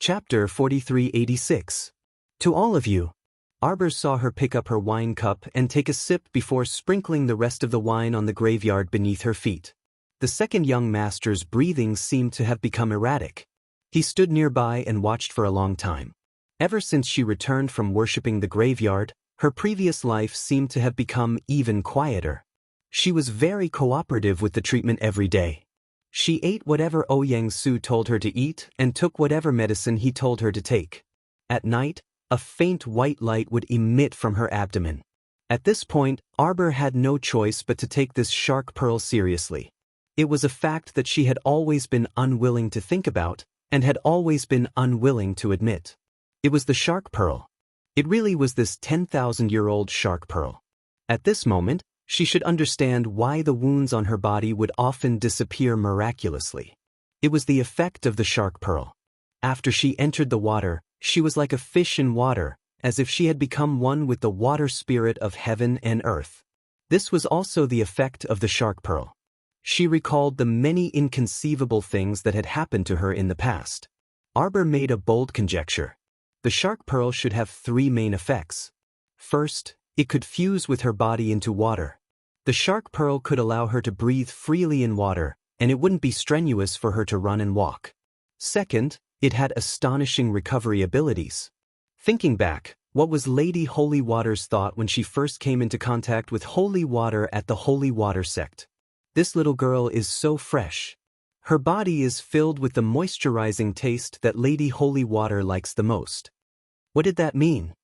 Chapter 4386. To all of you. Arbor saw her pick up her wine cup and take a sip before sprinkling the rest of the wine on the graveyard beneath her feet. The second young master's breathing seemed to have become erratic. He stood nearby and watched for a long time. Ever since she returned from worshipping the graveyard, her previous life seemed to have become even quieter. She was very cooperative with the treatment every day. She ate whatever Ouyang Su told her to eat and took whatever medicine he told her to take. At night, a faint white light would emit from her abdomen. At this point, Arbor had no choice but to take this shark pearl seriously. It was a fact that she had always been unwilling to think about, and had always been unwilling to admit. It was the shark pearl. It really was this 10,000-year-old shark pearl. At this moment, she should understand why the wounds on her body would often disappear miraculously. It was the effect of the shark pearl. After she entered the water, she was like a fish in water, as if she had become one with the water spirit of heaven and earth. This was also the effect of the shark pearl. She recalled the many inconceivable things that had happened to her in the past. Arbor made a bold conjecture. The shark pearl should have three main effects. First, it could fuse with her body into water. The shark pearl could allow her to breathe freely in water, and it wouldn't be strenuous for her to run and walk. Second, it had astonishing recovery abilities. Thinking back, what was Lady Holy Water's thought when she first came into contact with holy water at the Holy Water sect? This little girl is so fresh. Her body is filled with the moisturizing taste that Lady Holy Water likes the most. What did that mean?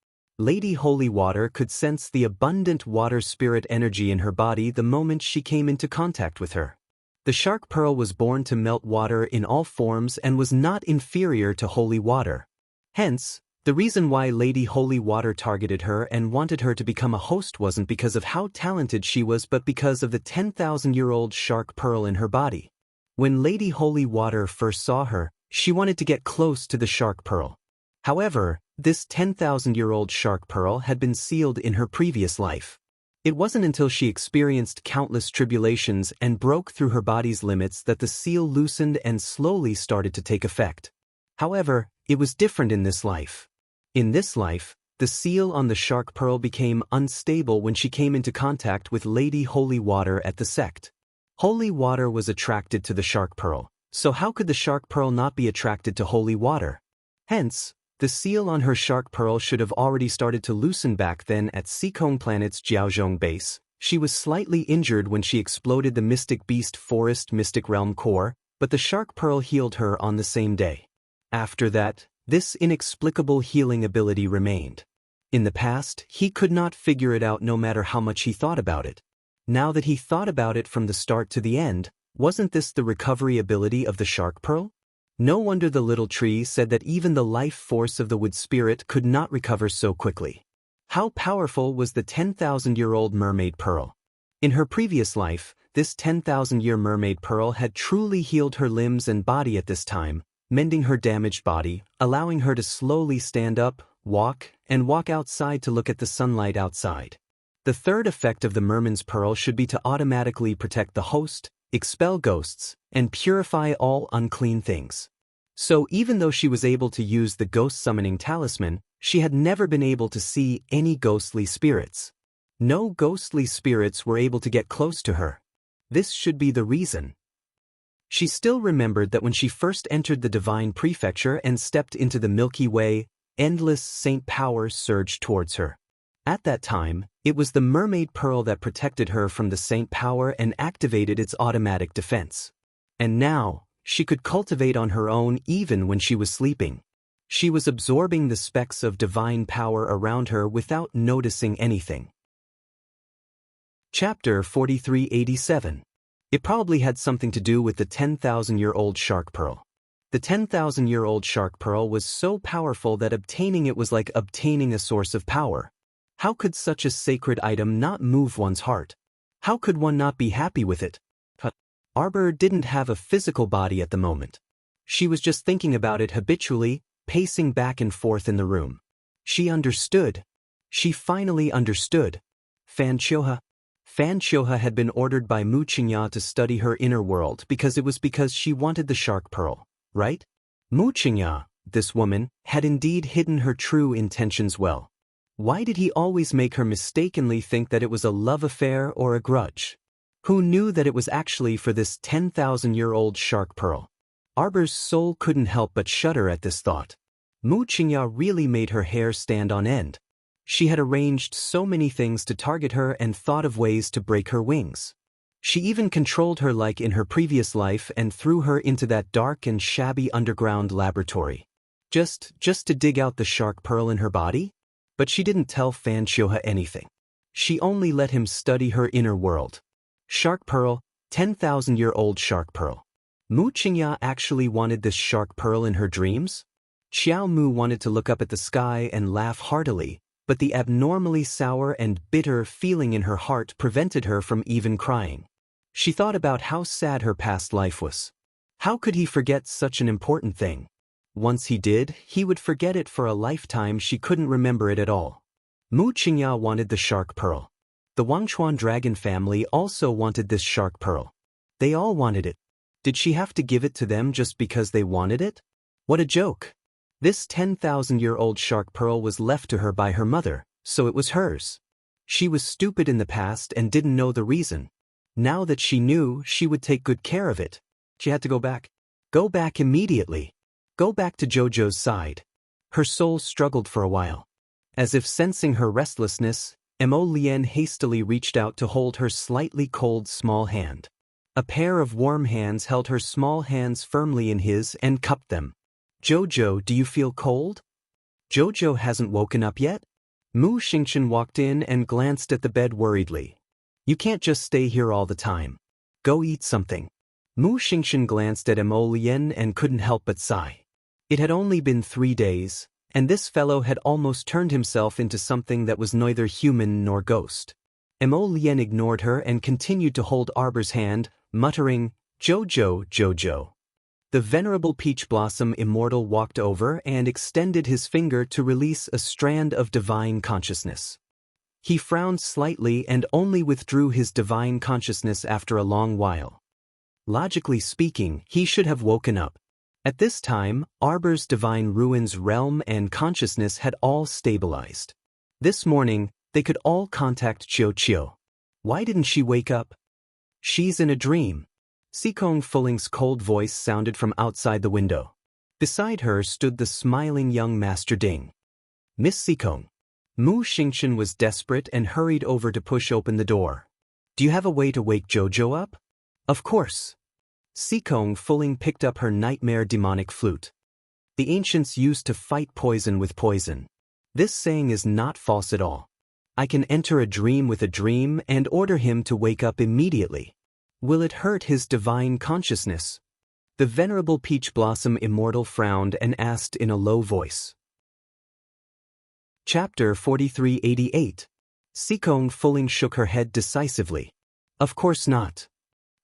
Lady Holy Water could sense the abundant water spirit energy in her body the moment she came into contact with her. The shark pearl was born to melt water in all forms and was not inferior to holy water. Hence, the reason why Lady Holy Water targeted her and wanted her to become a host wasn't because of how talented she was but because of the 10,000-year-old shark pearl in her body. When Lady Holy Water first saw her, she wanted to get close to the shark pearl. However, this 10,000-year-old shark pearl had been sealed in her previous life. It wasn't until she experienced countless tribulations and broke through her body's limits that the seal loosened and slowly started to take effect. However, it was different in this life. In this life, the seal on the shark pearl became unstable when she came into contact with Lady Holy Water at the sect. Holy Water was attracted to the shark pearl, so how could the shark pearl not be attracted to holy water? Hence, the seal on her shark pearl should have already started to loosen back then at Seekong Planet's Jiaozhong base. She was slightly injured when she exploded the Mystic Beast Forest Mystic Realm core, but the shark pearl healed her on the same day. After that, this inexplicable healing ability remained. In the past, he could not figure it out no matter how much he thought about it. Now that he thought about it from the start to the end, wasn't this the recovery ability of the shark pearl? No wonder the little tree said that even the life force of the wood spirit could not recover so quickly. How powerful was the 10,000-year-old mermaid pearl? In her previous life, this 10,000-year mermaid pearl had truly healed her limbs and body at this time, mending her damaged body, allowing her to slowly stand up, walk outside to look at the sunlight outside. The third effect of the merman's pearl should be to automatically protect the host, expel ghosts, and purify all unclean things. So even though she was able to use the ghost summoning talisman, she had never been able to see any ghostly spirits. No ghostly spirits were able to get close to her. This should be the reason. She still remembered that when she first entered the divine prefecture and stepped into the Milky Way, endless saint power surged towards her. At that time, it was the mermaid pearl that protected her from the saint power and activated its automatic defense. And now, she could cultivate on her own even when she was sleeping. She was absorbing the specks of divine power around her without noticing anything. Chapter 4387. It probably had something to do with the 10,000-year-old shark pearl. The 10,000-year-old shark pearl was so powerful that obtaining it was like obtaining a source of power. How could such a sacred item not move one's heart? How could one not be happy with it? Arbor didn't have a physical body at the moment. She was just thinking about it habitually, pacing back and forth in the room. She understood. She finally understood. Fan Qiuhe had been ordered by Mu Qingya to study her inner world because she wanted the shark pearl, right? Mu Qingya, this woman, had indeed hidden her true intentions well. Why did he always make her mistakenly think that it was a love affair or a grudge? Who knew that it was actually for this 10,000-year-old shark pearl? Arber's soul couldn't help but shudder at this thought. Mu Qingya really made her hair stand on end. She had arranged so many things to target her and thought of ways to break her wings. She even controlled her like in her previous life and threw her into that dark and shabby underground laboratory. Just to dig out the shark pearl in her body? But she didn't tell Fan Qiuhe anything. She only let him study her inner world. Shark pearl, 10,000-year-old shark pearl. Mu Qingya actually wanted this shark pearl in her dreams? Xiao Mu wanted to look up at the sky and laugh heartily, but the abnormally sour and bitter feeling in her heart prevented her from even crying. She thought about how sad her past life was. How could he forget such an important thing? Once he did, he would forget it for a lifetime. She couldn't remember it at all. Mu Qingya wanted the shark pearl. The Wangchuan dragon family also wanted this shark pearl. They all wanted it. Did she have to give it to them just because they wanted it? What a joke. This 10,000-year-old shark pearl was left to her by her mother, so it was hers. She was stupid in the past and didn't know the reason. Now that she knew, she would take good care of it. She had to go back. Go back immediately. Go back to Jojo's side. Her soul struggled for a while. As if sensing her restlessness, Mo Lien hastily reached out to hold her slightly cold small hand. A pair of warm hands held her small hands firmly in his and cupped them. Jojo, do you feel cold? Jojo hasn't woken up yet? Mu Xingchen walked in and glanced at the bed worriedly. You can't just stay here all the time. Go eat something. Mu Xingchen glanced at Mo Lien and couldn't help but sigh. It had only been 3 days, and this fellow had almost turned himself into something that was neither human nor ghost. Mo Lien ignored her and continued to hold Arber's hand, muttering, Jojo, Jojo. The venerable Peach Blossom Immortal walked over and extended his finger to release a strand of divine consciousness. He frowned slightly and only withdrew his divine consciousness after a long while. Logically speaking, he should have woken up. At this time, Arber's divine ruins realm and consciousness had all stabilized. This morning, they could all contact Qiu Qiu. Why didn't she wake up? She's in a dream. Sikong Fuling's cold voice sounded from outside the window. Beside her stood the smiling young Master Ding. Miss Sikong. Mu Xingchen was desperate and hurried over to push open the door. Do you have a way to wake Jojo up? Of course. Sikong Fuling picked up her nightmare demonic flute. The ancients used to fight poison with poison. This saying is not false at all. I can enter a dream with a dream and order him to wake up immediately. Will it hurt his divine consciousness? The venerable Peach Blossom Immortal frowned and asked in a low voice. Chapter 4388. Sikong Fuling shook her head decisively. Of course not.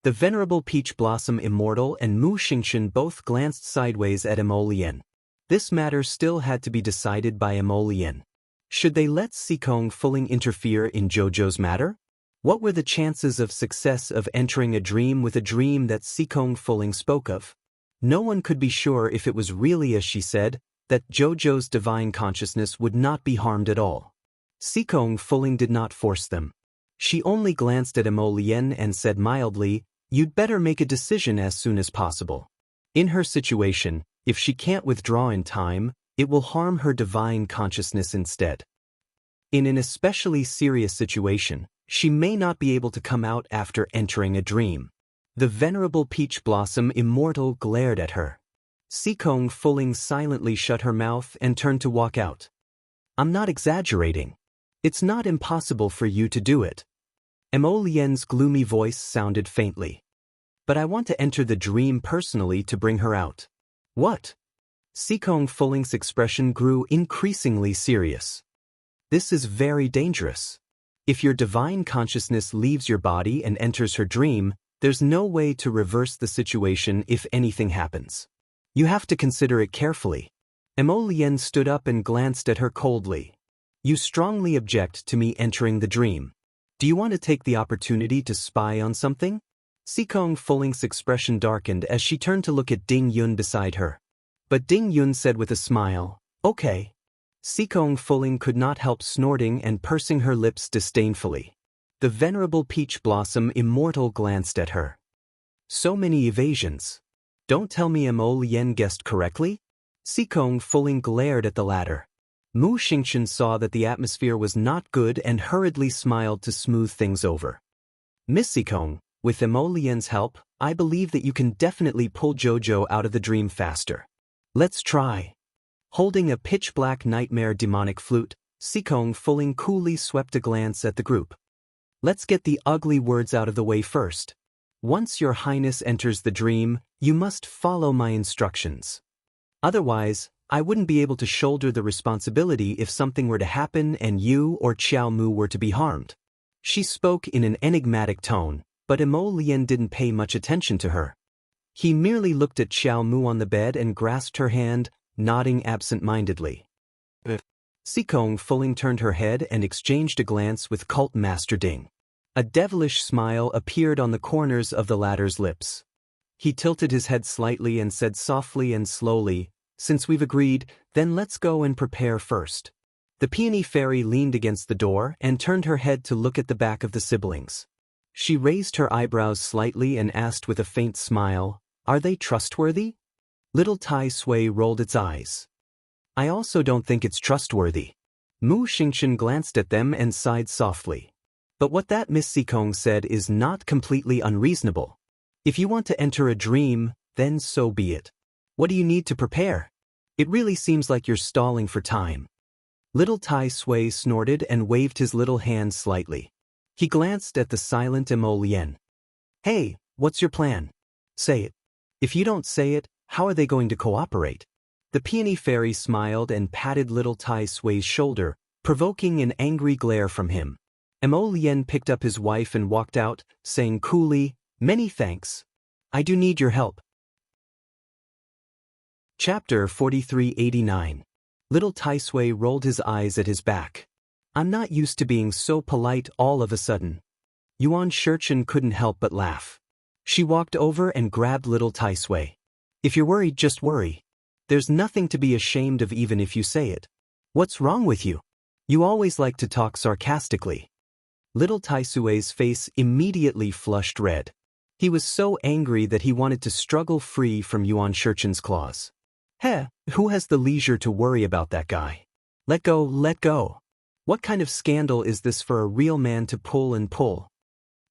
The venerable Peach Blossom Immortal and Mu Xingchen both glanced sideways at Mo Lien. This matter still had to be decided by Mo Lien. Should they let Sikong Fuling interfere in Jojo's matter? What were the chances of success of entering a dream with a dream that Sikong Fuling spoke of? No one could be sure if it was really as she said, that Jojo's divine consciousness would not be harmed at all. Sikong Fuling did not force them. She only glanced at Mo Lien and said mildly, You'd better make a decision as soon as possible. In her situation, if she can't withdraw in time, it will harm her divine consciousness instead. In an especially serious situation, she may not be able to come out after entering a dream. The venerable Peach Blossom Immortal glared at her. Sikong Fuling silently shut her mouth and turned to walk out. I'm not exaggerating. It's not impossible for you to do it. Mo Lien's gloomy voice sounded faintly. But I want to enter the dream personally to bring her out. What? Sikong Fuling's expression grew increasingly serious. This is very dangerous. If your divine consciousness leaves your body and enters her dream, there's no way to reverse the situation if anything happens. You have to consider it carefully. Mo Lien stood up and glanced at her coldly. You strongly object to me entering the dream. Do you want to take the opportunity to spy on something? Sikong Fuling's expression darkened as she turned to look at Ding Yun beside her. But Ding Yun said with a smile, "Okay." Sikong Fuling could not help snorting and pursing her lips disdainfully. The venerable peach blossom immortal glanced at her. So many evasions. Don't tell me Mo Lien guessed correctly? Sikong Fuling glared at the latter. Mu Xingchen saw that the atmosphere was not good and hurriedly smiled to smooth things over. "Miss Sikong, with Mo Lien's help, I believe that you can definitely pull Jojo out of the dream faster. Let's try." Holding a pitch-black nightmare demonic flute, Sikong Fuling coolly swept a glance at the group. "Let's get the ugly words out of the way first. Once your highness enters the dream, you must follow my instructions. Otherwise, I wouldn't be able to shoulder the responsibility if something were to happen and you or Qiao Mu were to be harmed." She spoke in an enigmatic tone, but Mo Lien didn't pay much attention to her. He merely looked at Qiao Mu on the bed and grasped her hand, nodding absent-mindedly. Sikong Fuling turned her head and exchanged a glance with Cult Master Ding. A devilish smile appeared on the corners of the latter's lips. He tilted his head slightly and said softly and slowly, "Since we've agreed, then let's go and prepare first." The peony fairy leaned against the door and turned her head to look at the back of the siblings. She raised her eyebrows slightly and asked with a faint smile, "Are they trustworthy?" Little Tai Sui rolled its eyes. "I also don't think it's trustworthy." Mu Xingchen glanced at them and sighed softly. "But what that Miss Sikong said is not completely unreasonable. If you want to enter a dream, then so be it. What do you need to prepare? It really seems like you're stalling for time." Little Tai Sui snorted and waved his little hand slightly. He glanced at the silent Mo Lien. "Hey, what's your plan? Say it. If you don't say it, how are they going to cooperate?" The peony fairy smiled and patted little Tai Sui's shoulder, provoking an angry glare from him. Mo Lien picked up his wife and walked out, saying coolly, "Many thanks. I do need your help." Chapter 4389. Little Tai Sui rolled his eyes at his back. "I'm not used to being so polite all of a sudden." Yuan Shurchen couldn't help but laugh. She walked over and grabbed little Tai Sui. "If you're worried, just worry. There's nothing to be ashamed of even if you say it. What's wrong with you? You always like to talk sarcastically." Little Tai Sui's face immediately flushed red. He was so angry that he wanted to struggle free from Yuan Shurchen's claws. "Heh, who has the leisure to worry about that guy? Let go, let go. What kind of scandal is this for a real man to pull and pull?"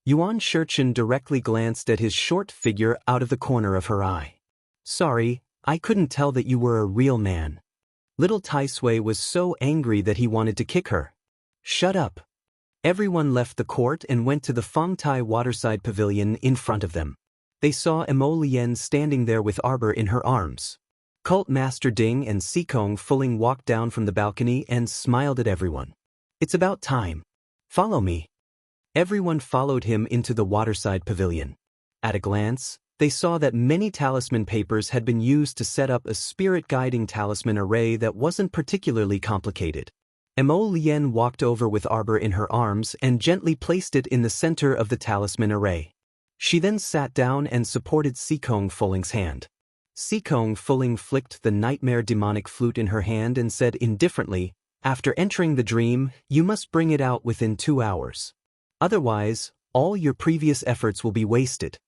Yuan Shurchen directly glanced at his short figure out of the corner of her eye. "Sorry, I couldn't tell that you were a real man." Little Tai Sui was so angry that he wanted to kick her. "Shut up." Everyone left the court and went to the Fengtai waterside pavilion in front of them. They saw Mo Lien standing there with Arbor in her arms. Cult Master Ding and Sikong Fuling walked down from the balcony and smiled at everyone. "It's about time. Follow me." Everyone followed him into the waterside pavilion. At a glance, they saw that many talisman papers had been used to set up a spirit-guiding talisman array that wasn't particularly complicated. Mo Lien walked over with Arbor in her arms and gently placed it in the center of the talisman array. She then sat down and supported Sikong Fuling's hand. Sikong Fuling flicked the nightmare demonic flute in her hand and said indifferently, "After entering the dream, you must bring it out within 2 hours. Otherwise, all your previous efforts will be wasted.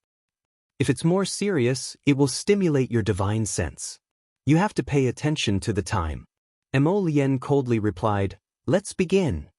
If it's more serious, it will stimulate your divine sense. You have to pay attention to the time." Mo Lien coldly replied, "Let's begin."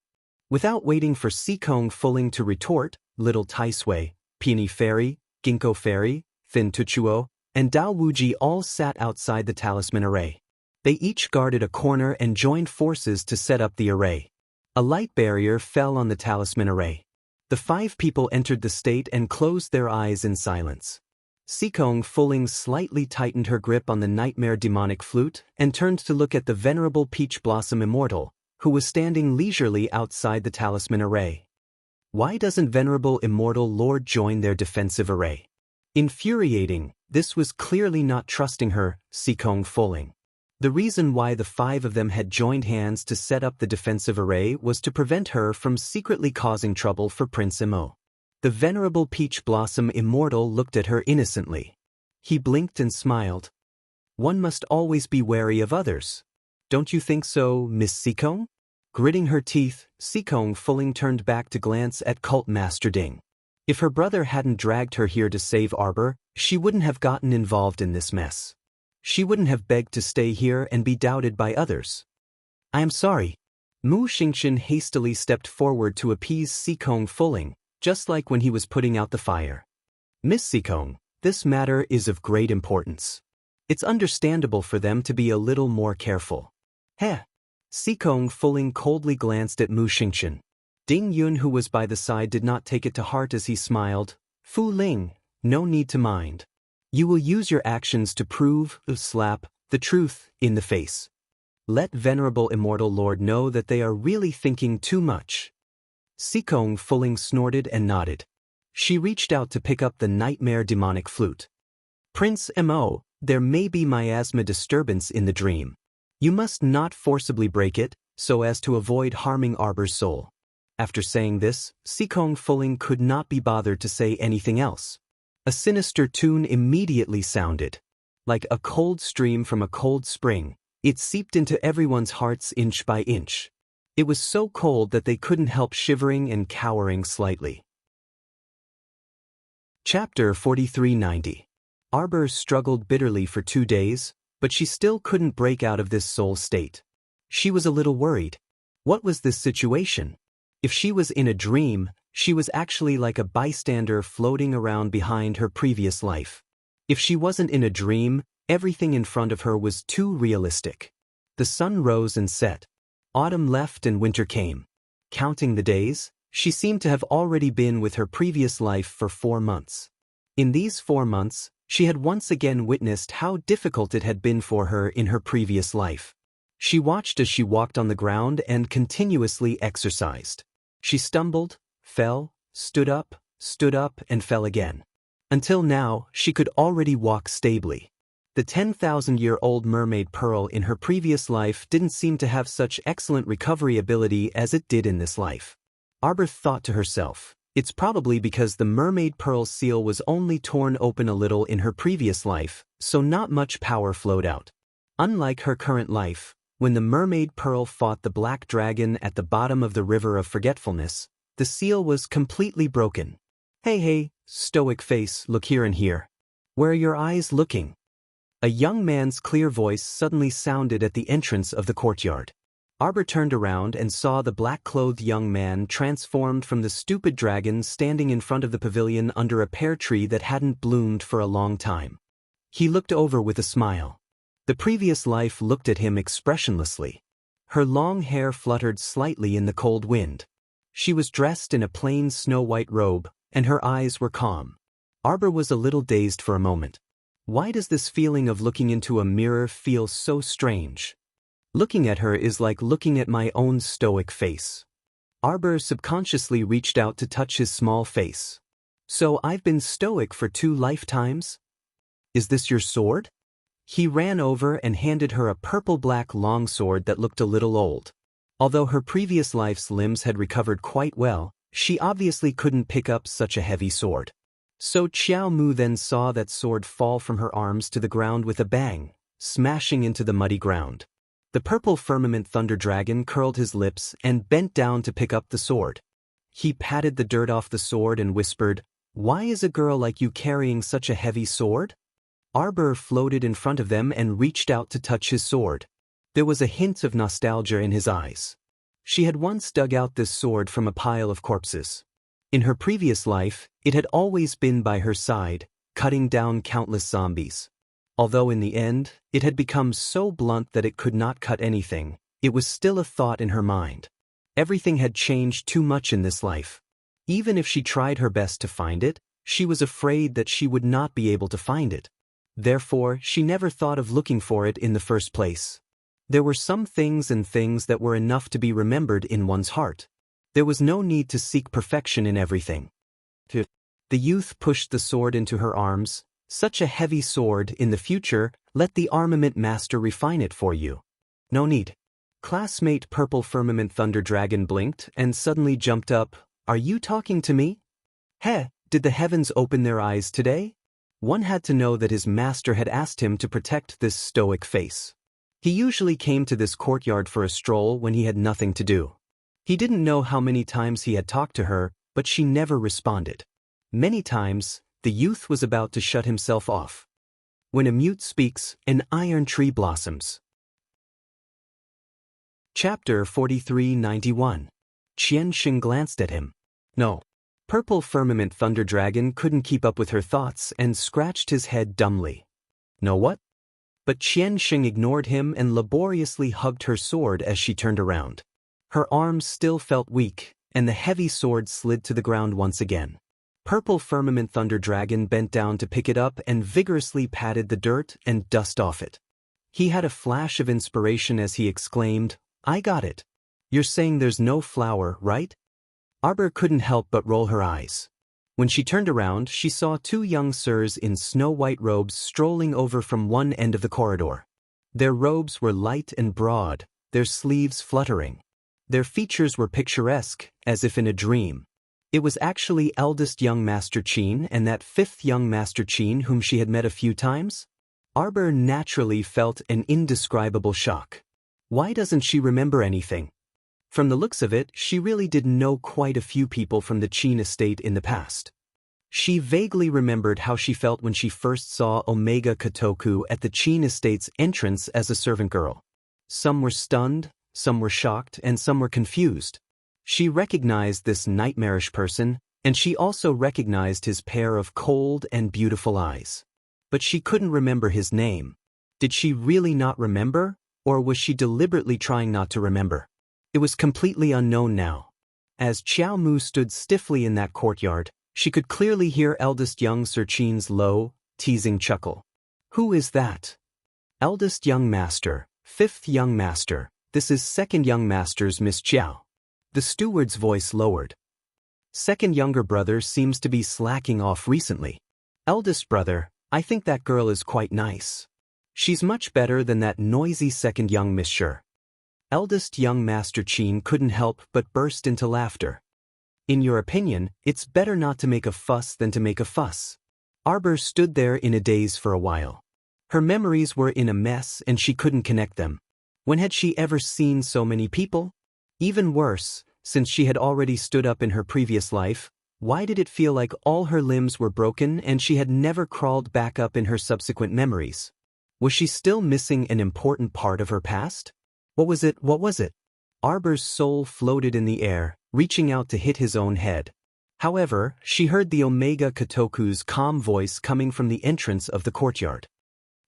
Without waiting for Sikong Fuling to retort, little Tai Sui, Peony Fairy, Ginkgo Fairy, Thin Tuchuo, and Dao Wuji all sat outside the talisman array. They each guarded a corner and joined forces to set up the array. A light barrier fell on the talisman array. The 5 people entered the state and closed their eyes in silence. Sikong Fuling slightly tightened her grip on the nightmare demonic flute and turned to look at the venerable Peach Blossom Immortal, who was standing leisurely outside the talisman array. Why doesn't venerable Immortal Lord join their defensive array? Infuriating, this was clearly not trusting her, Sikong Fuling. The reason why the 5 of them had joined hands to set up the defensive array was to prevent her from secretly causing trouble for Prince Mo. The venerable Peach Blossom Immortal looked at her innocently. He blinked and smiled. One must always be wary of others. Don't you think so, Miss Seekong? Gritting her teeth, Seekong Fulling turned back to glance at Cult Master Ding. If her brother hadn't dragged her here to save Arbor, she wouldn't have gotten involved in this mess. She wouldn't have begged to stay here and be doubted by others. I am sorry. Mu Xingqian hastily stepped forward to appease Seekong Fulling, just like when he was putting out the fire. Miss Seekong, this matter is of great importance. It's understandable for them to be a little more careful. Heh. Seekong Fulling coldly glanced at Mu Xingqian. Ding Yun, who was by the side, did not take it to heart as he smiled. Fu Ling, no need to mind. You will use your actions to prove, slap, the truth in the face. Let Venerable Immortal Lord know that they are really thinking too much. Seekong Fulling snorted and nodded. She reached out to pick up the nightmare demonic flute. Prince Mo, there may be miasma disturbance in the dream. You must not forcibly break it, so as to avoid harming Arbor's soul. After saying this, Seekong Fulling could not be bothered to say anything else. A sinister tune immediately sounded. Like a cold stream from a cold spring, it seeped into everyone's hearts inch by inch. It was so cold that they couldn't help shivering and cowering slightly. Chapter 4390. Arbor struggled bitterly for 2 days, but she still couldn't break out of this soul state. She was a little worried. What was this situation? If she was in a dream, she was actually like a bystander floating around behind her previous life. If she wasn't in a dream, everything in front of her was too realistic. The sun rose and set. Autumn left and winter came. Counting the days, she seemed to have already been with her previous life for 4 months. In these 4 months, she had once again witnessed how difficult it had been for her in her previous life. She watched as she walked on the ground and continuously exercised. She stumbled, fell, stood up, and fell again. Until now, she could already walk stably. The 10,000-year-old mermaid Pearl in her previous life didn't seem to have such excellent recovery ability as it did in this life. Arbor thought to herself, it's probably because the mermaid Pearl's seal was only torn open a little in her previous life, so not much power flowed out. Unlike her current life, when the mermaid Pearl fought the black dragon at the bottom of the river of forgetfulness, the seal was completely broken. Hey, stoic face, look here and here. Where are your eyes looking? A young man's clear voice suddenly sounded at the entrance of the courtyard. Arbor turned around and saw the black-clothed young man transformed from the stupid dragon standing in front of the pavilion under a pear tree that hadn't bloomed for a long time. He looked over with a smile. The previous life looked at him expressionlessly. Her long hair fluttered slightly in the cold wind. She was dressed in a plain snow-white robe, and her eyes were calm. Arbor was a little dazed for a moment. Why does this feeling of looking into a mirror feel so strange? Looking at her is like looking at my own stoic face. Arbor subconsciously reached out to touch his small face. So I've been stoic for 2 lifetimes? Is this your sword? He ran over and handed her a purple-black longsword that looked a little old. Although her previous life's limbs had recovered quite well, she obviously couldn't pick up such a heavy sword. So Qiao Mu then saw that sword fall from her arms to the ground with a bang, smashing into the muddy ground. The purple firmament thunder dragon curled his lips and bent down to pick up the sword. He patted the dirt off the sword and whispered, "Why is a girl like you carrying such a heavy sword?" Arbor floated in front of them and reached out to touch his sword. There was a hint of nostalgia in his eyes. She had once dug out this sword from a pile of corpses. In her previous life, it had always been by her side, cutting down countless zombies. Although in the end, it had become so blunt that it could not cut anything, it was still a thought in her mind. Everything had changed too much in this life. Even if she tried her best to find it, she was afraid that she would not be able to find it. Therefore, she never thought of looking for it in the first place. There were some things that were enough to be remembered in one's heart. There was no need to seek perfection in everything. The youth pushed the sword into her arms. Such a heavy sword in the future, let the armament master refine it for you. No need. Classmate Purple Firmament Thunder Dragon blinked and suddenly jumped up. Are you talking to me? Heh, did the heavens open their eyes today? One had to know that his master had asked him to protect this stoic face. He usually came to this courtyard for a stroll when he had nothing to do. He didn't know how many times he had talked to her, but she never responded. Many times, the youth was about to shut himself off. When a mute speaks, an iron tree blossoms. Chapter 4391. Qian Xing glanced at him. No. Purple Firmament Thunder Dragon couldn't keep up with her thoughts and scratched his head dumbly. No what? But Qian Xing ignored him and laboriously hugged her sword as she turned around. Her arms still felt weak, and the heavy sword slid to the ground once again. Purple Firmament Thunder Dragon bent down to pick it up and vigorously patted the dirt and dust off it. He had a flash of inspiration as he exclaimed, "I got it. You're saying there's no flower, right?" Arbor couldn't help but roll her eyes. When she turned around, she saw two young sirs in snow-white robes strolling over from one end of the corridor. Their robes were light and broad, their sleeves fluttering. Their features were picturesque, as if in a dream. It was actually eldest young Master Qin and that fifth young Master Qin whom she had met a few times. Arbor naturally felt an indescribable shock. Why doesn't she remember anything? From the looks of it, she really did know quite a few people from the Qin estate in the past. She vaguely remembered how she felt when she first saw Omega Kotoku at the Qin estate's entrance as a servant girl. Some were stunned, some were shocked, and some were confused. She recognized this nightmarish person, and she also recognized his pair of cold and beautiful eyes. But she couldn't remember his name. Did she really not remember, or was she deliberately trying not to remember? It was completely unknown now. As Qiao Mu stood stiffly in that courtyard, she could clearly hear eldest young Sir Qin's low, teasing chuckle. "Who is that?" "Eldest young master, fifth young master, this is second young master's Miss Qiao." The steward's voice lowered. "Second younger brother seems to be slacking off recently. Eldest brother, I think that girl is quite nice. She's much better than that noisy second young monsieur." Eldest young Master Qin couldn't help but burst into laughter. "In your opinion, it's better not to make a fuss than to make a fuss." Arbor stood there in a daze for a while. Her memories were in a mess and she couldn't connect them. When had she ever seen so many people? Even worse, since she had already stood up in her previous life, why did it feel like all her limbs were broken and she had never crawled back up in her subsequent memories? Was she still missing an important part of her past? What was it? What was it? Arbor's soul floated in the air, reaching out to hit his own head. However, she heard the Omega Kotoku's calm voice coming from the entrance of the courtyard.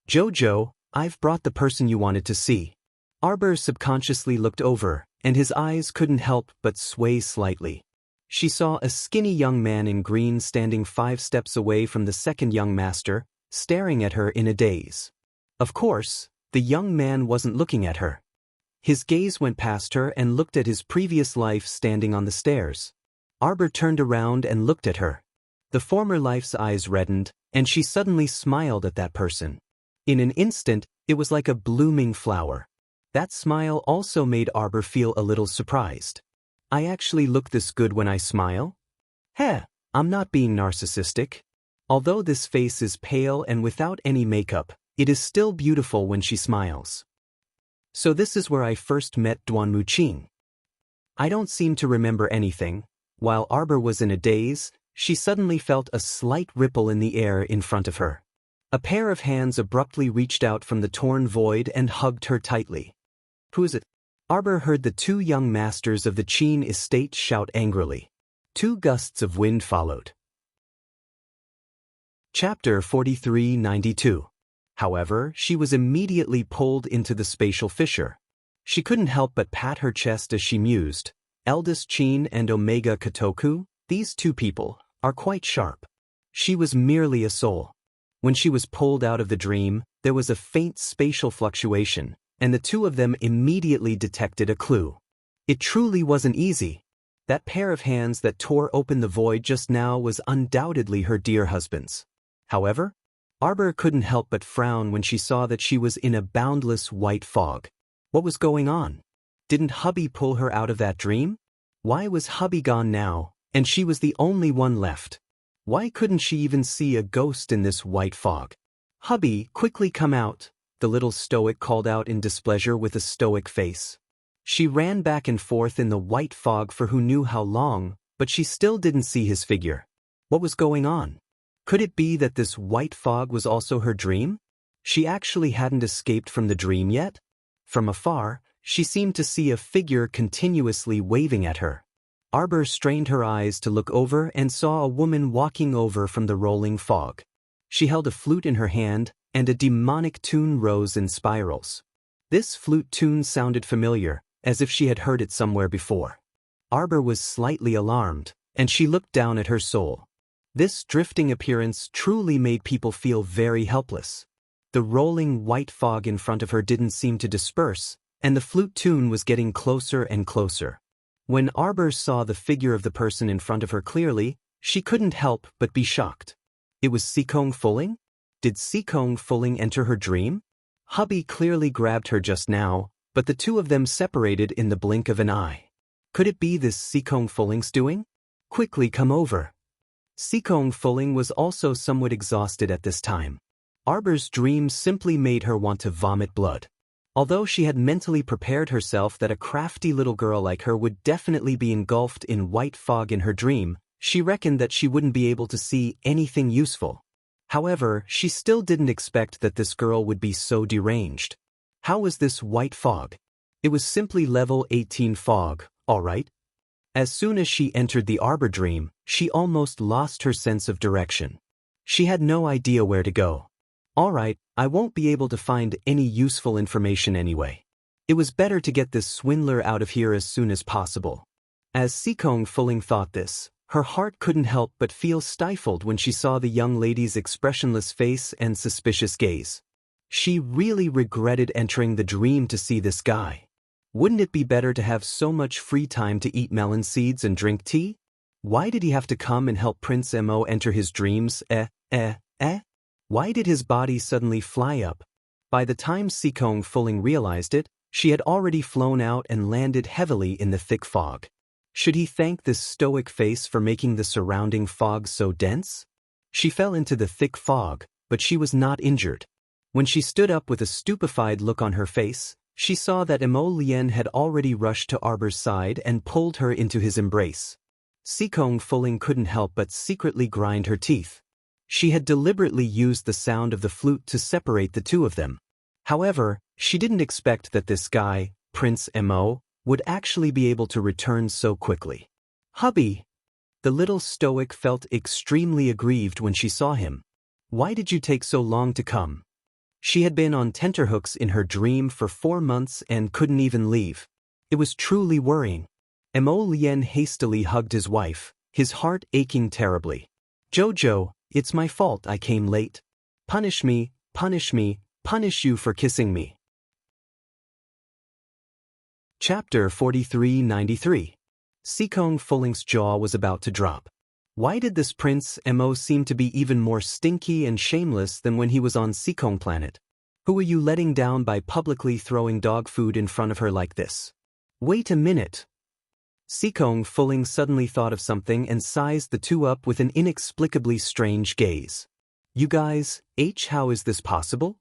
"Jojo, I've brought the person you wanted to see." Arbor subconsciously looked over, and his eyes couldn't help but sway slightly. She saw a skinny young man in green standing 5 steps away from the second young master, staring at her in a daze. Of course, the young man wasn't looking at her. His gaze went past her and looked at his previous life standing on the stairs. Arbor turned around and looked at her. The former life's eyes reddened, and she suddenly smiled at that person. In an instant, it was like a blooming flower. That smile also made Arbor feel a little surprised. "I actually look this good when I smile? Heh, I'm not being narcissistic. Although this face is pale and without any makeup, it is still beautiful when she smiles. So this is where I first met Duanmu Qing." I don't seem to remember anything. While Arbor was in a daze, she suddenly felt a slight ripple in the air in front of her. A pair of hands abruptly reached out from the torn void and hugged her tightly. "Who is it?" Arbor heard the 2 young masters of the Qin estate shout angrily. 2 gusts of wind followed. Chapter 4392. However, she was immediately pulled into the spatial fissure. She couldn't help but pat her chest as she mused, "Eldest Qin and Omega Kotoku, these 2 people, are quite sharp." She was merely a soul. When she was pulled out of the dream, there was a faint spatial fluctuation, and the 2 of them immediately detected a clue. It truly wasn't easy. That pair of hands that tore open the void just now was undoubtedly her dear husband's. However, Arbor couldn't help but frown when she saw that she was in a boundless white fog. What was going on? Didn't hubby pull her out of that dream? Why was hubby gone now, and she was the only one left? Why couldn't she even see a ghost in this white fog? "Hubby, quickly come out," the little stoic called out in displeasure with a stoic face. She ran back and forth in the white fog for who knew how long, but she still didn't see his figure. What was going on? Could it be that this white fog was also her dream? She actually hadn't escaped from the dream yet? From afar, she seemed to see a figure continuously waving at her. Arbor strained her eyes to look over and saw a woman walking over from the rolling fog. She held a flute in her hand, and a demonic tune rose in spirals. This flute tune sounded familiar, as if she had heard it somewhere before. Arbor was slightly alarmed, and she looked down at her soul. This drifting appearance truly made people feel very helpless. The rolling white fog in front of her didn't seem to disperse, and the flute tune was getting closer and closer. When Arbor saw the figure of the person in front of her clearly, she couldn't help but be shocked. It was Sikong Fulling? Did Sikong Fulling enter her dream? Hubby clearly grabbed her just now, but the two of them separated in the blink of an eye. Could it be this Sikong Fulling's doing? Quickly come over. Sikong Fulling was also somewhat exhausted at this time. Arbor's dream simply made her want to vomit blood. Although she had mentally prepared herself that a crafty little girl like her would definitely be engulfed in white fog in her dream, she reckoned that she wouldn't be able to see anything useful. However, she still didn't expect that this girl would be so deranged. How was this white fog? It was simply level 18 fog, all right? As soon as she entered the Arbor dream, she almost lost her sense of direction. She had no idea where to go. All right, I won't be able to find any useful information anyway. It was better to get this swindler out of here as soon as possible. As Sikong Fulling thought this, her heart couldn't help but feel stifled when she saw the young lady's expressionless face and suspicious gaze. She really regretted entering the dream to see this guy. Wouldn't it be better to have so much free time to eat melon seeds and drink tea? Why did he have to come and help Prince Mo enter his dreams? Why did his body suddenly fly up? By the time Sikong Fulling realized it, she had already flown out and landed heavily in the thick fog. Should he thank this stoic face for making the surrounding fog so dense? She fell into the thick fog, but she was not injured. When she stood up with a stupefied look on her face, she saw that Mo Lien had already rushed to Arbor's side and pulled her into his embrace. Sikong Fulling couldn't help but secretly grind her teeth. She had deliberately used the sound of the flute to separate the two of them. However, she didn't expect that this guy, Prince Mo, would actually be able to return so quickly. Hubby! The little stoic felt extremely aggrieved when she saw him. Why did you take so long to come? She had been on tenterhooks in her dream for 4 months and couldn't even leave. It was truly worrying. Mo Lien hastily hugged his wife, his heart aching terribly. Jojo, it's my fault I came late. Punish me, punish me, punish you for kissing me. Chapter 4393. Sikong Fulling's jaw was about to drop. Why did this Prince Mo seem to be even more stinky and shameless than when he was on Sikong Planet? Who are you letting down by publicly throwing dog food in front of her like this? Wait a minute. Sikong Fulling suddenly thought of something and sized the two up with an inexplicably strange gaze. You guys, how is this possible?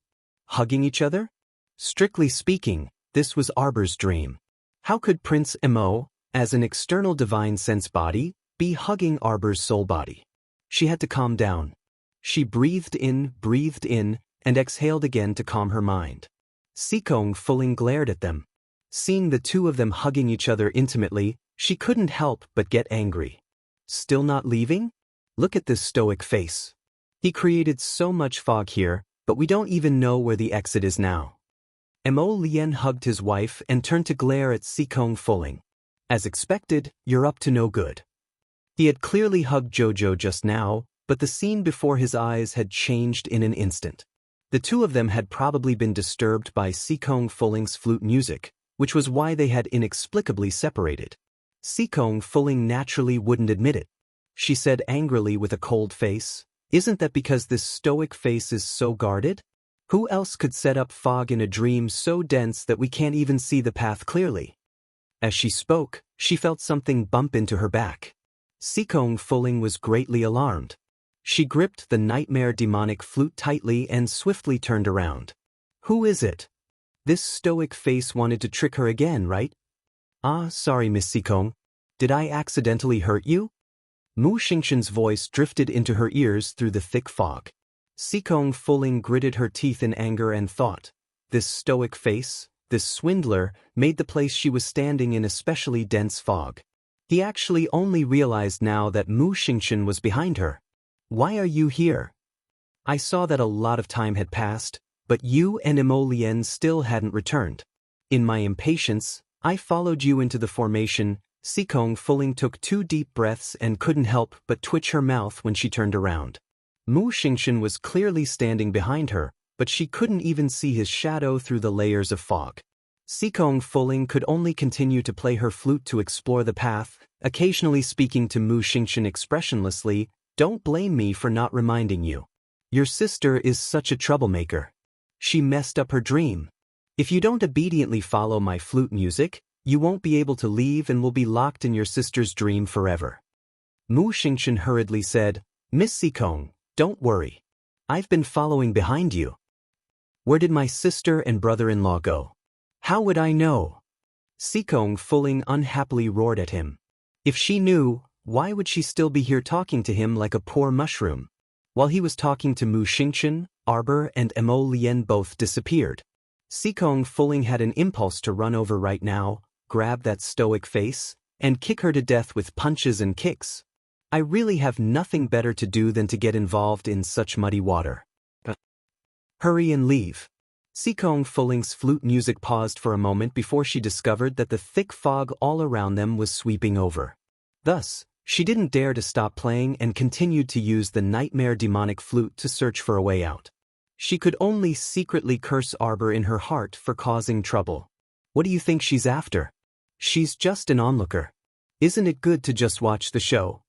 Hugging each other? Strictly speaking, this was Arbor's dream. How could Prince Mo, as an external divine sense body, be hugging Arbor's soul body? She had to calm down. She breathed in, and exhaled again to calm her mind. Sikong Fulling glared at them. Seeing the two of them hugging each other intimately, she couldn't help but get angry. Still not leaving? Look at this stoic face. He created so much fog here, but we don't even know where the exit is now. Mo Lien hugged his wife and turned to glare at Sikong Fulling. As expected, you're up to no good. He had clearly hugged Jojo just now, but the scene before his eyes had changed in an instant. The two of them had probably been disturbed by Sikong Fulling's flute music, which was why they had inexplicably separated. Sikong Fulling naturally wouldn't admit it. She said angrily with a cold face, "Isn't that because this stoic face is so guarded? Who else could set up fog in a dream so dense that we can't even see the path clearly?" As she spoke, she felt something bump into her back. Sikong Fulling was greatly alarmed. She gripped the nightmare demonic flute tightly and swiftly turned around. Who is it? This stoic face wanted to trick her again, right? Ah, sorry, Miss Sikong. Did I accidentally hurt you? Mu Xingshen's voice drifted into her ears through the thick fog. Sikong Fuling gritted her teeth in anger and thought. This stoic face, this swindler, made the place she was standing in especially dense fog. He actually only realized now that Mu Xingshen was behind her. Why are you here? I saw that a lot of time had passed, but you and Emo Lien still hadn't returned. In my impatience, I followed you into the formation. Sikong Fuling took 2 deep breaths and couldn't help but twitch her mouth when she turned around. Mu Xingshen was clearly standing behind her, but she couldn't even see his shadow through the layers of fog. Sikong Fuling could only continue to play her flute to explore the path, occasionally speaking to Mu Xingshen expressionlessly. Don't blame me for not reminding you. Your sister is such a troublemaker. She messed up her dream. If you don't obediently follow my flute music, you won't be able to leave and will be locked in your sister's dream forever. Mu Xingshen hurriedly said, Miss Sikong, don't worry. I've been following behind you. Where did my sister and brother-in-law go? How would I know? Sikong Fuling unhappily roared at him. If she knew, why would she still be here talking to him like a poor mushroom? While he was talking to Mu Xingshen, Arbor and Emo Lien both disappeared. Sikong Fuling had an impulse to run over right now, grab that stoic face, and kick her to death with punches and kicks. I really have nothing better to do than to get involved in such muddy water. Hurry and leave. Sikong Fuling's flute music paused for a moment before she discovered that the thick fog all around them was sweeping over. Thus, she didn't dare to stop playing and continued to use the nightmare demonic flute to search for a way out. She could only secretly curse Arbor in her heart for causing trouble. What do you think she's after? She's just an onlooker. Isn't it good to just watch the show?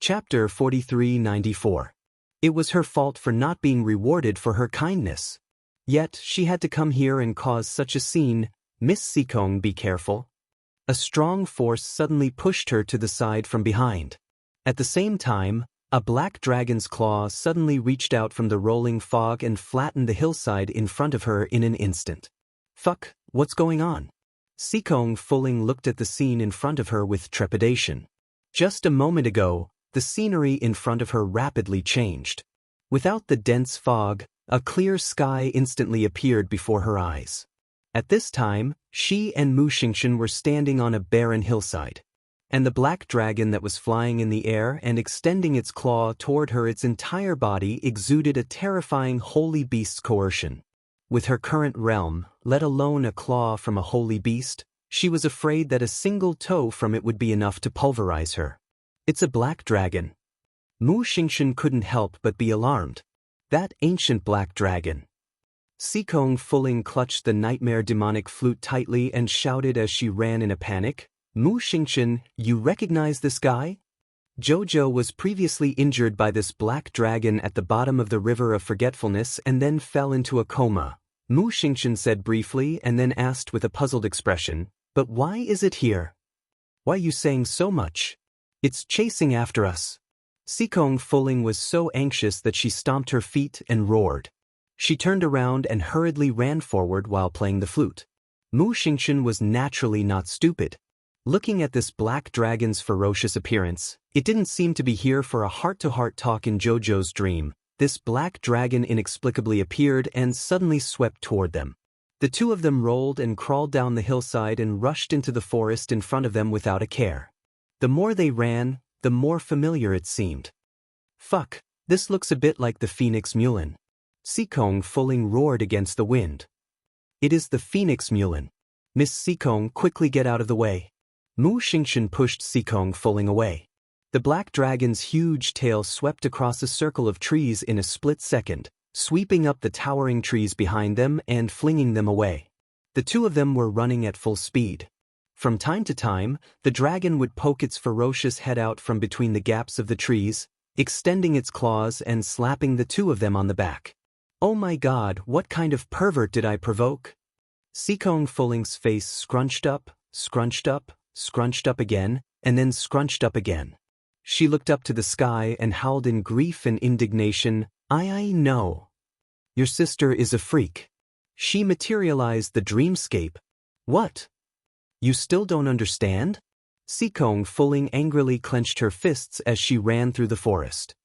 Chapter 4394. It was her fault for not being rewarded for her kindness. Yet she had to come here and cause such a scene. Miss Sikong, be careful. A strong force suddenly pushed her to the side from behind. At the same time, a black dragon's claw suddenly reached out from the rolling fog and flattened the hillside in front of her in an instant. Fuck, what's going on? Sikong Fuling looked at the scene in front of her with trepidation. Just a moment ago, the scenery in front of her rapidly changed. Without the dense fog, a clear sky instantly appeared before her eyes. At this time, she and Mu Xingshen were standing on a barren hillside. And the black dragon that was flying in the air and extending its claw toward her, its entire body exuded a terrifying holy beast's coercion. With her current realm, let alone a claw from a holy beast, she was afraid that a single toe from it would be enough to pulverize her. It's a black dragon. Mu Xingshen couldn't help but be alarmed. That ancient black dragon. Sikong Fuling clutched the nightmare demonic flute tightly and shouted as she ran in a panic, Mu Xingshen, you recognize this guy? Jojo was previously injured by this black dragon at the bottom of the River of Forgetfulness and then fell into a coma. Mu Xingshen said briefly and then asked with a puzzled expression, but why is it here? Why are you saying so much? It's chasing after us. Sikong Fuling was so anxious that she stomped her feet and roared. She turned around and hurriedly ran forward while playing the flute. Mu Xingshen was naturally not stupid. Looking at this black dragon's ferocious appearance, it didn't seem to be here for a heart-to-heart talk in Jojo's dream. This black dragon inexplicably appeared and suddenly swept toward them. The two of them rolled and crawled down the hillside and rushed into the forest in front of them without a care. The more they ran, the more familiar it seemed. Fuck, this looks a bit like the Phoenix Mulan. Sikong Fuling roared against the wind. It is the Phoenix Mulan. Miss Sikong, quickly get out of the way. Mu Xingshen pushed Sikong Fuling away. The black dragon's huge tail swept across a circle of trees in a split second, sweeping up the towering trees behind them and flinging them away. The two of them were running at full speed. From time to time, the dragon would poke its ferocious head out from between the gaps of the trees, extending its claws and slapping the two of them on the back. Oh my god, what kind of pervert did I provoke? Sikong Fuling's face scrunched up again, and then scrunched up again. She looked up to the sky and howled in grief and indignation, I know. Your sister is a freak. She materialized the dreamscape. What? You still don't understand? Sikong Fuling angrily clenched her fists as she ran through the forest.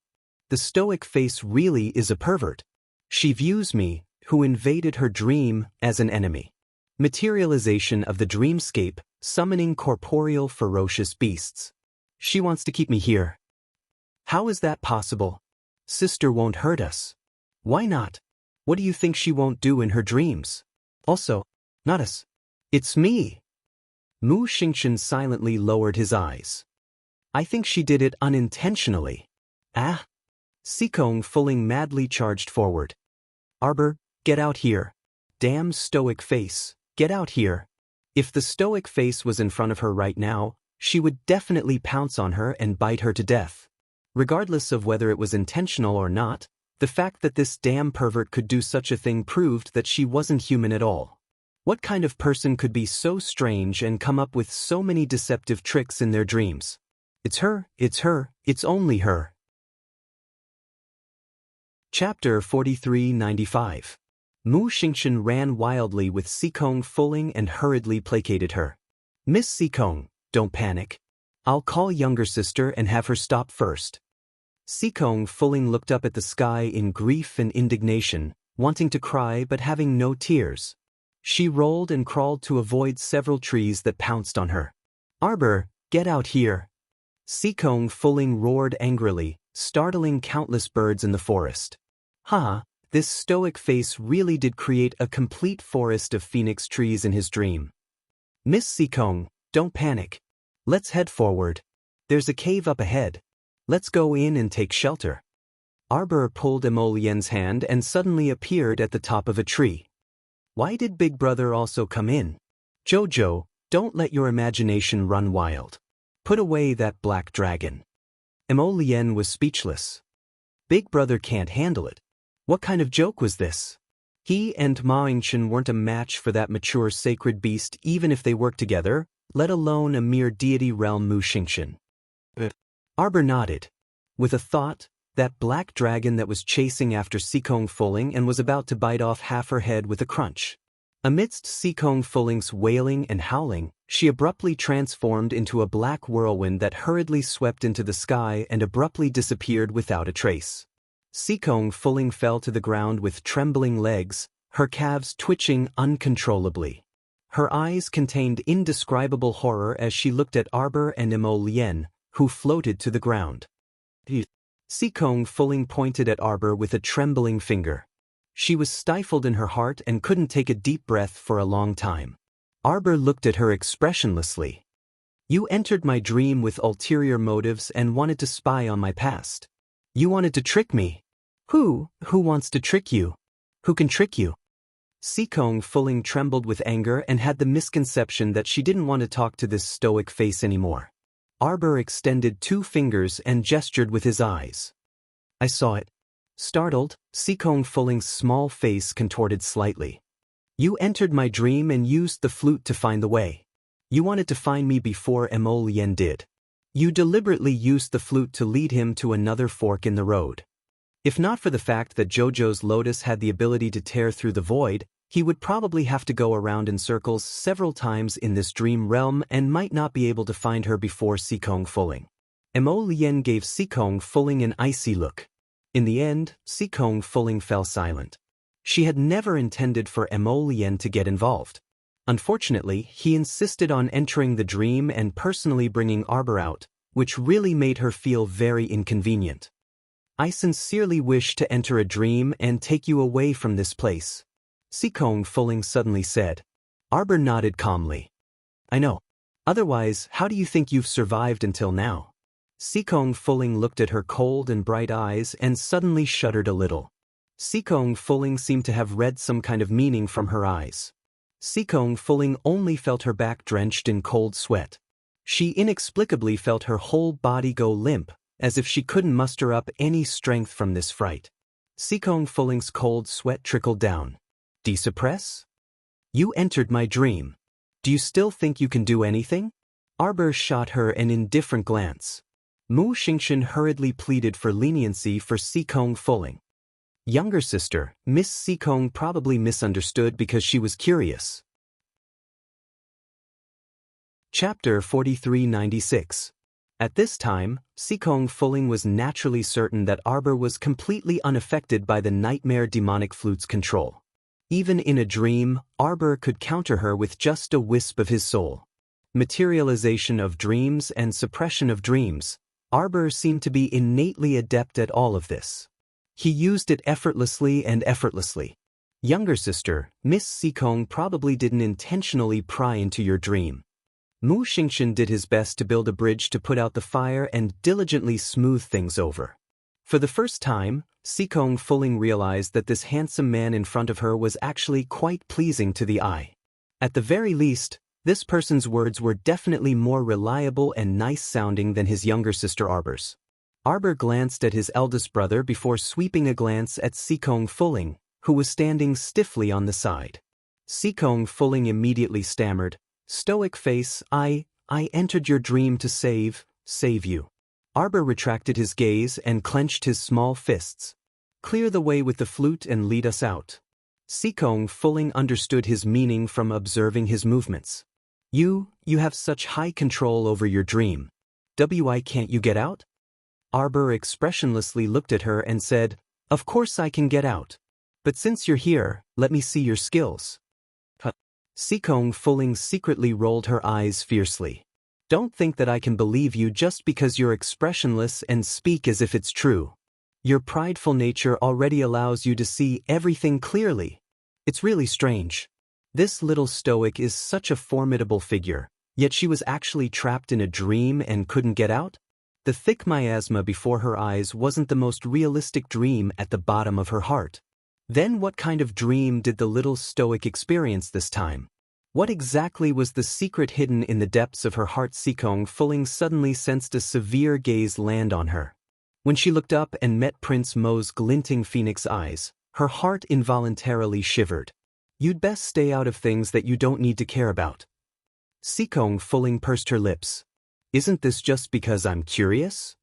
The stoic face really is a pervert. She views me, who invaded her dream, as an enemy. Materialization of the dreamscape, summoning corporeal ferocious beasts. She wants to keep me here. How is that possible? Sister won't hurt us. Why not? What do you think she won't do in her dreams? Also, not us. It's me. Mu Xingchen silently lowered his eyes. I think she did it unintentionally. Ah? Sikong Fuling madly charged forward. Arbor, get out here. Damn stoic face, get out here. If the stoic face was in front of her right now, she would definitely pounce on her and bite her to death. Regardless of whether it was intentional or not, the fact that this damn pervert could do such a thing proved that she wasn't human at all. What kind of person could be so strange and come up with so many deceptive tricks in their dreams? It's her, it's only her. Chapter 4395. Mu Xingchen ran wildly with Sikong Fuling and hurriedly placated her. Miss Sikong, don't panic. I'll call younger sister and have her stop first. Sikong Fuling looked up at the sky in grief and indignation, wanting to cry but having no tears. She rolled and crawled to avoid several trees that pounced on her. Arbor, get out here. Sikong Fuling roared angrily, startling countless birds in the forest. This stoic face really did create a complete forest of phoenix trees in his dream. Miss Sikong, don't panic. Let's head forward. There's a cave up ahead. Let's go in and take shelter. Arbor pulled Emolien's hand and suddenly appeared at the top of a tree. Why did Big Brother also come in? Jojo, don't let your imagination run wild. Put away that black dragon. Emolien was speechless. Big Brother can't handle it. What kind of joke was this? He and Ma Yingchen weren't a match for that mature sacred beast even if they worked together, let alone a mere deity realm Mu Xingchen. Arbor nodded. With a thought, that black dragon that was chasing after Sikong Fuling and was about to bite off half her head with a crunch. Amidst Sikong Fuling's wailing and howling, she abruptly transformed into a black whirlwind that hurriedly swept into the sky and abruptly disappeared without a trace. Sikong Fuling fell to the ground with trembling legs, her calves twitching uncontrollably. Her eyes contained indescribable horror as she looked at Arbor and Emolien, who floated to the ground. Sikong Fuling pointed at Arbor with a trembling finger. She was stifled in her heart and couldn't take a deep breath for a long time. Arbor looked at her expressionlessly. You entered my dream with ulterior motives and wanted to spy on my past. You wanted to trick me. Who wants to trick you? Who can trick you? Sikong Fuling trembled with anger and had the misconception that she didn't want to talk to this stoic face anymore. Arbor extended 2 fingers and gestured with his eyes. I saw it. Startled, Sikong Fuling's small face contorted slightly. You entered my dream and used the flute to find the way. You wanted to find me before Emolien did. You deliberately used the flute to lead him to another fork in the road. If not for the fact that Jojo's lotus had the ability to tear through the void, he would probably have to go around in circles several times in this dream realm and might not be able to find her before Sikong Fuling. Emolien gave Sikong Fuling an icy look. In the end, Sikong Fuling fell silent. She had never intended for Emolien to get involved. Unfortunately, he insisted on entering the dream and personally bringing Arbor out, which really made her feel very inconvenient. I sincerely wish to enter a dream and take you away from this place, Sikong Fuling suddenly said. Arbor nodded calmly. I know. Otherwise, how do you think you've survived until now? Sikong Fuling looked at her cold and bright eyes and suddenly shuddered a little. Sikong Fuling seemed to have read some kind of meaning from her eyes. Sikong Fuling only felt her back drenched in cold sweat. She inexplicably felt her whole body go limp, as if she couldn't muster up any strength from this fright. Sikong Fuling's cold sweat trickled down. Desuppress? You entered my dream. Do you still think you can do anything? Arbor shot her an indifferent glance. Mu Xingchen hurriedly pleaded for leniency for Sikong Fuling. Younger sister, Miss Sikong probably misunderstood because she was curious. Chapter 4396. At this time, Sikong Fuling was naturally certain that Arbor was completely unaffected by the nightmare demonic flute's control. Even in a dream, Arbor could counter her with just a wisp of his soul. Materialization of dreams and suppression of dreams, Arbor seemed to be innately adept at all of this. He used it effortlessly and effortlessly. Younger sister, Miss Sikong probably didn't intentionally pry into your dream. Mu Xingchen did his best to build a bridge to put out the fire and diligently smooth things over. For the first time, Sikong Fuling realized that this handsome man in front of her was actually quite pleasing to the eye. At the very least, this person's words were definitely more reliable and nice-sounding than his younger sister Arbor's. Arbor glanced at his eldest brother before sweeping a glance at Sikong Fuling, who was standing stiffly on the side. Sikong Fuling immediately stammered, "Stoic face, I entered your dream to save you." Arbor retracted his gaze and clenched his small fists. "Clear the way with the flute and lead us out." Sikong Fuling understood his meaning from observing his movements. You have such high control over your dream. Why can't you get out?" Arbor expressionlessly looked at her and said, "Of course I can get out. But since you're here, let me see your skills." Sikong Fuling secretly rolled her eyes fiercely. "Don't think that I can believe you just because you're expressionless and speak as if it's true. Your prideful nature already allows you to see everything clearly. It's really strange. This little stoic is such a formidable figure, yet she was actually trapped in a dream and couldn't get out? The thick miasma before her eyes wasn't the most realistic dream at the bottom of her heart. Then what kind of dream did the little stoic experience this time? What exactly was the secret hidden in the depths of her heart? Sikong Fuling suddenly sensed a severe gaze land on her. When she looked up and met Prince Mo's glinting phoenix eyes, her heart involuntarily shivered. "You'd best stay out of things that you don't need to care about." Sikong Fuling pursed her lips. "Isn't this just because I'm curious?"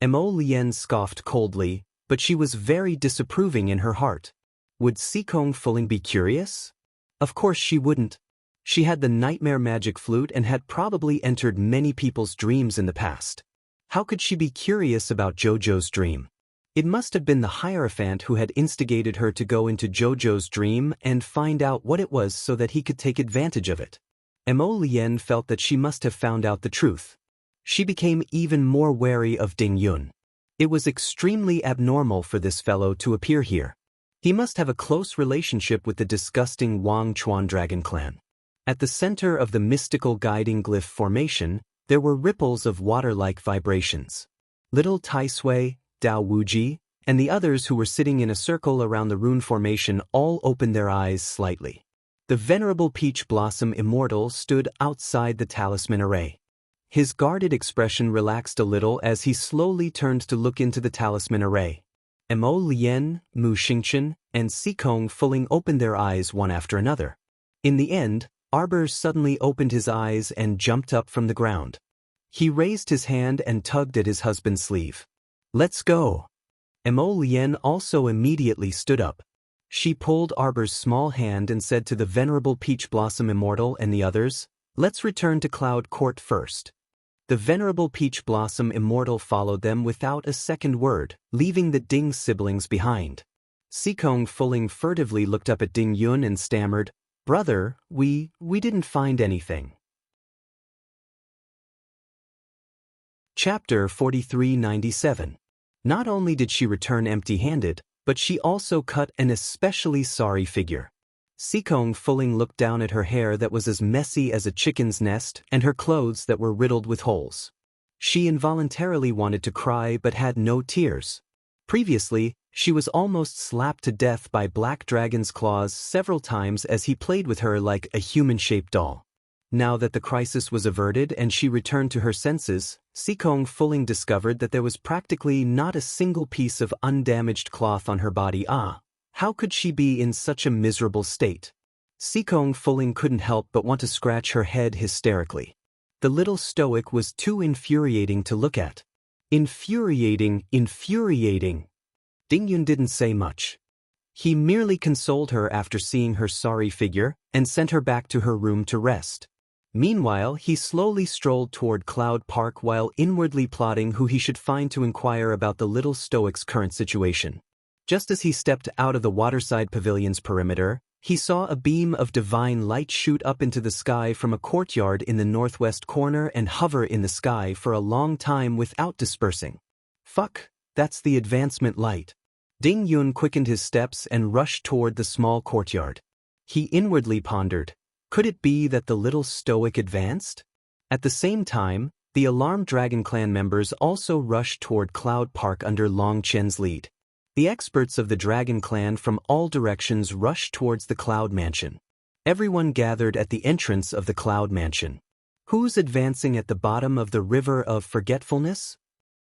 Mo Lien scoffed coldly, but she was very disapproving in her heart. Would Sikong Fuling be curious? Of course she wouldn't. She had the nightmare magic flute and had probably entered many people's dreams in the past. How could she be curious about Jojo's dream? It must have been the Hierophant who had instigated her to go into Jojo's dream and find out what it was so that he could take advantage of it. Mo Lien felt that she must have found out the truth. She became even more wary of Ding Yun. It was extremely abnormal for this fellow to appear here. He must have a close relationship with the disgusting Wang Chuan dragon clan. At the center of the mystical guiding glyph formation, there were ripples of water-like vibrations. Little Tai Sui, Dao Wuji, and the others who were sitting in a circle around the rune formation all opened their eyes slightly. The venerable Peach Blossom Immortal stood outside the talisman array. His guarded expression relaxed a little as he slowly turned to look into the talisman array. Mo Lien, Mu Xingchen, and Sikong Fuling opened their eyes one after another. In the end, Arbor suddenly opened his eyes and jumped up from the ground. He raised his hand and tugged at his husband's sleeve. "Let's go." Mo Lien also immediately stood up. She pulled Arbor's small hand and said to the venerable Peach Blossom Immortal and the others, "Let's return to Cloud Court first." The venerable Peach Blossom Immortal followed them without a second word, leaving the Ding siblings behind. Sikong Fuling furtively looked up at Ding Yun and stammered, "Brother, we didn't find anything." Chapter 4397. Not only did she return empty-handed, but she also cut an especially sorry figure. Sikong Fuling looked down at her hair that was as messy as a chicken's nest and her clothes that were riddled with holes. She involuntarily wanted to cry but had no tears. Previously, she was almost slapped to death by Black Dragon's claws several times as he played with her like a human-shaped doll. Now that the crisis was averted and she returned to her senses, Sikong Fuling discovered that there was practically not a single piece of undamaged cloth on her body. How could she be in such a miserable state? Sikong Fuling couldn't help but want to scratch her head hysterically. The little stoic was too infuriating to look at. Infuriating, infuriating. Dingyun didn't say much. He merely consoled her after seeing her sorry figure and sent her back to her room to rest. Meanwhile, he slowly strolled toward Cloud Park while inwardly plotting who he should find to inquire about the little stoic's current situation. Just as he stepped out of the waterside pavilion's perimeter, he saw a beam of divine light shoot up into the sky from a courtyard in the northwest corner and hover in the sky for a long time without dispersing. Fuck, that's the advancement light. Dingyun quickened his steps and rushed toward the small courtyard. He inwardly pondered, could it be that the little stoic advanced? At the same time, the alarmed Dragon Clan members also rushed toward Cloud Park under Long Chen's lead. The experts of the Dragon Clan from all directions rushed towards the Cloud Mansion. Everyone gathered at the entrance of the Cloud Mansion. Who's advancing at the bottom of the River of Forgetfulness?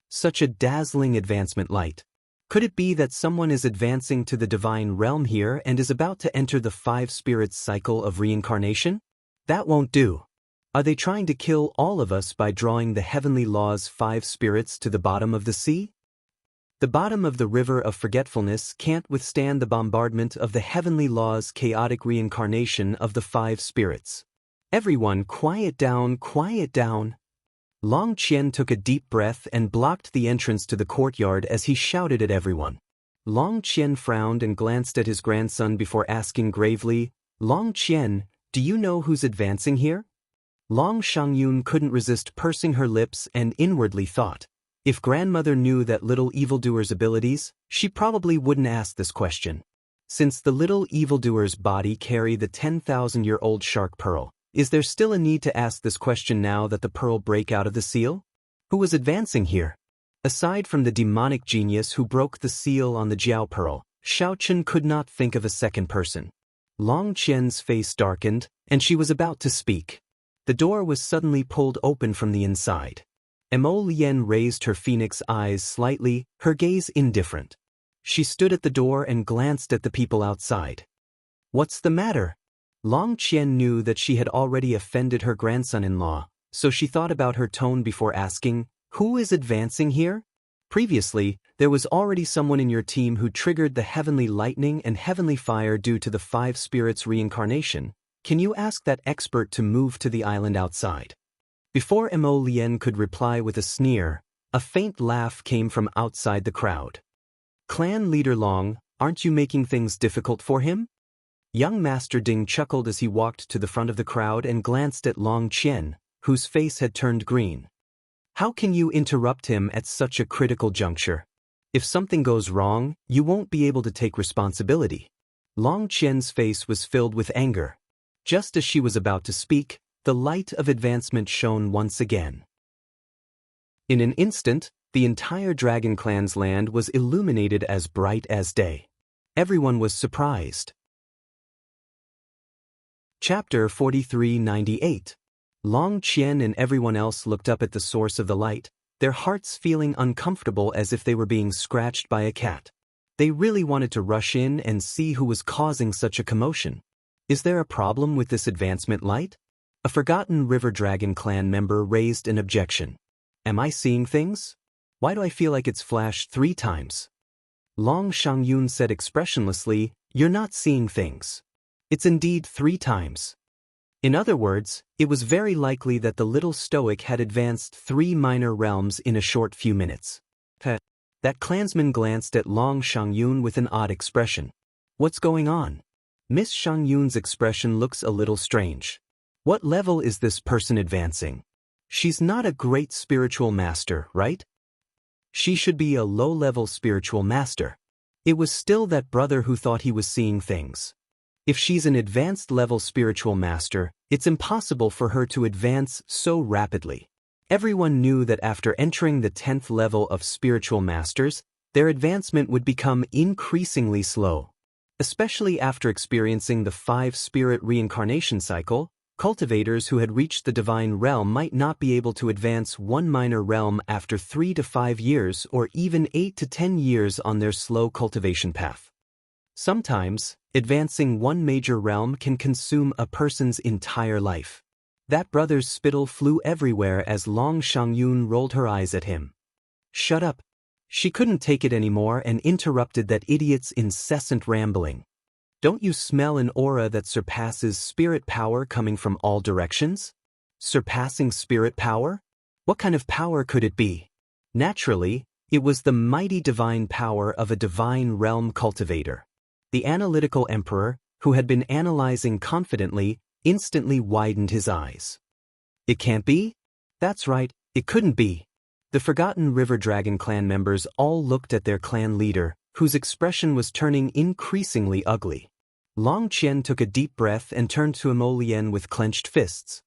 Such a dazzling advancement light. Could it be that someone is advancing to the divine realm here and is about to enter the five spirits cycle of reincarnation? That won't do. Are they trying to kill all of us by drawing the heavenly law's five spirits to the bottom of the sea? The bottom of the River of Forgetfulness can't withstand the bombardment of the heavenly law's chaotic reincarnation of the five spirits. Everyone quiet down, quiet down. Long Chen took a deep breath and blocked the entrance to the courtyard as he shouted at everyone. Long Chen frowned and glanced at his grandson before asking gravely, Long Chen, do you know who's advancing here? Long Shangyun couldn't resist pursing her lips and inwardly thought, if grandmother knew that little evildoer's abilities, she probably wouldn't ask this question. Since the little evildoer's body carry the 10,000-year-old shark pearl, is there still a need to ask this question now that the pearl break out of the seal? Who was advancing here? Aside from the demonic genius who broke the seal on the Jiao pearl, Xiaochen could not think of a second person. Long Chen's face darkened, and she was about to speak. The door was suddenly pulled open from the inside. Mo Lien raised her phoenix eyes slightly, her gaze indifferent. She stood at the door and glanced at the people outside. What's the matter? Long Chen knew that she had already offended her grandson-in-law, so she thought about her tone before asking, who is advancing here? Previously, there was already someone in your team who triggered the heavenly lightning and heavenly fire due to the five spirits' reincarnation. Can you ask that expert to move to the island outside? Before Mo Lien could reply with a sneer, a faint laugh came from outside the crowd. Clan leader Long, aren't you making things difficult for him? Young Master Ding chuckled as he walked to the front of the crowd and glanced at Long Chen, whose face had turned green. How can you interrupt him at such a critical juncture? If something goes wrong, you won't be able to take responsibility. Long Chen's face was filled with anger. Just as she was about to speak, the light of advancement shone once again. In an instant, the entire Dragon Clan's land was illuminated as bright as day. Everyone was surprised. Chapter 4398. Long Chen and everyone else looked up at the source of the light, their hearts feeling uncomfortable as if they were being scratched by a cat. They really wanted to rush in and see who was causing such a commotion. Is there a problem with this advancement light? A forgotten River Dragon Clan member raised an objection. Am I seeing things? Why do I feel like it's flashed 3 times? Long Shangyun said expressionlessly, you're not seeing things. It's indeed 3 times. In other words, it was very likely that the little stoic had advanced 3 minor realms in a short few minutes. That clansman glanced at Long Shangyun with an odd expression. What's going on? Miss Shangyun's expression looks a little strange. What level is this person advancing? She's not a great spiritual master, right? She should be a low-level spiritual master. It was still that brother who thought he was seeing things. If she's an advanced level spiritual master, it's impossible for her to advance so rapidly. Everyone knew that after entering the 10th level of spiritual masters, their advancement would become increasingly slow. Especially after experiencing the 5-spirit reincarnation cycle, cultivators who had reached the divine realm might not be able to advance 1 minor realm after 3 to 5 years or even 8 to 10 years on their slow cultivation path. Sometimes, advancing 1 major realm can consume a person's entire life. That brother's spittle flew everywhere as Long Shangyun rolled her eyes at him. Shut up. She couldn't take it anymore and interrupted that idiot's incessant rambling. Don't you smell an aura that surpasses spirit power coming from all directions? Surpassing spirit power? What kind of power could it be? Naturally, it was the mighty divine power of a divine realm cultivator. The analytical emperor, who had been analyzing confidently, instantly widened his eyes. It can't be? That's right, it couldn't be. The Forgotten River Dragon clan members all looked at their clan leader, whose expression was turning increasingly ugly. Long Qian took a deep breath and turned to Emolien with clenched fists.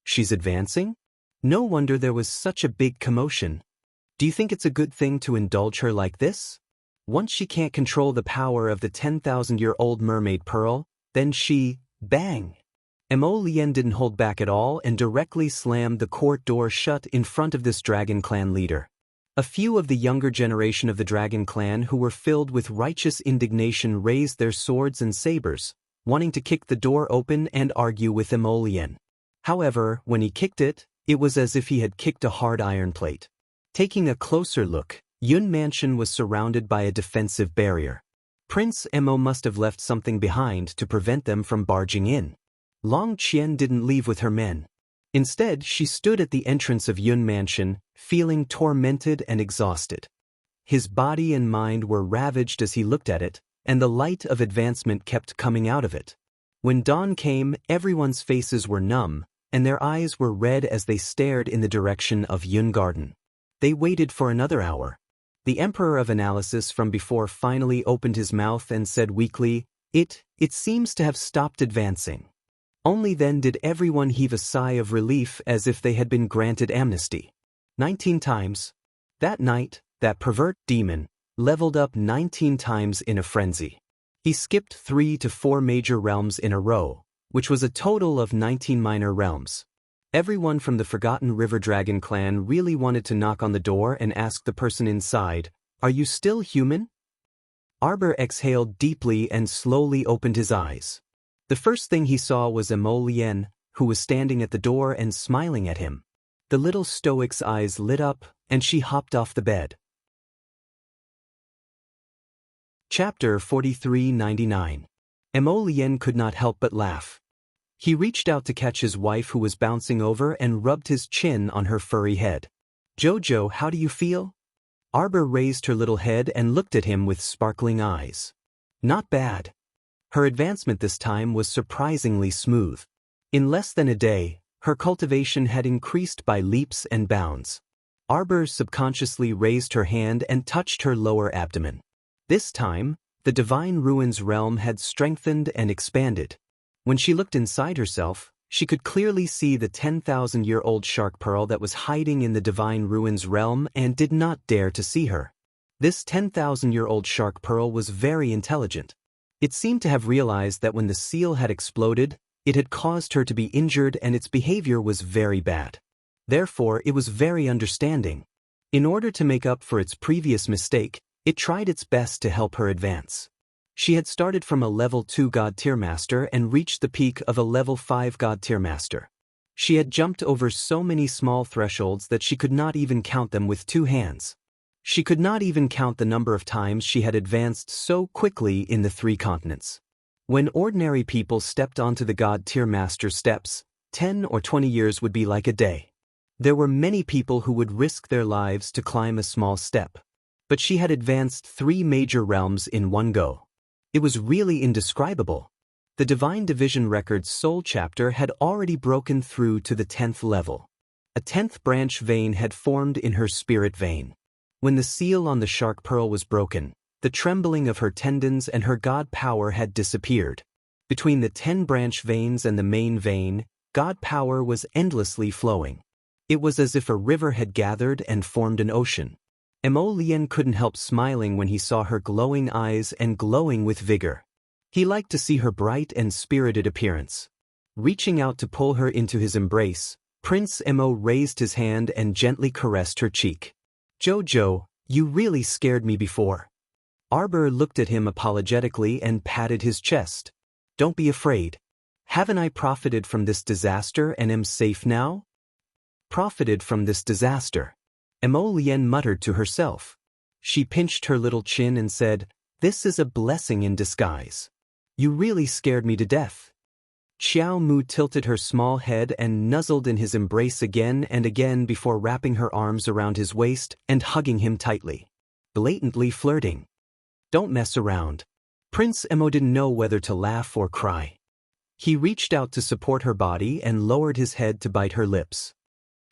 She's advancing? No wonder there was such a big commotion. Do you think it's a good thing to indulge her like this? Once she can't control the power of the 10,000-year-old mermaid pearl, then she, bang! Emolien didn't hold back at all and directly slammed the court door shut in front of this dragon clan leader. A few of the younger generation of the dragon clan who were filled with righteous indignation raised their swords and sabers, wanting to kick the door open and argue with Emolien. However, when he kicked it, it was as if he had kicked a hard iron plate. Taking a closer look, Yun Mansion was surrounded by a defensive barrier. Prince Emo must have left something behind to prevent them from barging in. Long Qian didn't leave with her men. Instead, she stood at the entrance of Yun Mansion, feeling tormented and exhausted. His body and mind were ravaged as he looked at it, and the light of advancement kept coming out of it. When dawn came, everyone's faces were numb, and their eyes were red as they stared in the direction of Yun Garden. They waited for another hour. The Emperor of Analysis from before finally opened his mouth and said weakly, It seems to have stopped advancing. Only then did everyone heave a sigh of relief as if they had been granted amnesty. 19 times. That night, that pervert demon leveled up 19 times in a frenzy. He skipped 3 to 4 major realms in a row, which was a total of 19 minor realms. Everyone from the Forgotten River Dragon clan really wanted to knock on the door and ask the person inside, Are you still human? Arbor exhaled deeply and slowly opened his eyes. The first thing he saw was Emolien, who was standing at the door and smiling at him. The little stoic's eyes lit up, and she hopped off the bed. Chapter 4399. Emolien could not help but laugh. He reached out to catch his wife who was bouncing over and rubbed his chin on her furry head. Jojo, how do you feel? Arbor raised her little head and looked at him with sparkling eyes. Not bad. Her advancement this time was surprisingly smooth. In less than a day, her cultivation had increased by leaps and bounds. Arbor subconsciously raised her hand and touched her lower abdomen. This time, the Divine Ruins realm had strengthened and expanded. When she looked inside herself, she could clearly see the 10,000-year-old shark pearl that was hiding in the Divine Ruins realm and did not dare to see her. This 10,000-year-old shark pearl was very intelligent. It seemed to have realized that when the seal had exploded, it had caused her to be injured and its behavior was very bad. Therefore, it was very understanding. In order to make up for its previous mistake, it tried its best to help her advance. She had started from a level 2 God Tier Master and reached the peak of a level 5 God Tier Master. She had jumped over so many small thresholds that she could not even count them with 2 hands. She could not even count the number of times she had advanced so quickly in the 3 continents. When ordinary people stepped onto the God Tier Master steps, 10 or 20 years would be like a day. There were many people who would risk their lives to climb a small step. But she had advanced 3 major realms in one go. It was really indescribable. The Divine Division Record's Soul Chapter had already broken through to the 10th level. A 10th branch vein had formed in her spirit vein. When the seal on the shark pearl was broken, the trembling of her tendons and her god power had disappeared. Between the 10 branch veins and the main vein, god power was endlessly flowing. It was as if a river had gathered and formed an ocean. Emolien couldn't help smiling when he saw her glowing eyes and glowing with vigor. He liked to see her bright and spirited appearance. Reaching out to pull her into his embrace, Prince Emo raised his hand and gently caressed her cheek. Jojo, you really scared me before. Arbor looked at him apologetically and patted his chest. Don't be afraid. Haven't I profited from this disaster and am safe now? Profited from this disaster. Emo Lien muttered to herself. She pinched her little chin and said, "This is a blessing in disguise. You really scared me to death." Xiao Mu tilted her small head and nuzzled in his embrace again and again before wrapping her arms around his waist and hugging him tightly. Blatantly flirting. Don't mess around. Prince Emo didn't know whether to laugh or cry. He reached out to support her body and lowered his head to bite her lips.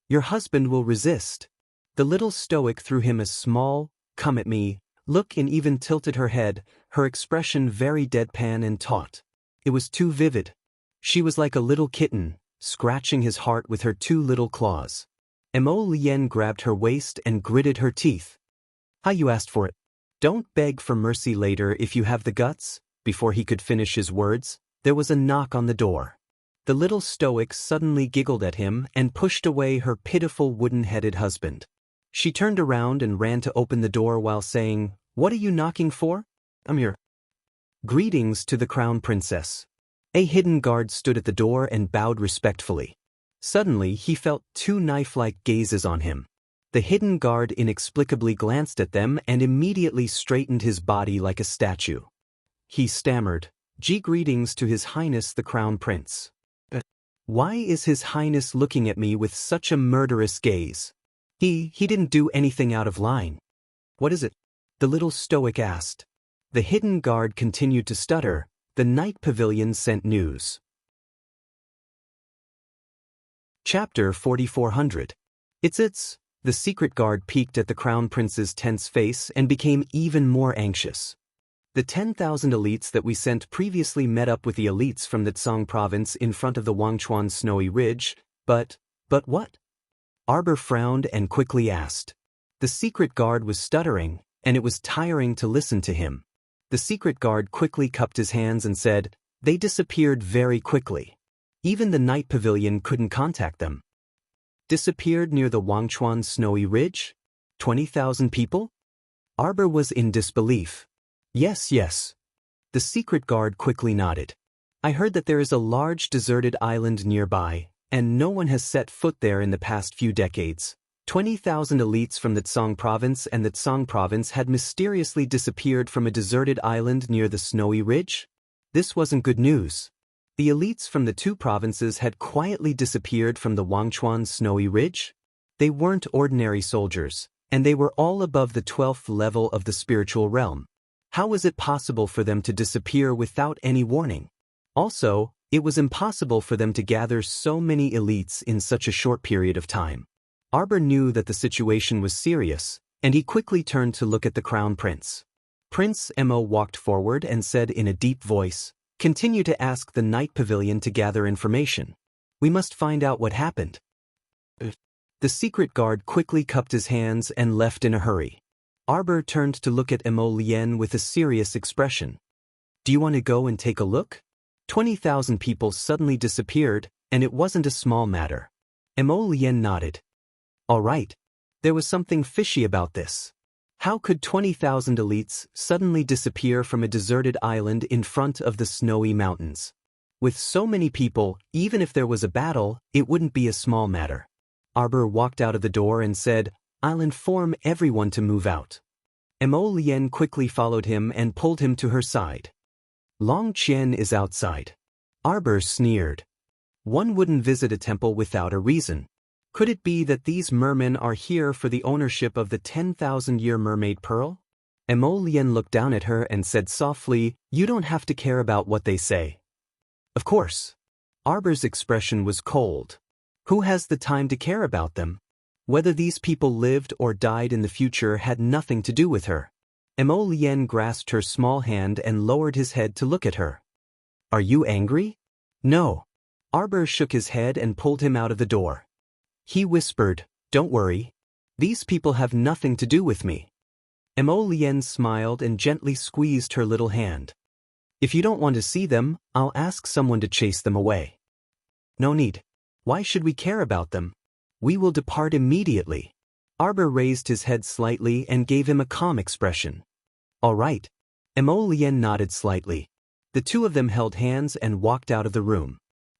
Your husband will resist. The little stoic threw him a small, "come at me" look and even tilted her head, her expression very deadpan and taut. It was too vivid. She was like a little kitten, scratching his heart with her two little claws. Emo Lien grabbed her waist and gritted her teeth. "How you asked for it. Don't beg for mercy later if you have the guts." Before he could finish his words, there was a knock on the door. The little stoic suddenly giggled at him and pushed away her pitiful wooden-headed husband. She turned around and ran to open the door while saying, "What are you knocking for?" "I'm here." Greetings to the crown princess. A hidden guard stood at the door and bowed respectfully. Suddenly he felt two knife-like gazes on him. The hidden guard inexplicably glanced at them and immediately straightened his body like a statue. He stammered, "Greetings to His Highness the Crown Prince." Why is His Highness looking at me with such a murderous gaze? He didn't do anything out of line. What is it? The little stoic asked. The hidden guard continued to stutter. The night pavilion sent news. Chapter 4400. It's. The secret guard peeked at the crown prince's tense face and became even more anxious. The 10,000 elites that we sent previously met up with the elites from the Tsang province in front of the Wangchuan Snowy Ridge, but what? Arbor frowned and quickly asked. The secret guard was stuttering, and it was tiring to listen to him. The secret guard quickly cupped his hands and said, "They disappeared very quickly. Even the night pavilion couldn't contact them." Disappeared near the Wangchuan Snowy Ridge? 20,000 people? Arbor was in disbelief. Yes. The secret guard quickly nodded. I heard that there is a large deserted island nearby, and no one has set foot there in the past few decades. 20,000 elites from the Tsang province and the Tsang province had mysteriously disappeared from a deserted island near the Snowy Ridge? This wasn't good news. The elites from the two provinces had quietly disappeared from the Wangchuan Snowy Ridge. They weren't ordinary soldiers, and they were all above the 12th level of the spiritual realm. How was it possible for them to disappear without any warning? Also, it was impossible for them to gather so many elites in such a short period of time. Arbor knew that the situation was serious, and he quickly turned to look at the crown prince. Prince Emo walked forward and said in a deep voice, "Continue to ask the night pavilion to gather information. We must find out what happened." The secret guard quickly cupped his hands and left in a hurry. Arbor turned to look at Emo Lien with a serious expression. "Do you want to go and take a look?" 20,000 people suddenly disappeared, and it wasn't a small matter. Emo Lien nodded. All right. There was something fishy about this. How could 20,000 elites suddenly disappear from a deserted island in front of the snowy mountains? With so many people, even if there was a battle, it wouldn't be a small matter. Arbor walked out of the door and said, "I'll inform everyone to move out." Emo Lien quickly followed him and pulled him to her side. Long Qian is outside. Arbor sneered. One wouldn't visit a temple without a reason. Could it be that these mermen are here for the ownership of the 10,000-year mermaid pearl? Emo Lien looked down at her and said softly, "You don't have to care about what they say." Of course. Arbor's expression was cold. Who has the time to care about them? Whether these people lived or died in the future had nothing to do with her. Emo Lien grasped her small hand and lowered his head to look at her. "Are you angry?" "No." Arbor shook his head and pulled him out of the door. He whispered, "Don't worry. These people have nothing to do with me." Emo Lien smiled and gently squeezed her little hand. "If you don't want to see them, I'll ask someone to chase them away." "No need. Why should we care about them? We will depart immediately." Arbor raised his head slightly and gave him a calm expression. "All right." Emo Lien nodded slightly. The two of them held hands and walked out of the room.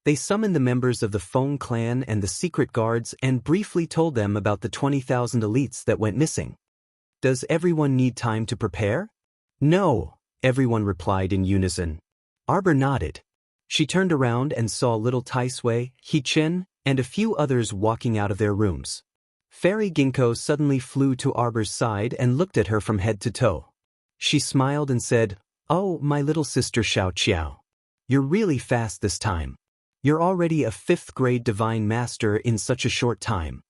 They summoned the members of the Feng clan and the secret guards and briefly told them about the 20,000 elites that went missing. Does everyone need time to prepare? No, everyone replied in unison. Arbor nodded. She turned around and saw little Taisui, He-Chen, and a few others walking out of their rooms. Fairy Ginkgo suddenly flew to Arbor's side and looked at her from head to toe. She smiled and said, "Oh, my little sister Xiao Qiao. You're really fast this time. You're already a 5th grade divine master in such a short time."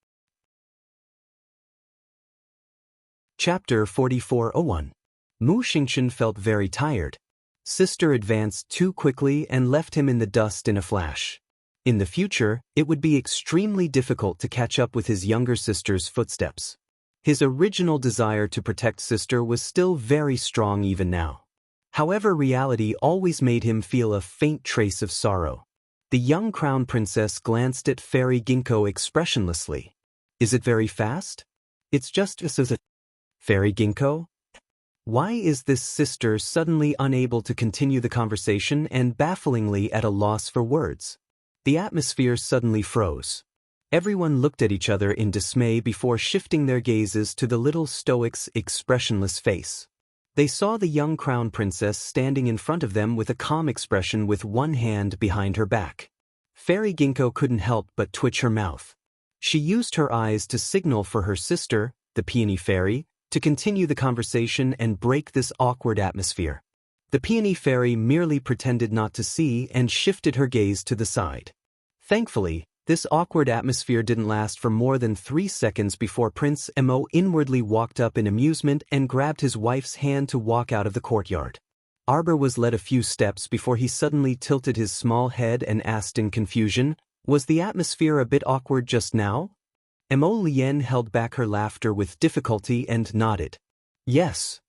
Chapter 44:01. Mu Xingchen felt very tired. Sister advanced too quickly and left him in the dust in a flash. In the future, it would be extremely difficult to catch up with his younger sister's footsteps. His original desire to protect sister was still very strong even now. However, reality always made him feel a faint trace of sorrow. The young crown princess glanced at Fairy Ginkgo expressionlessly. "Is it very fast?" "It's just a Fairy Ginkgo? Why is this sister suddenly unable to continue the conversation and bafflingly at a loss for words? The atmosphere suddenly froze. Everyone looked at each other in dismay before shifting their gazes to the little stoic's expressionless face. They saw the young crown princess standing in front of them with a calm expression with one hand behind her back. Fairy Ginkgo couldn't help but twitch her mouth. She used her eyes to signal for her sister, the Peony Fairy, to continue the conversation and break this awkward atmosphere. The Peony Fairy merely pretended not to see and shifted her gaze to the side. Thankfully, this awkward atmosphere didn't last for more than 3 seconds before Prince Mo inwardly walked up in amusement and grabbed his wife's hand to walk out of the courtyard. Arbor was led a few steps before he suddenly tilted his small head and asked in confusion, "Was the atmosphere a bit awkward just now?" Mo Lien held back her laughter with difficulty and nodded. "Yes.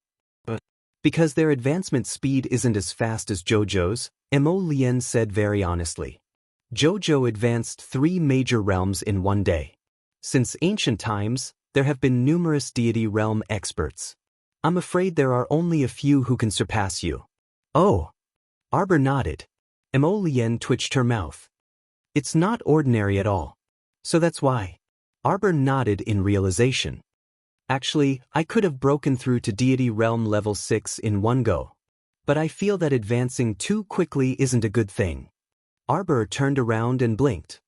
But because their advancement speed isn't as fast as JoJo's," Mo Lien said very honestly. JoJo advanced 3 major realms in one day. Since ancient times, there have been numerous deity realm experts. I'm afraid there are only a few who can surpass you. Oh. Arbor nodded. Mo Lien twitched her mouth. "It's not ordinary at all. So that's why." Arbor nodded in realization. "Actually, I could have broken through to deity realm level 6 in one go. But I feel that advancing too quickly isn't a good thing." Arbor turned around and blinked.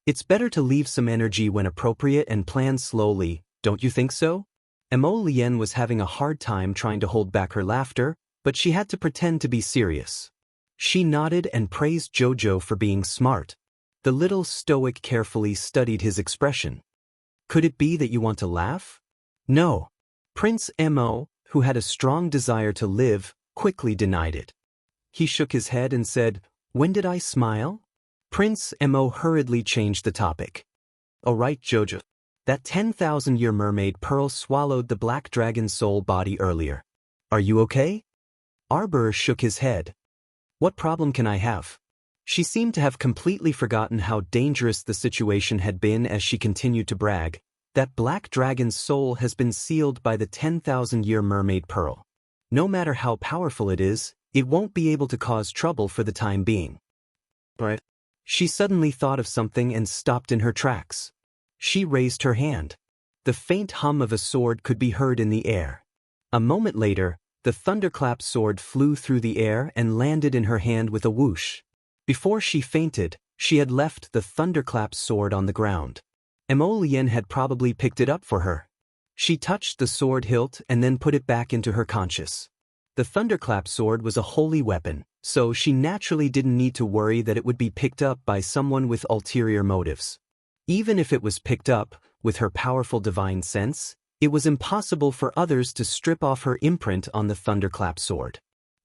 "It's better to leave some energy when appropriate and plan slowly, don't you think so?" Mo Lien was having a hard time trying to hold back her laughter, but she had to pretend to be serious. She nodded and praised JoJo for being smart. The little stoic carefully studied his expression. "Could it be that you want to laugh?" "No." Prince Mo, who had a strong desire to live, quickly denied it. He shook his head and said, "When did I smile?" Prince Mo hurriedly changed the topic. "Oh right, JoJo. That 10,000-year mermaid pearl swallowed the black dragon's soul body earlier. Are you okay?" Arbor shook his head. "What problem can I have?" She seemed to have completely forgotten how dangerous the situation had been as she continued to brag. "That black dragon's soul has been sealed by the 10,000-year mermaid pearl. No matter how powerful it is, it won't be able to cause trouble for the time being." But she suddenly thought of something and stopped in her tracks. She raised her hand. The faint hum of a sword could be heard in the air. A moment later, the thunderclap sword flew through the air and landed in her hand with a whoosh. Before she fainted, she had left the thunderclap sword on the ground. Mo Lien had probably picked it up for her. She touched the sword hilt and then put it back into her conscious. The thunderclap sword was a holy weapon, so she naturally didn't need to worry that it would be picked up by someone with ulterior motives. Even if it was picked up, with her powerful divine sense, it was impossible for others to strip off her imprint on the thunderclap sword.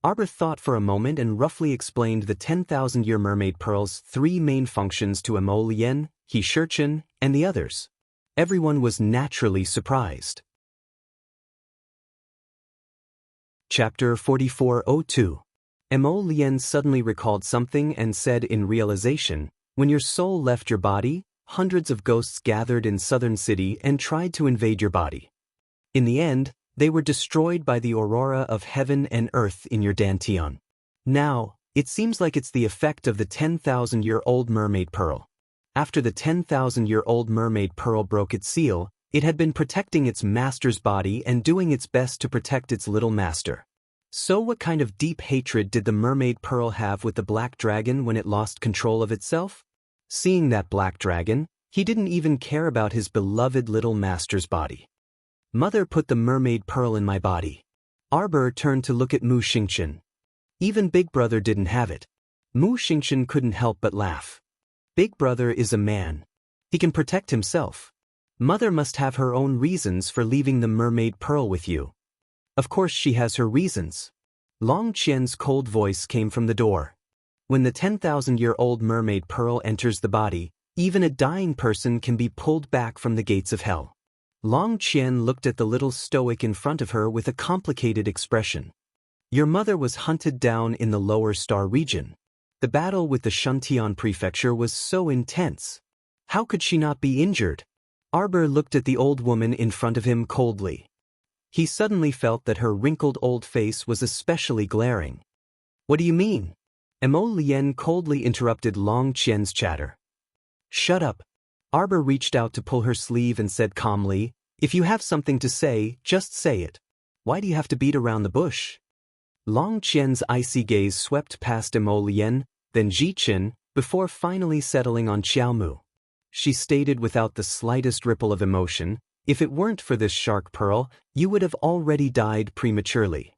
Arbor thought for a moment and roughly explained the 10,000-year mermaid pearl's 3 main functions to Mo Lien, He-Chen, and the others. Everyone was naturally surprised. Chapter 44:02. Mo Lien suddenly recalled something and said in realization, "When your soul left your body, hundreds of ghosts gathered in Southern City and tried to invade your body. In the end, they were destroyed by the aurora of heaven and earth in your dantian. Now, It seems like it's the effect of the 10,000-year-old mermaid pearl. After the 10,000-year-old mermaid pearl broke its seal, it had been protecting its master's body and doing its best to protect its little master. So what kind of deep hatred did the mermaid pearl have with the black dragon when it lost control of itself? Seeing that black dragon, he didn't even care about his beloved little master's body. Mother put the mermaid pearl in my body. Arbor turned to look at Mu Xingqian. Even Big Brother didn't have it. Mu Xingqian couldn't help but laugh. Big Brother is a man. He can protect himself. Mother must have her own reasons for leaving the mermaid pearl with you. Of course she has her reasons. Long Qian's cold voice came from the door. When the 10,000-year-old mermaid pearl enters the body, even a dying person can be pulled back from the gates of hell. Long Qian looked at the little stoic in front of her with a complicated expression. Your mother was hunted down in the lower star region. The battle with the Shuntian prefecture was so intense. How could she not be injured? Arbor looked at the old woman in front of him coldly. He suddenly felt that her wrinkled old face was especially glaring. What do you mean? Emo Lien coldly interrupted Long Qian's chatter. Shut up. Arbor reached out to pull her sleeve and said calmly, if you have something to say, just say it. Why do you have to beat around the bush? Long Qian's icy gaze swept past Emo Lien, then Jiqin, before finally settling on Xiaomu. She stated without the slightest ripple of emotion, if it weren't for this shark pearl, you would have already died prematurely.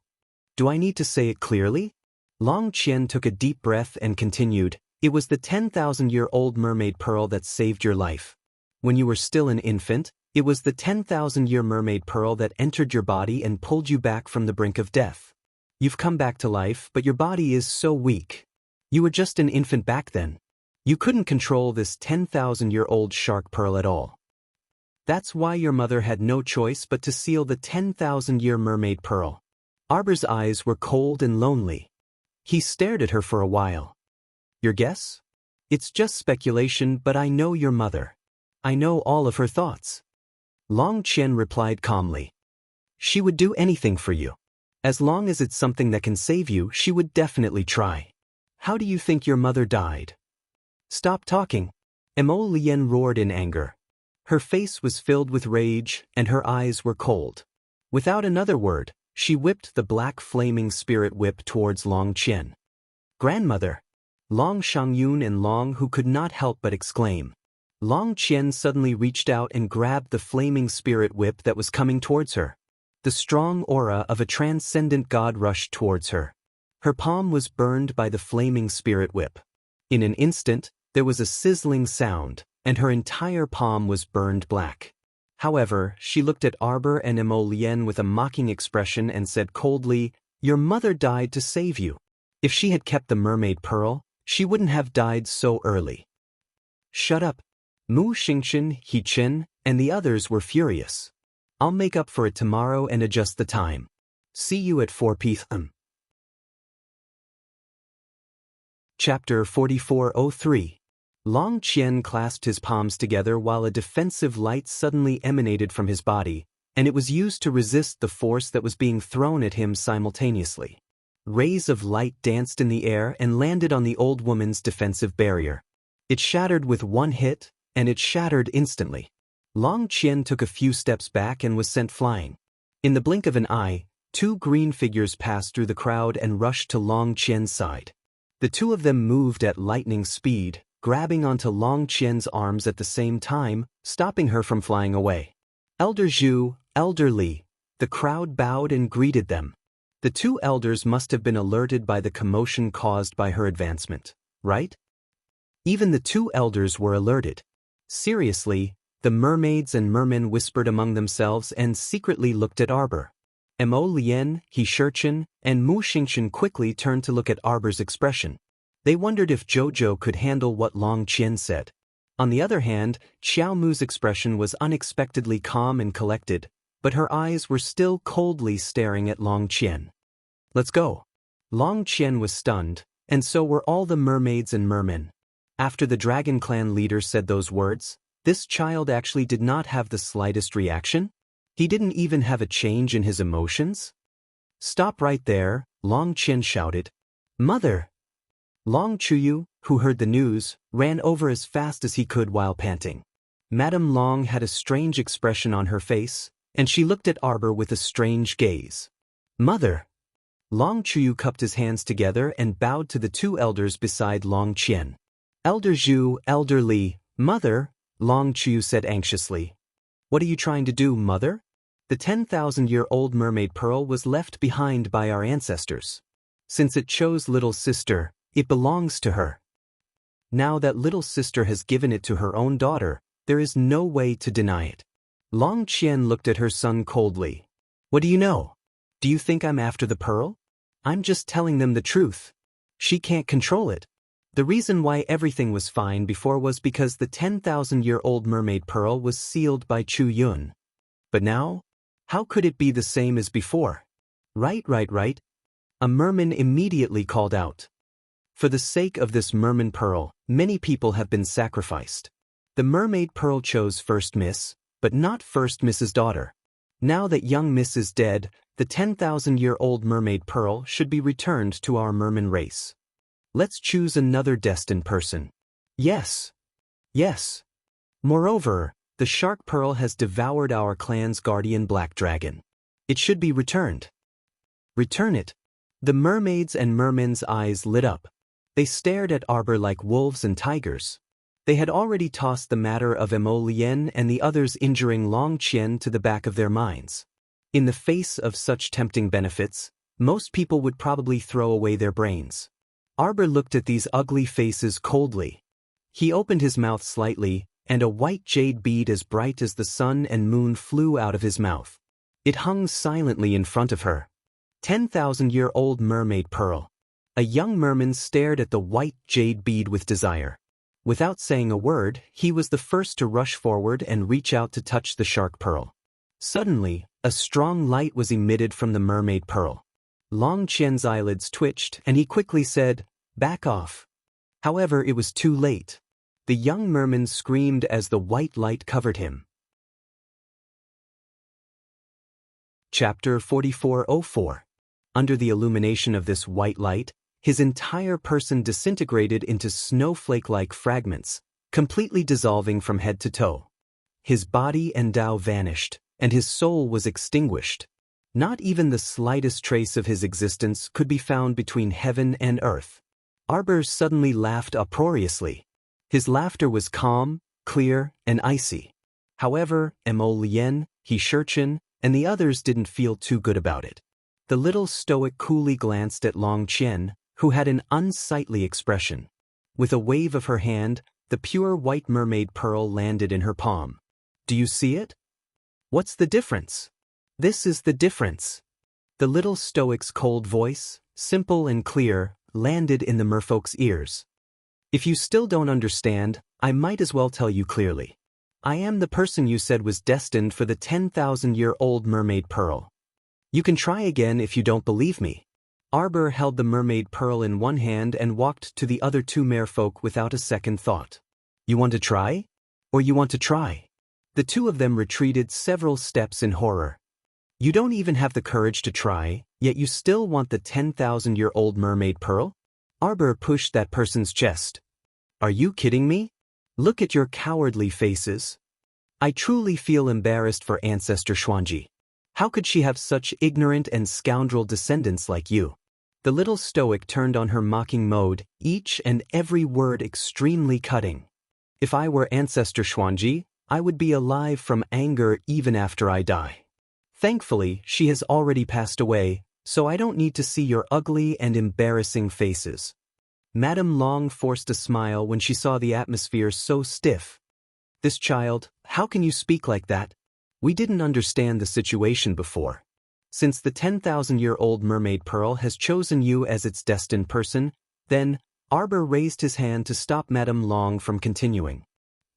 Do I need to say it clearly? Long Qian took a deep breath and continued, it was the 10,000-year-old mermaid pearl that saved your life. When you were still an infant, it was the 10,000-year mermaid pearl that entered your body and pulled you back from the brink of death. You've come back to life, but your body is so weak. You were just an infant back then. You couldn't control this 10,000-year-old shark pearl at all. That's why your mother had no choice but to seal the 10,000-year mermaid pearl. Arbor's eyes were cold and lonely. He stared at her for a while. Your guess? It's just speculation, but I know your mother. I know all of her thoughts. Long Qian replied calmly. She would do anything for you. As long as it's something that can save you, she would definitely try. How do you think your mother died? Stop talking. Emo Lien roared in anger. Her face was filled with rage, and her eyes were cold. Without another word, she whipped the black flaming spirit whip towards Long Qian. Grandmother! Long Shangyun and Long Hu could not help but exclaim. Long Qian suddenly reached out and grabbed the flaming spirit whip that was coming towards her. The strong aura of a transcendent god rushed towards her. Her palm was burned by the flaming spirit whip. In an instant, there was a sizzling sound, and her entire palm was burned black. However, she looked at Arbor and Emo Lien with a mocking expression and said coldly, your mother died to save you. If she had kept the mermaid pearl, she wouldn't have died so early. Shut up. Mu Xingqian, He Qin, and the others were furious. I'll make up for it tomorrow and adjust the time. See you at 4 p.m. Chapter 4403. Long Qian clasped his palms together while a defensive light suddenly emanated from his body, and it was used to resist the force that was being thrown at him simultaneously. Rays of light danced in the air and landed on the old woman's defensive barrier. It shattered with one hit, and it shattered instantly. Long Qian took a few steps back and was sent flying. In the blink of an eye, 2 green figures passed through the crowd and rushed to Long Qian's side. The 2 of them moved at lightning speed, grabbing onto Long Qian's arms at the same time, stopping her from flying away. Elder Zhu, Elder Li. The crowd bowed and greeted them. The 2 elders must have been alerted by the commotion caused by her advancement, right? Even the 2 elders were alerted. Seriously, the mermaids and mermen whispered among themselves and secretly looked at Arbor. Emo Lien, He Shurchen, and Mu Xingqian quickly turned to look at Arbor's expression. They wondered if Jojo could handle what Long Qian said. On the other hand, Xiaomu's expression was unexpectedly calm and collected, but her eyes were still coldly staring at Long Qian. Let's go. Long Qian was stunned, and so were all the mermaids and mermen. After the Dragon Clan leader said those words, this child actually did not have the slightest reaction. He didn't even have a change in his emotions. Stop right there, Long Qian shouted. Mother! Long Chuyu, who heard the news, ran over as fast as he could while panting. Madame Long had a strange expression on her face, and she looked at Arbor with a strange gaze. Mother! Long Chuyu cupped his hands together and bowed to the two elders beside Long Qian. Elder Zhu, Elder Li, Mother, Long Chuyu said anxiously. What are you trying to do, Mother? The 10,000-year-old mermaid pearl was left behind by our ancestors. Since it chose little sister, it belongs to her. Now that little sister has given it to her own daughter, there is no way to deny it. Long Qian looked at her son coldly. What do you know? Do you think I'm after the pearl? I'm just telling them the truth. She can't control it. The reason why everything was fine before was because the 10,000-year-old mermaid pearl was sealed by Chu Yun. But now? How could it be the same as before? Right. A merman immediately called out. For the sake of this merman pearl, many people have been sacrificed. The mermaid pearl chose First Miss, but not First Miss's daughter. Now that young Miss is dead, the 10,000-year-old mermaid pearl should be returned to our merman race. Let's choose another destined person. Yes. Moreover, the shark pearl has devoured our clan's guardian black dragon. It should be returned. Return it. The mermaids and mermen's eyes lit up. They stared at Arbor like wolves and tigers. They had already tossed the matter of Mo Lien and the others injuring Long Qian to the back of their minds. In the face of such tempting benefits, most people would probably throw away their brains. Arbor looked at these ugly faces coldly. He opened his mouth slightly, and a white jade bead as bright as the sun and moon flew out of his mouth. It hung silently in front of her. 10,000-year-old mermaid pearl. A young merman stared at the white jade bead with desire. Without saying a word, he was the first to rush forward and reach out to touch the shark pearl. Suddenly, a strong light was emitted from the mermaid pearl. Long Qian's eyelids twitched, and he quickly said, "Back off." However, it was too late. The young merman screamed as the white light covered him. Chapter 4404. Under the illumination of this white light, his entire person disintegrated into snowflake-like fragments, completely dissolving from head to toe. His body and Tao vanished, and his soul was extinguished. Not even the slightest trace of his existence could be found between heaven and earth. Arbor suddenly laughed uproariously. His laughter was calm, clear, and icy. However, Mo Lien, He Shurchen, and the others didn't feel too good about it. The little stoic coolly glanced at Long Qian, who had an unsightly expression. With a wave of her hand, the pure white mermaid pearl landed in her palm. Do you see it? What's the difference? This is the difference. The little stoic's cold voice, simple and clear, landed in the merfolk's ears. If you still don't understand, I might as well tell you clearly. I am the person you said was destined for the 10,000-year-old mermaid pearl. You can try again if you don't believe me. Arbor held the mermaid pearl in one hand and walked to the other two merfolk without a second thought. You want to try? Or you want to try? The two of them retreated several steps in horror. You don't even have the courage to try, yet you still want the 10,000-year-old mermaid pearl? Arbor pushed that person's chest. Are you kidding me? Look at your cowardly faces. I truly feel embarrassed for Ancestor Xuanji. How could she have such ignorant and scoundrel descendants like you? The little stoic turned on her mocking mode, each and every word extremely cutting. If I were Ancestor Xuanji, I would be alive from anger even after I die. Thankfully, she has already passed away, so I don't need to see your ugly and embarrassing faces. Madame Long forced a smile when she saw the atmosphere so stiff. This child, how can you speak like that? We didn't understand the situation before. Since the 10,000-year-old mermaid pearl has chosen you as its destined person, then, Arbor raised his hand to stop Madame Long from continuing.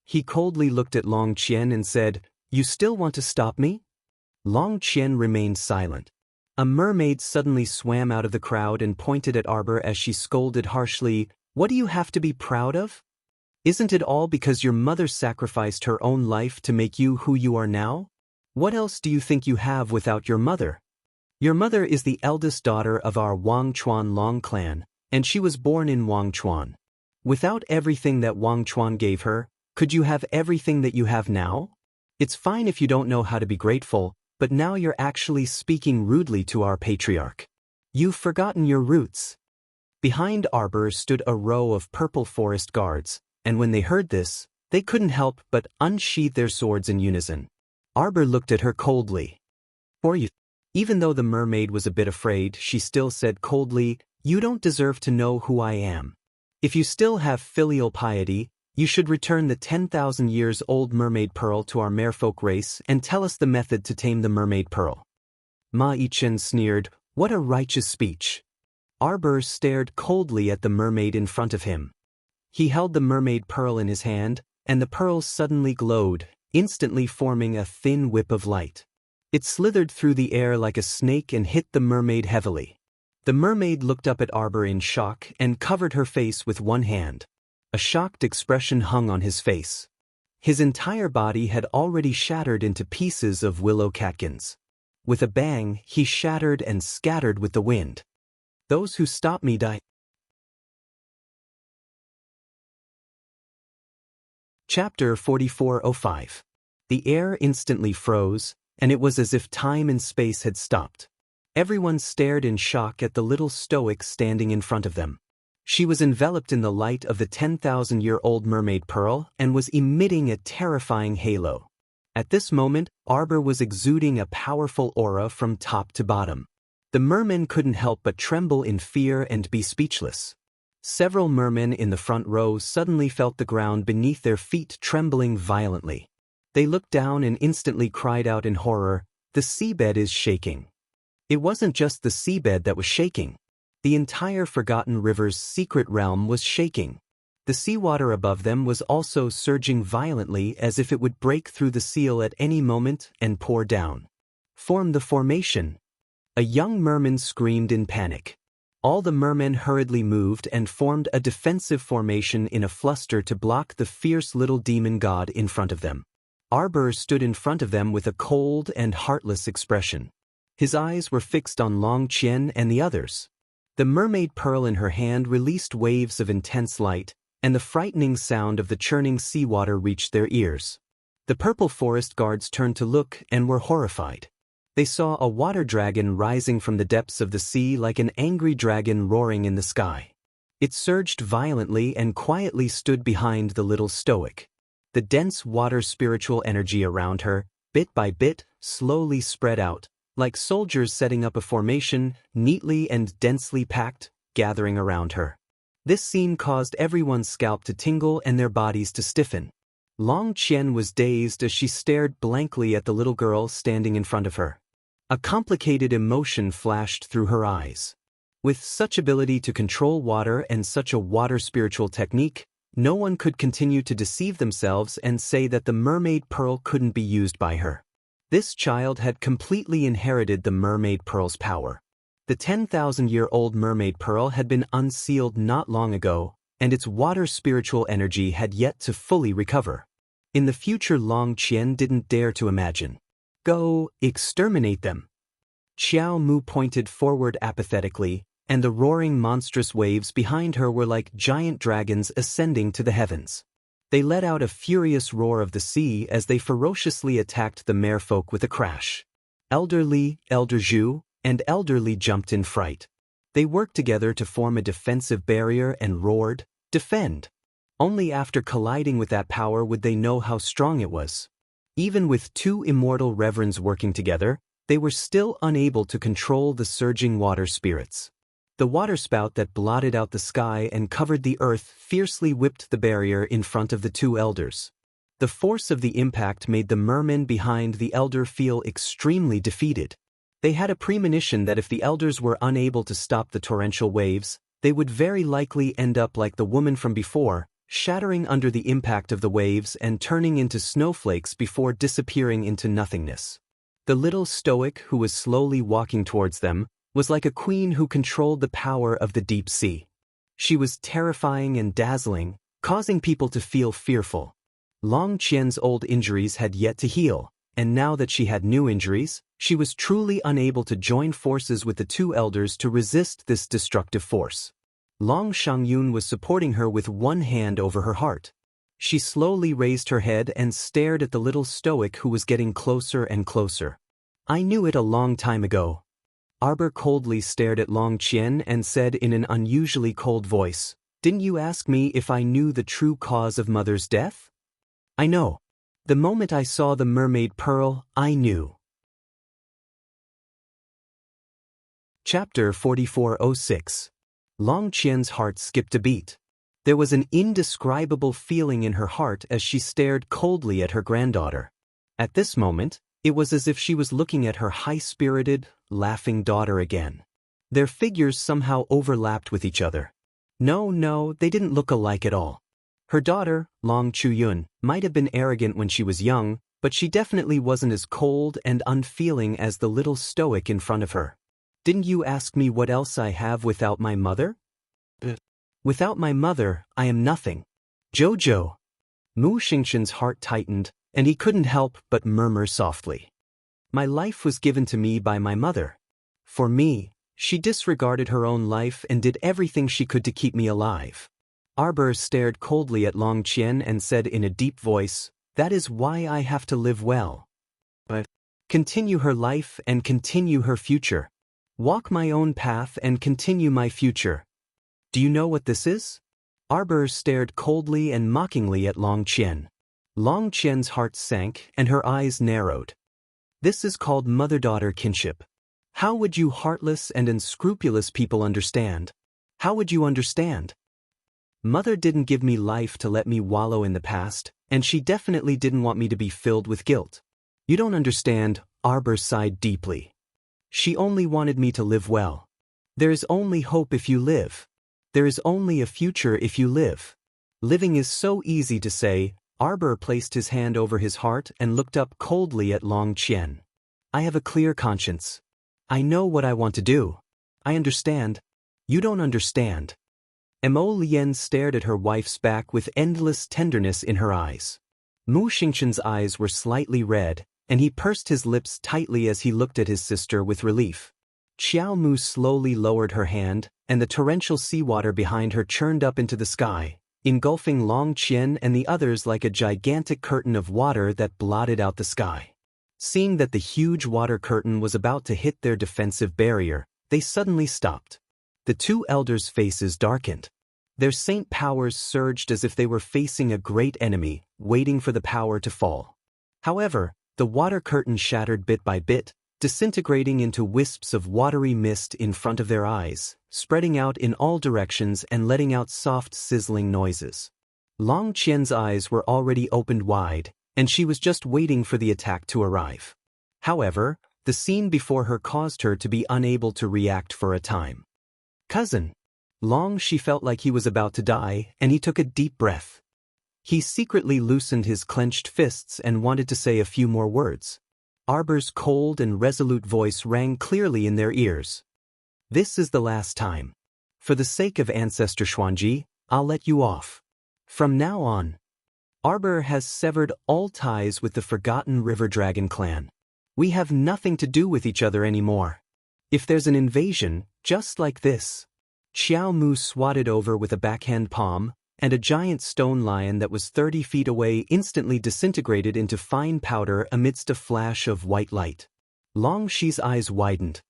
He coldly looked at Long Qian and said, "You still want to stop me?" Long Qian remained silent. A mermaid suddenly swam out of the crowd and pointed at Arbor as she scolded harshly, "What do you have to be proud of? Isn't it all because your mother sacrificed her own life to make you who you are now? What else do you think you have without your mother? Your mother is the eldest daughter of our Wang Chuan Long clan, and she was born in Wangchuan. Without everything that Wangchuan gave her, could you have everything that you have now? It's fine if you don't know how to be grateful, but now you're actually speaking rudely to our patriarch. You've forgotten your roots. Behind Arbor stood a row of purple forest guards, and when they heard this, they couldn't help but unsheath their swords in unison. Arbor looked at her coldly. For you. Even though the mermaid was a bit afraid, she still said coldly, "You don't deserve to know who I am. If you still have filial piety, you should return the 10,000 years old mermaid pearl to our merfolk race and tell us the method to tame the mermaid pearl." Ma Yichen sneered, "What a righteous speech." Arbor stared coldly at the mermaid in front of him. He held the mermaid pearl in his hand, and the pearl suddenly glowed, instantly forming a thin whip of light. It slithered through the air like a snake and hit the mermaid heavily. The mermaid looked up at Arbor in shock and covered her face with one hand. A shocked expression hung on his face. His entire body had already shattered into pieces of willow catkins. With a bang, he shattered and scattered with the wind. Those who stop me die. Chapter 44:05. The air instantly froze, and it was as if time and space had stopped. Everyone stared in shock at the little stoic standing in front of them. She was enveloped in the light of the 10,000-year-old mermaid pearl and was emitting a terrifying halo. At this moment, Arbor was exuding a powerful aura from top to bottom. The mermen couldn't help but tremble in fear and be speechless. Several mermen in the front row suddenly felt the ground beneath their feet trembling violently. They looked down and instantly cried out in horror, "The seabed is shaking." It wasn't just the seabed that was shaking. The entire Forgotten River's secret realm was shaking. The seawater above them was also surging violently as if it would break through the seal at any moment and pour down. "Form the formation." A young merman screamed in panic. All the mermen hurriedly moved and formed a defensive formation in a fluster to block the fierce little demon god in front of them. Arbor stood in front of them with a cold and heartless expression. His eyes were fixed on Long Qian and the others. The mermaid pearl in her hand released waves of intense light, and the frightening sound of the churning seawater reached their ears. The purple forest guards turned to look and were horrified. They saw a water dragon rising from the depths of the sea like an angry dragon roaring in the sky. It surged violently and quietly stood behind the little stoic. The dense water spiritual energy around her, bit by bit, slowly spread out, like soldiers setting up a formation, neatly and densely packed, gathering around her. This scene caused everyone's scalp to tingle and their bodies to stiffen. Long Qian was dazed as she stared blankly at the little girl standing in front of her. A complicated emotion flashed through her eyes. With such ability to control water and such a water spiritual technique, no one could continue to deceive themselves and say that the mermaid pearl couldn't be used by her. This child had completely inherited the mermaid pearl's power. The 10,000-year-old mermaid pearl had been unsealed not long ago, and its water spiritual energy had yet to fully recover. In the future Long Qian didn't dare to imagine. "Go, exterminate them." Xiao Mu pointed forward apathetically, and the roaring monstrous waves behind her were like giant dragons ascending to the heavens. They let out a furious roar of the sea as they ferociously attacked the merfolk with a crash. Elder Li, Elder Zhu, and Elder Li jumped in fright. They worked together to form a defensive barrier and roared, "Defend!" Only after colliding with that power would they know how strong it was. Even with two immortal reverends working together, they were still unable to control the surging water spirits. The waterspout that blotted out the sky and covered the earth fiercely whipped the barrier in front of the two elders. The force of the impact made the mermen behind the elder feel extremely defeated. They had a premonition that if the elders were unable to stop the torrential waves, they would very likely end up like the woman from before, shattering under the impact of the waves and turning into snowflakes before disappearing into nothingness. The little stoic who was slowly walking towards them was like a queen who controlled the power of the deep sea. She was terrifying and dazzling, causing people to feel fearful. Long Qian's old injuries had yet to heal, and now that she had new injuries, she was truly unable to join forces with the two elders to resist this destructive force. Long Shangyun was supporting her with one hand over her heart. She slowly raised her head and stared at the little stoic who was getting closer and closer. I knew it a long time ago. Arbor coldly stared at Long Qian and said in an unusually cold voice, "Didn't you ask me if I knew the true cause of Mother's death? I know. The moment I saw the mermaid pearl, I knew." Chapter 4406. Long Qian's heart skipped a beat. There was an indescribable feeling in her heart as she stared coldly at her granddaughter. At this moment, it was as if she was looking at her high-spirited, laughing daughter again. Their figures somehow overlapped with each other. No, they didn't look alike at all. Her daughter, Long Chuyun, might have been arrogant when she was young, but she definitely wasn't as cold and unfeeling as the little stoic in front of her. "Didn't you ask me what else I have without my mother?" "Without my mother, I am nothing. Jojo." Mu Xingqian's heart tightened, and he couldn't help but murmur softly. "My life was given to me by my mother. For me, she disregarded her own life and did everything she could to keep me alive." Arbor stared coldly at Long Qian and said in a deep voice, "That is why I have to live well. But continue her life and continue her future. Walk my own path and continue my future. Do you know what this is?" Arbor stared coldly and mockingly at Long Qian. Long Qian's heart sank and her eyes narrowed. "This is called mother-daughter kinship. How would you heartless and unscrupulous people understand? How would you understand? Mother didn't give me life to let me wallow in the past, and she definitely didn't want me to be filled with guilt. You don't understand." Arbor sighed deeply. "She only wanted me to live well. There is only hope if you live. There is only a future if you live. Living is so easy to say." Arbor placed his hand over his heart and looked up coldly at Long Qian. "I have a clear conscience. I know what I want to do. I understand. You don't understand." Mo Lian stared at her wife's back with endless tenderness in her eyes. Mu Xingqian's eyes were slightly red, and he pursed his lips tightly as he looked at his sister with relief. Xiao Mu slowly lowered her hand, and the torrential seawater behind her churned up into the sky, engulfing Long Qian and the others like a gigantic curtain of water that blotted out the sky. Seeing that the huge water curtain was about to hit their defensive barrier, they suddenly stopped. The two elders' faces darkened. Their saint powers surged as if they were facing a great enemy, waiting for the power to fall. However, the water curtain shattered bit by bit, disintegrating into wisps of watery mist in front of their eyes, spreading out in all directions and letting out soft sizzling noises. Long Qian's eyes were already opened wide, and she was just waiting for the attack to arrive. However, the scene before her caused her to be unable to react for a time. "Cousin." She felt like he was about to die, and he took a deep breath. He secretly loosened his clenched fists and wanted to say a few more words. Arbor's cold and resolute voice rang clearly in their ears. "This is the last time. For the sake of Ancestor Xuanji, I'll let you off. From now on, Arbor has severed all ties with the forgotten River Dragon clan. We have nothing to do with each other anymore. If there's an invasion, just like this." Xiao Mu swatted over with a backhand palm, and a giant stone lion that was 30 feet away instantly disintegrated into fine powder amidst a flash of white light. Long Shi's eyes widened.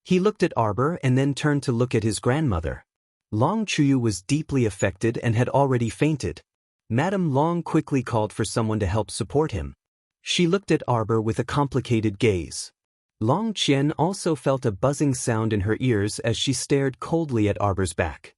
He looked at Arbor and then turned to look at his grandmother. Long Chuyu was deeply affected and had already fainted. Madame Long quickly called for someone to help support him. She looked at Arbor with a complicated gaze. Long Qian also felt a buzzing sound in her ears as she stared coldly at Arbor's back.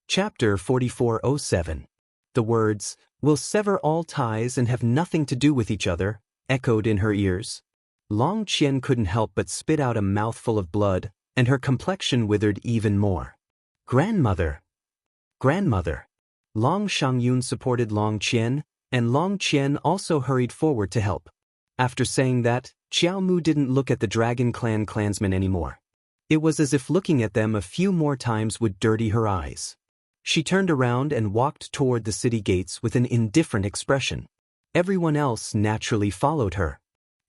Chapter 4407. The words, "We'll sever all ties and have nothing to do with each other," echoed in her ears. Long Qian couldn't help but spit out a mouthful of blood, and her complexion withered even more. "Grandmother! Grandmother!" Long Shangyun supported Long Qian, and Long Qian also hurried forward to help. After saying that, Xiao Mu didn't look at the Dragon Clan clansmen anymore. It was as if looking at them a few more times would dirty her eyes. She turned around and walked toward the city gates with an indifferent expression. Everyone else naturally followed her.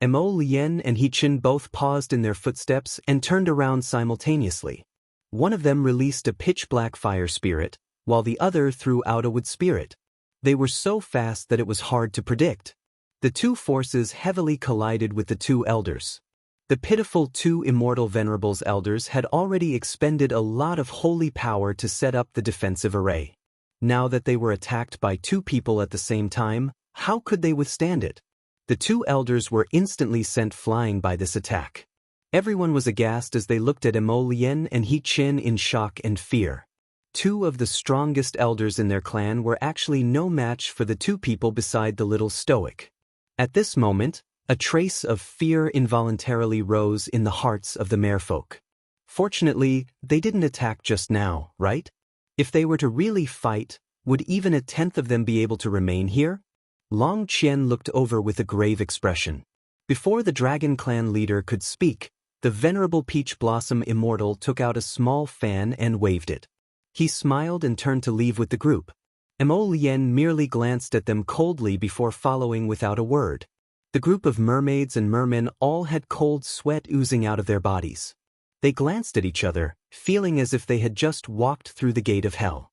Mo Lien and He Chin both paused in their footsteps and turned around simultaneously. One of them released a pitch-black fire spirit, while the other threw out a wood spirit. They were so fast that it was hard to predict. The two forces heavily collided with the two elders. The pitiful two immortal venerables elders had already expended a lot of holy power to set up the defensive array. Now that they were attacked by two people at the same time, how could they withstand it? The two elders were instantly sent flying by this attack. Everyone was aghast as they looked at Mo Lien and He Chin in shock and fear. Two of the strongest elders in their clan were actually no match for the two people beside the little stoic. At this moment, a trace of fear involuntarily rose in the hearts of the merfolk. Fortunately, they didn't attack just now, right? If they were to really fight, would even a tenth of them be able to remain here? Long Qian looked over with a grave expression. Before the Dragon Clan leader could speak, the venerable Peach Blossom Immortal took out a small fan and waved it. He smiled and turned to leave with the group. Mo Lien merely glanced at them coldly before following without a word. The group of mermaids and mermen all had cold sweat oozing out of their bodies. They glanced at each other, feeling as if they had just walked through the gate of hell.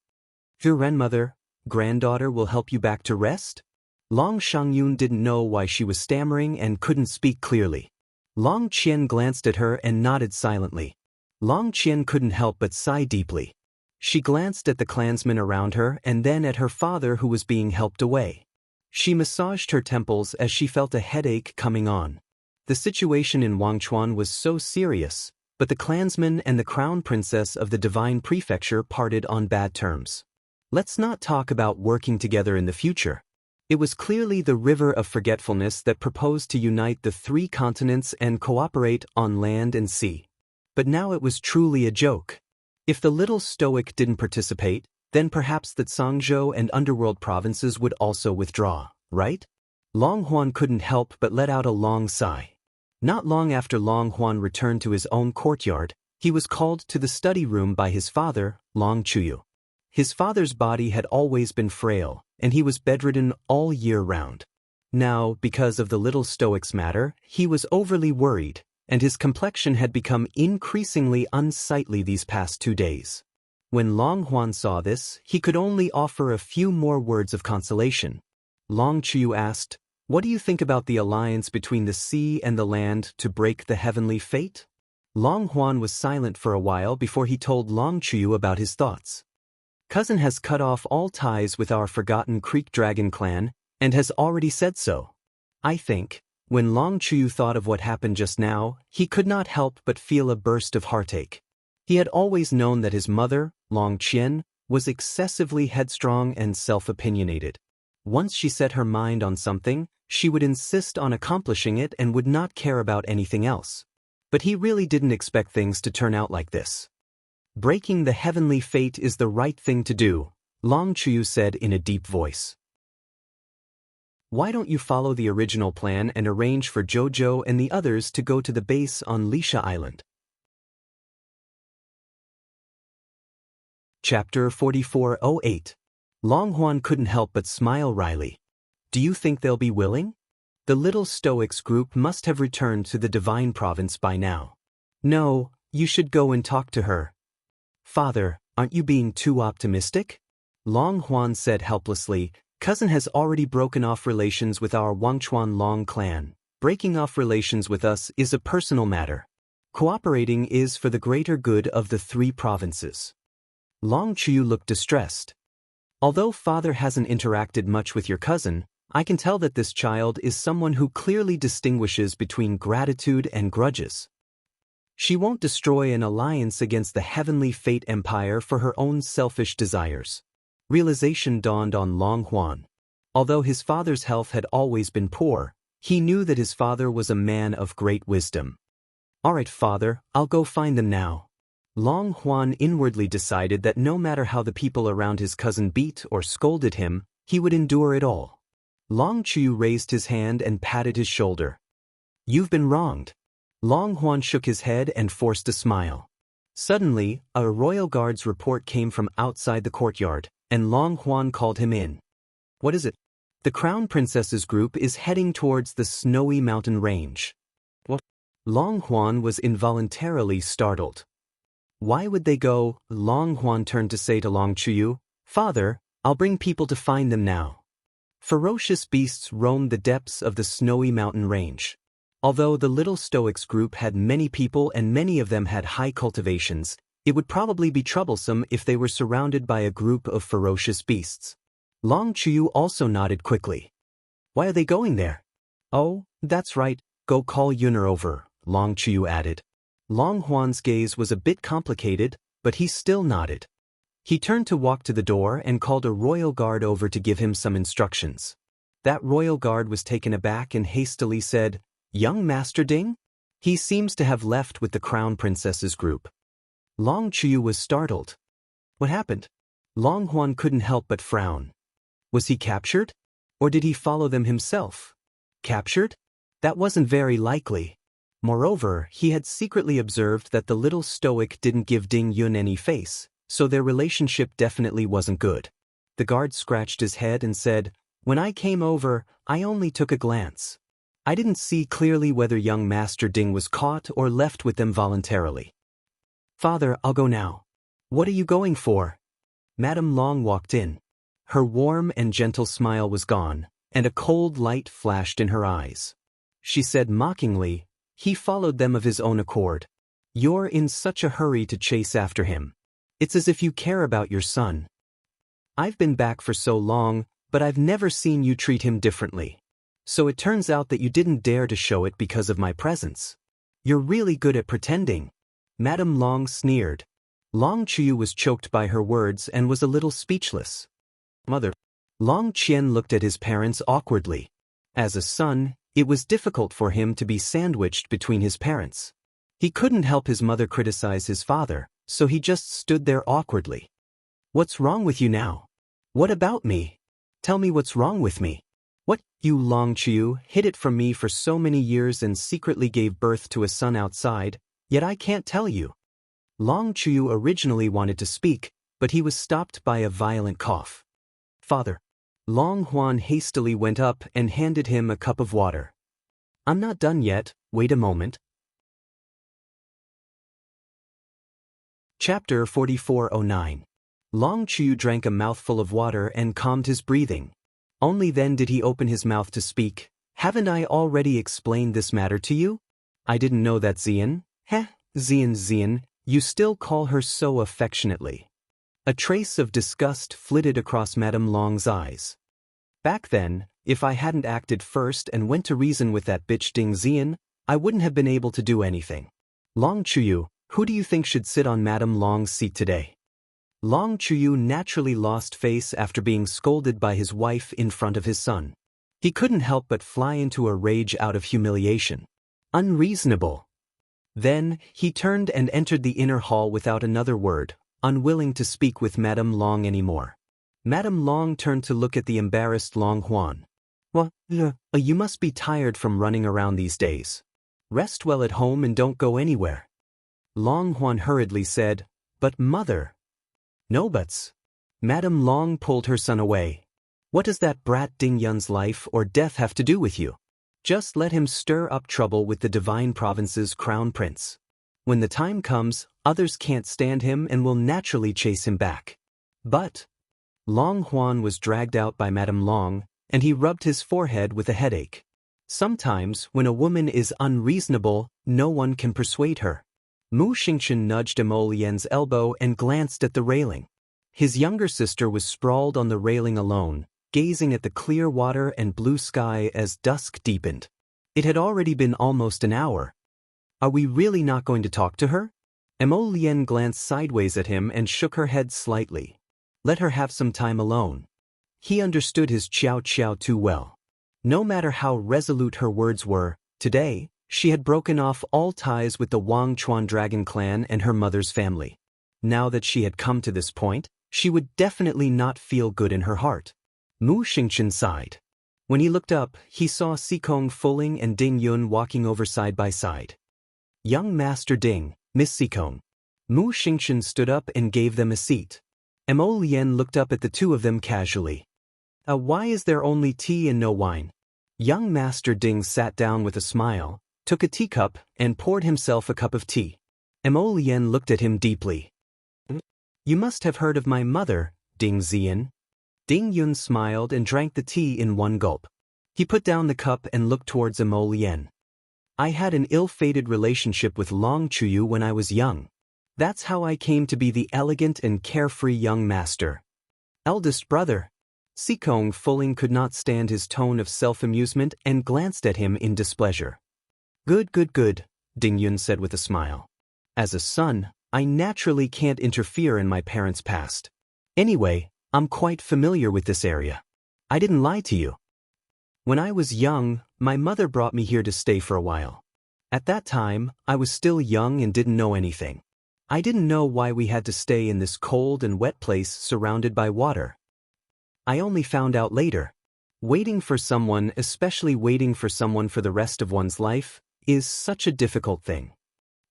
Your grandmother, granddaughter will help you back to rest? Long Shangyun didn't know why she was stammering and couldn't speak clearly. Long Qian glanced at her and nodded silently. Long Qian couldn't help but sigh deeply. She glanced at the clansmen around her and then at her father who was being helped away. She massaged her temples as she felt a headache coming on. The situation in Wangchuan was so serious, but the clansman and the crown princess of the divine prefecture parted on bad terms. Let's not talk about working together in the future. It was clearly the river of forgetfulness that proposed to unite the three continents and cooperate on land and sea. But now it was truly a joke. If the little stoic didn't participate, then perhaps the Zhangzhou and underworld provinces would also withdraw, right? Long Huan couldn't help but let out a long sigh. Not long after Long Huan returned to his own courtyard, he was called to the study room by his father, Long Chuyu. His father's body had always been frail, and he was bedridden all year round. Now, because of the little stoic's matter, he was overly worried, and his complexion had become increasingly unsightly these past 2 days. When Long Huan saw this, he could only offer a few more words of consolation. Long Chuyu asked, "What do you think about the alliance between the sea and the land to break the heavenly fate?" Long Huan was silent for a while before he told Long Chuyu about his thoughts. Cousin has cut off all ties with our Forgotten Creek Dragon clan, and has already said so. I think, when Long Chuyu thought of what happened just now, he could not help but feel a burst of heartache. He had always known that his mother, Long Qian, was excessively headstrong and self-opinionated. Once she set her mind on something, she would insist on accomplishing it and would not care about anything else. But he really didn't expect things to turn out like this. Breaking the heavenly fate is the right thing to do, Long Chuyu said in a deep voice. Why don't you follow the original plan and arrange for Jojo and the others to go to the base on Lisha Island? Chapter 4408. Long Huan couldn't help but smile wryly. Do you think they'll be willing? The little Stoics group must have returned to the Divine Province by now. No, you should go and talk to her. Father, aren't you being too optimistic? Long Huan said helplessly. Cousin has already broken off relations with our Wangchuan Long clan. Breaking off relations with us is a personal matter. Cooperating is for the greater good of the three provinces. Long Chuyu looked distressed. Although father hasn't interacted much with your cousin, I can tell that this child is someone who clearly distinguishes between gratitude and grudges. She won't destroy an alliance against the Heavenly Fate Empire for her own selfish desires. Realization dawned on Long Huan. Although his father's health had always been poor, he knew that his father was a man of great wisdom. All right, father, I'll go find them now. Long Huan inwardly decided that no matter how the people around his cousin beat or scolded him, he would endure it all. Long Chuyu raised his hand and patted his shoulder. You've been wronged. Long Huan shook his head and forced a smile. Suddenly, a royal guard's report came from outside the courtyard, and Long Huan called him in. What is it? The Crown Princess's group is heading towards the snowy mountain range. What? Long Huan was involuntarily startled. Why would they go? Long Huan turned to say to Long Chuyu, "Father, I'll bring people to find them now." Ferocious beasts roamed the depths of the snowy mountain range. Although the little Stoics group had many people and many of them had high cultivations, it would probably be troublesome if they were surrounded by a group of ferocious beasts. Long Chuyu also nodded quickly. "Why are they going there?" "Oh, that's right, go call Yuner over," Long Chuyu added. Long Huan's gaze was a bit complicated, but he still nodded. He turned to walk to the door and called a royal guard over to give him some instructions. That royal guard was taken aback and hastily said, "Young Master Ding? He seems to have left with the Crown Princess's group." Long Chuyu was startled. What happened? Long Huan couldn't help but frown. Was he captured? Or did he follow them himself? Captured? That wasn't very likely. Moreover, he had secretly observed that the little Stoic didn't give Ding Yun any face, so their relationship definitely wasn't good. The guard scratched his head and said, "When I came over, I only took a glance. I didn't see clearly whether young Master Ding was caught or left with them voluntarily." "Father, I'll go now." "What are you going for?" Madame Long walked in. Her warm and gentle smile was gone, and a cold light flashed in her eyes. She said mockingly, "He followed them of his own accord. You're in such a hurry to chase after him. It's as if you care about your son. I've been back for so long, but I've never seen you treat him differently. So it turns out that you didn't dare to show it because of my presence. You're really good at pretending." Madame Long sneered. Long Chuyu was choked by her words and was a little speechless. "Mother." Long Qian looked at his parents awkwardly. As a son, it was difficult for him to be sandwiched between his parents. He couldn't help his mother criticize his father, so he just stood there awkwardly. "What's wrong with you now? What about me? Tell me what's wrong with me." "What, you Long Chuyu hid it from me for so many years and secretly gave birth to a son outside, yet I can't tell you." Long Chuyu originally wanted to speak, but he was stopped by a violent cough. "Father." Long Huan hastily went up and handed him a cup of water. "I'm not done yet, wait a moment." Chapter 4409. Long Chuyu drank a mouthful of water and calmed his breathing. Only then did he open his mouth to speak. "Haven't I already explained this matter to you? I didn't know that Xian." "Heh, Xian, you still call her so affectionately." A trace of disgust flitted across Madame Long's eyes. "Back then, if I hadn't acted first and went to reason with that bitch Ding Xian, I wouldn't have been able to do anything." "Long Chuyu, who do you think should sit on Madame Long's seat today?" Long Chuyu naturally lost face after being scolded by his wife in front of his son. He couldn't help but fly into a rage out of humiliation. Unreasonable. Then, he turned and entered the inner hall without another word, unwilling to speak with Madame Long anymore. Madame Long turned to look at the embarrassed Long Huan. "Well, you must be tired from running around these days. Rest well at home and don't go anywhere." Long Huan hurriedly said, "But mother." "No buts." Madame Long pulled her son away. "What does that brat Ding Yun's life or death have to do with you? Just let him stir up trouble with the Divine Province's crown prince. When the time comes, others can't stand him and will naturally chase him back." "But..." Long Huan was dragged out by Madame Long, and he rubbed his forehead with a headache. Sometimes, when a woman is unreasonable, no one can persuade her. Mu Xingchen nudged Emo Lien's elbow and glanced at the railing. His younger sister was sprawled on the railing alone, gazing at the clear water and blue sky as dusk deepened. It had already been almost an hour. "Are we really not going to talk to her?" Emo Lien glanced sideways at him and shook her head slightly. Let her have some time alone. He understood his Qiao Qiao too well. No matter how resolute her words were, today, she had broken off all ties with the Wang Chuan dragon clan and her mother's family. Now that she had come to this point, she would definitely not feel good in her heart. Mu Xingchen sighed. When he looked up, he saw Sikong Fuling and Ding Yun walking over side by side. "Young Master Ding, Miss Sikong." Mu Xingchen stood up and gave them a seat. Emo Lien looked up at the two of them casually. Why is there only tea and no wine? Young Master Ding sat down with a smile, took a teacup, and poured himself a cup of tea. Mo Lien looked at him deeply. You must have heard of my mother, Ding Zian. Ding Yun smiled and drank the tea in one gulp. He put down the cup and looked towards Mo Lien. I had an ill-fated relationship with Long Chuyu when I was young. That's how I came to be the elegant and carefree young master. Eldest brother. Sikong Fuling could not stand his tone of self-amusement and glanced at him in displeasure. Good, Ding Yun said with a smile. As a son, I naturally can't interfere in my parents' past. Anyway, I'm quite familiar with this area. I didn't lie to you. When I was young, my mother brought me here to stay for a while. At that time, I was still young and didn't know anything. I didn't know why we had to stay in this cold and wet place surrounded by water. I only found out later. Waiting for someone, especially waiting for someone for the rest of one's life, is such a difficult thing.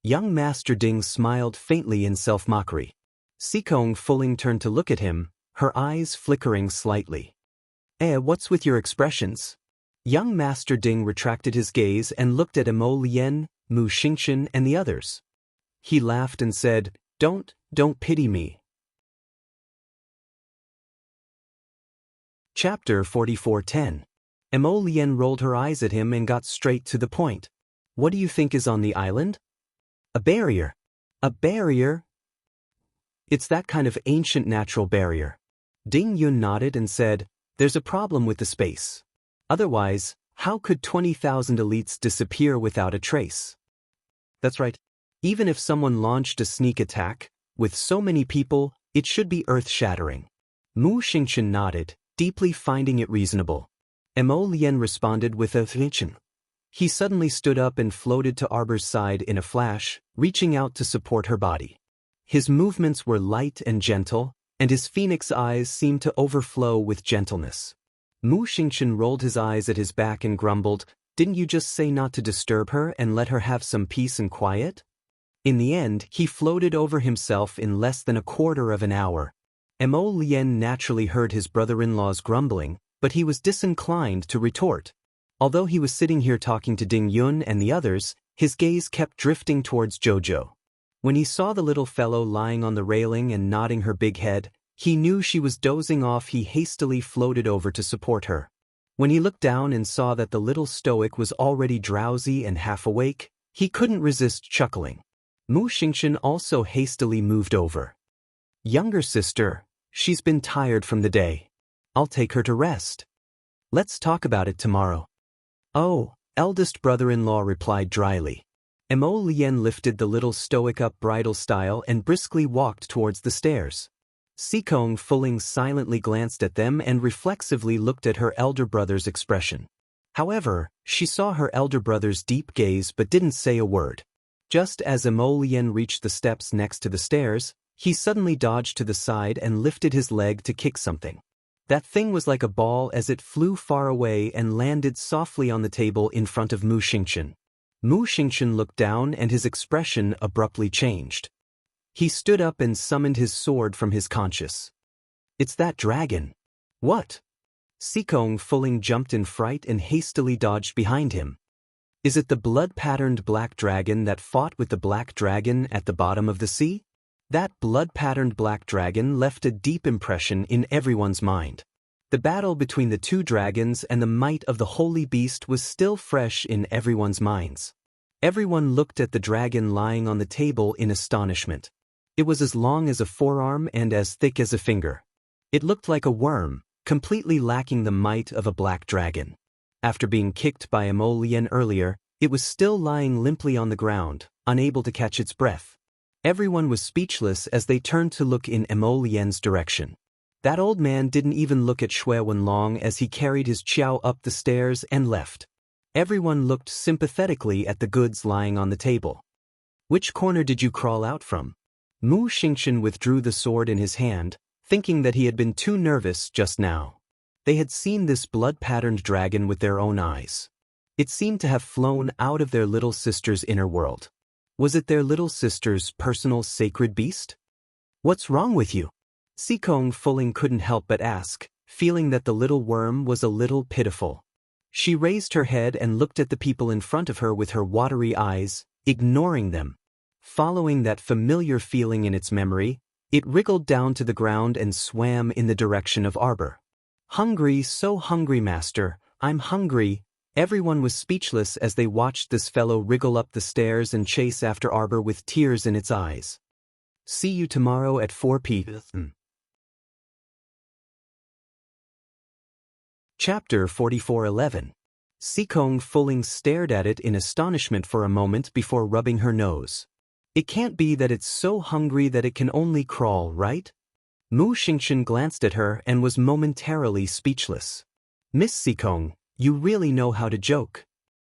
Young Master Ding smiled faintly in self-mockery. Sikong Fuling turned to look at him, her eyes flickering slightly. What's with your expressions? Young Master Ding retracted his gaze and looked at Mo Lien, Mu Xingchen and the others. He laughed and said, Don't pity me. Chapter 44:10. Mo Lien rolled her eyes at him and got straight to the point. What do you think is on the island? A barrier. A barrier? It's that kind of ancient natural barrier. Ding Yun nodded and said, There's a problem with the space. Otherwise, how could 20,000 elites disappear without a trace? That's right. Even if someone launched a sneak attack, with so many people, it should be earth-shattering. Mu Xingchen nodded, deeply finding it reasonable. Mo Lien responded with a flinching. He suddenly stood up and floated to Arbor's side in a flash, reaching out to support her body. His movements were light and gentle, and his phoenix eyes seemed to overflow with gentleness. Mu Xingchen rolled his eyes at his back and grumbled, Didn't you just say not to disturb her and let her have some peace and quiet? In the end, he floated over himself in less than a quarter of an hour. Mo Lien naturally heard his brother-in-law's grumbling, but he was disinclined to retort. Although he was sitting here talking to Ding Yun and the others, his gaze kept drifting towards Jojo. When he saw the little fellow lying on the railing and nodding her big head, he knew she was dozing off. He hastily floated over to support her. When he looked down and saw that the little stoic was already drowsy and half awake, he couldn't resist chuckling. Mu Xingchen also hastily moved over. Younger sister, she's been tired from the day. I'll take her to rest. Let's talk about it tomorrow. Oh, eldest brother-in-law replied dryly. Mo Lien lifted the little stoic up bridal style and briskly walked towards the stairs. Sikong Fuling silently glanced at them and reflexively looked at her elder brother's expression. However, she saw her elder brother's deep gaze but didn't say a word. Just as Mo Lien reached the steps next to the stairs, he suddenly dodged to the side and lifted his leg to kick something. That thing was like a ball as it flew far away and landed softly on the table in front of Mu Xingchen. Mu Xingchen looked down and his expression abruptly changed. He stood up and summoned his sword from his conscious. It's that dragon. What? Sikong Fuling jumped in fright and hastily dodged behind him. Is it the blood-patterned black dragon that fought with the black dragon at the bottom of the sea? That blood-patterned black dragon left a deep impression in everyone's mind. The battle between the two dragons and the might of the holy beast was still fresh in everyone's minds. Everyone looked at the dragon lying on the table in astonishment. It was as long as a forearm and as thick as a finger. It looked like a worm, completely lacking the might of a black dragon. After being kicked by Mo Lien earlier, it was still lying limply on the ground, unable to catch its breath. Everyone was speechless as they turned to look in Mo Lien's direction. That old man didn't even look at Xue Wenlong as he carried his Qiao up the stairs and left. Everyone looked sympathetically at the goods lying on the table. Which corner did you crawl out from? Mu Xingchen withdrew the sword in his hand, thinking that he had been too nervous just now. They had seen this blood-patterned dragon with their own eyes. It seemed to have flown out of their little sister's inner world. Was it their little sister's personal sacred beast? What's wrong with you? Sikong Fuling couldn't help but ask, feeling that the little worm was a little pitiful. She raised her head and looked at the people in front of her with her watery eyes, ignoring them. Following that familiar feeling in its memory, it wriggled down to the ground and swam in the direction of Arbor. "Hungry, so hungry, master, I'm hungry." Everyone was speechless as they watched this fellow wriggle up the stairs and chase after Arbor with tears in its eyes. See you tomorrow at 4 p.m. Chapter 44:11. Sikong Fuling stared at it in astonishment for a moment before rubbing her nose. It can't be that it's so hungry that it can only crawl, right? Mu Xingchen glanced at her and was momentarily speechless. "Miss Sikong, you really know how to joke."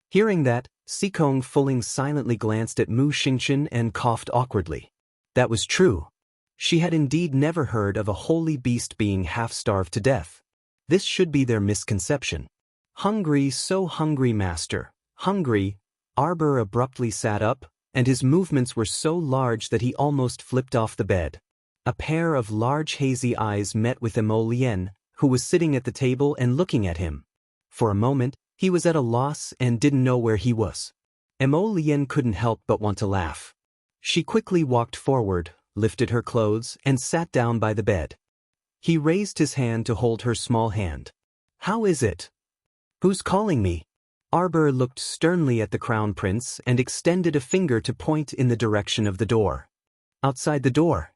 Hearing that, Sikong Fuling silently glanced at Mu Xingchen and coughed awkwardly. That was true. She had indeed never heard of a holy beast being half-starved to death. This should be their misconception. "Hungry, so hungry, master, hungry." Arbor abruptly sat up, and his movements were so large that he almost flipped off the bed. A pair of large hazy eyes met with Emo Lien, who was sitting at the table and looking at him. For a moment, he was at a loss and didn't know where he was. Emo Lien couldn't help but want to laugh. She quickly walked forward, lifted her clothes, and sat down by the bed. He raised his hand to hold her small hand. "How is it?" "Who's calling me?" Arbor looked sternly at the crown prince and extended a finger to point in the direction of the door. "Outside the door."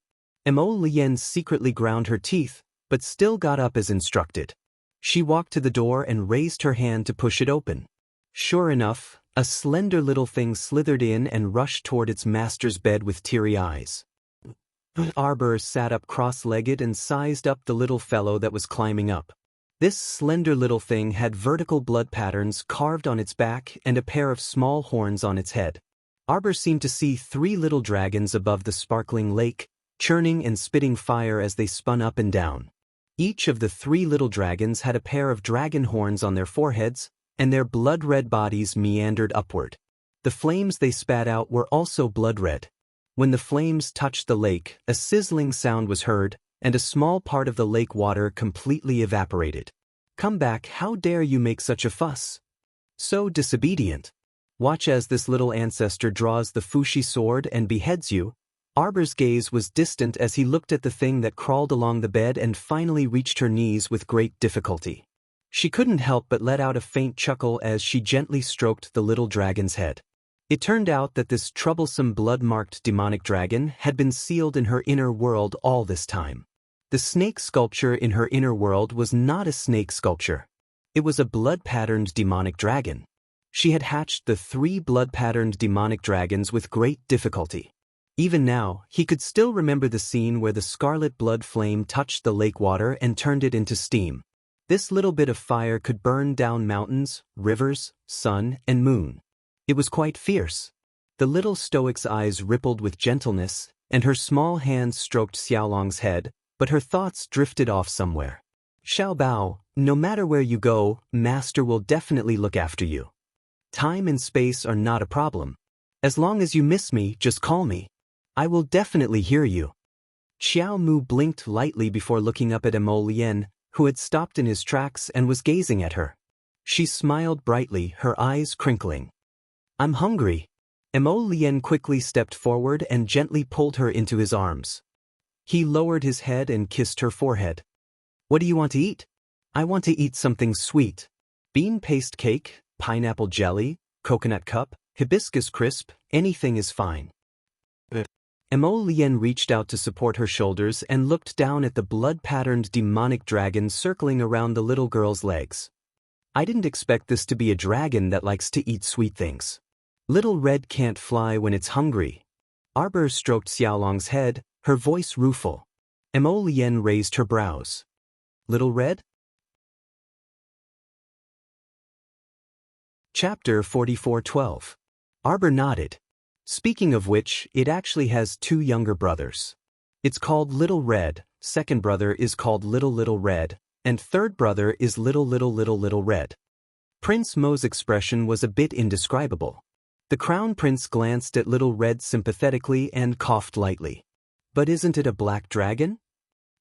Emo Lien secretly ground her teeth, but still got up as instructed. She walked to the door and raised her hand to push it open. Sure enough, a slender little thing slithered in and rushed toward its master's bed with teary eyes. Arbor sat up cross-legged and sized up the little fellow that was climbing up. This slender little thing had vertical blood patterns carved on its back and a pair of small horns on its head. Arbor seemed to see 3 little dragons above the sparkling lake, churning and spitting fire as they spun up and down. Each of the 3 little dragons had a pair of dragon horns on their foreheads, and their blood-red bodies meandered upward. The flames they spat out were also blood-red. When the flames touched the lake, a sizzling sound was heard, and a small part of the lake water completely evaporated. "Come back, how dare you make such a fuss? So disobedient. Watch as this little ancestor draws the Fushi sword and beheads you." Arbor's gaze was distant as he looked at the thing that crawled along the bed and finally reached her knees with great difficulty. She couldn't help but let out a faint chuckle as she gently stroked the little dragon's head. It turned out that this troublesome blood-marked demonic dragon had been sealed in her inner world all this time. The snake sculpture in her inner world was not a snake sculpture. It was a blood-patterned demonic dragon. She had hatched the 3 blood-patterned demonic dragons with great difficulty. Even now, he could still remember the scene where the scarlet blood flame touched the lake water and turned it into steam. This little bit of fire could burn down mountains, rivers, sun, and moon. It was quite fierce. The little stoic's eyes rippled with gentleness, and her small hands stroked Xiaolong's head, but her thoughts drifted off somewhere. "Xiao Bao, no matter where you go, Master will definitely look after you. Time and space are not a problem. As long as you miss me, just call me. I will definitely hear you." Xiao Mu blinked lightly before looking up at Emo Lien, who had stopped in his tracks and was gazing at her. She smiled brightly, her eyes crinkling. "I'm hungry." Emo Lien quickly stepped forward and gently pulled her into his arms. He lowered his head and kissed her forehead. "What do you want to eat?" "I want to eat something sweet. Bean paste cake, pineapple jelly, coconut cup, hibiscus crisp, anything is fine." Emo Lien reached out to support her shoulders and looked down at the blood-patterned demonic dragon circling around the little girl's legs. "I didn't expect this to be a dragon that likes to eat sweet things. Little Red can't fly when it's hungry." Arbor stroked Xiaolong's head, her voice rueful. Emo Lien raised her brows. "Little Red?" Chapter 44:12. Arbor nodded. Speaking of which, it actually has 2 younger brothers. It's called Little Red, second brother is called Little Red, and third brother is Little Red. Prince Mo's expression was a bit indescribable. The Crown Prince glanced at Little Red sympathetically and coughed lightly. "But isn't it a black dragon?"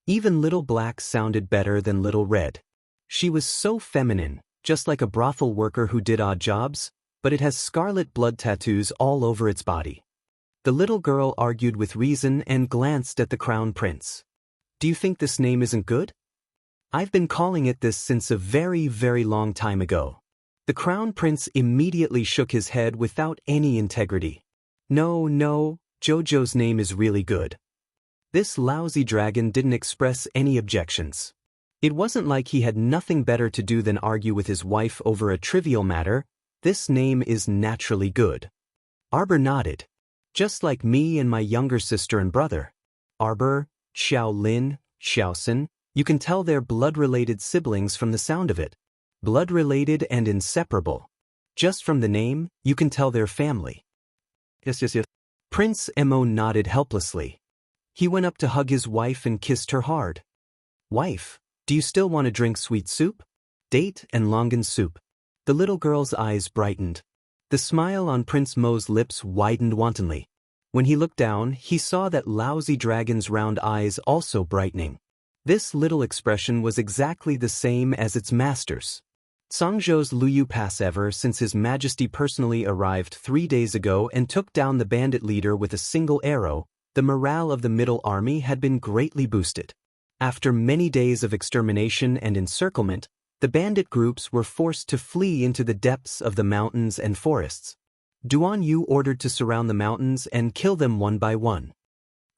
Even Little Black sounded better than Little Red. She was so feminine, just like a brothel worker who did odd jobs, but it has scarlet blood tattoos all over its body. The little girl argued with reason and glanced at the crown prince. Do you think this name isn't good? I've been calling it this since a very, very long time ago. The crown prince immediately shook his head without any integrity. No, Jojo's name is really good. This lousy dragon didn't express any objections. It wasn't like he had nothing better to do than argue with his wife over a trivial matter. This name is naturally good. Arbor nodded. Just like me and my younger sister and brother. Arbor, Xiaolin, Xiaosin, you can tell they're blood-related siblings from the sound of it. Blood-related and inseparable. Just from the name, you can tell they're family. Yes. Prince Emo nodded helplessly. He went up to hug his wife and kissed her hard. Wife, do you still want to drink sweet soup? Date and longan soup. The little girl's eyes brightened. The smile on Prince Mo's lips widened wantonly. When he looked down, he saw that lousy dragon's round eyes also brightening. This little expression was exactly the same as its master's. Songzhou's Luyu Pass ever since His Majesty personally arrived 3 days ago and took down the bandit leader with a single arrow, the morale of the Middle Army had been greatly boosted. After many days of extermination and encirclement, the bandit groups were forced to flee into the depths of the mountains and forests. Duan Yu ordered to surround the mountains and kill them one by one.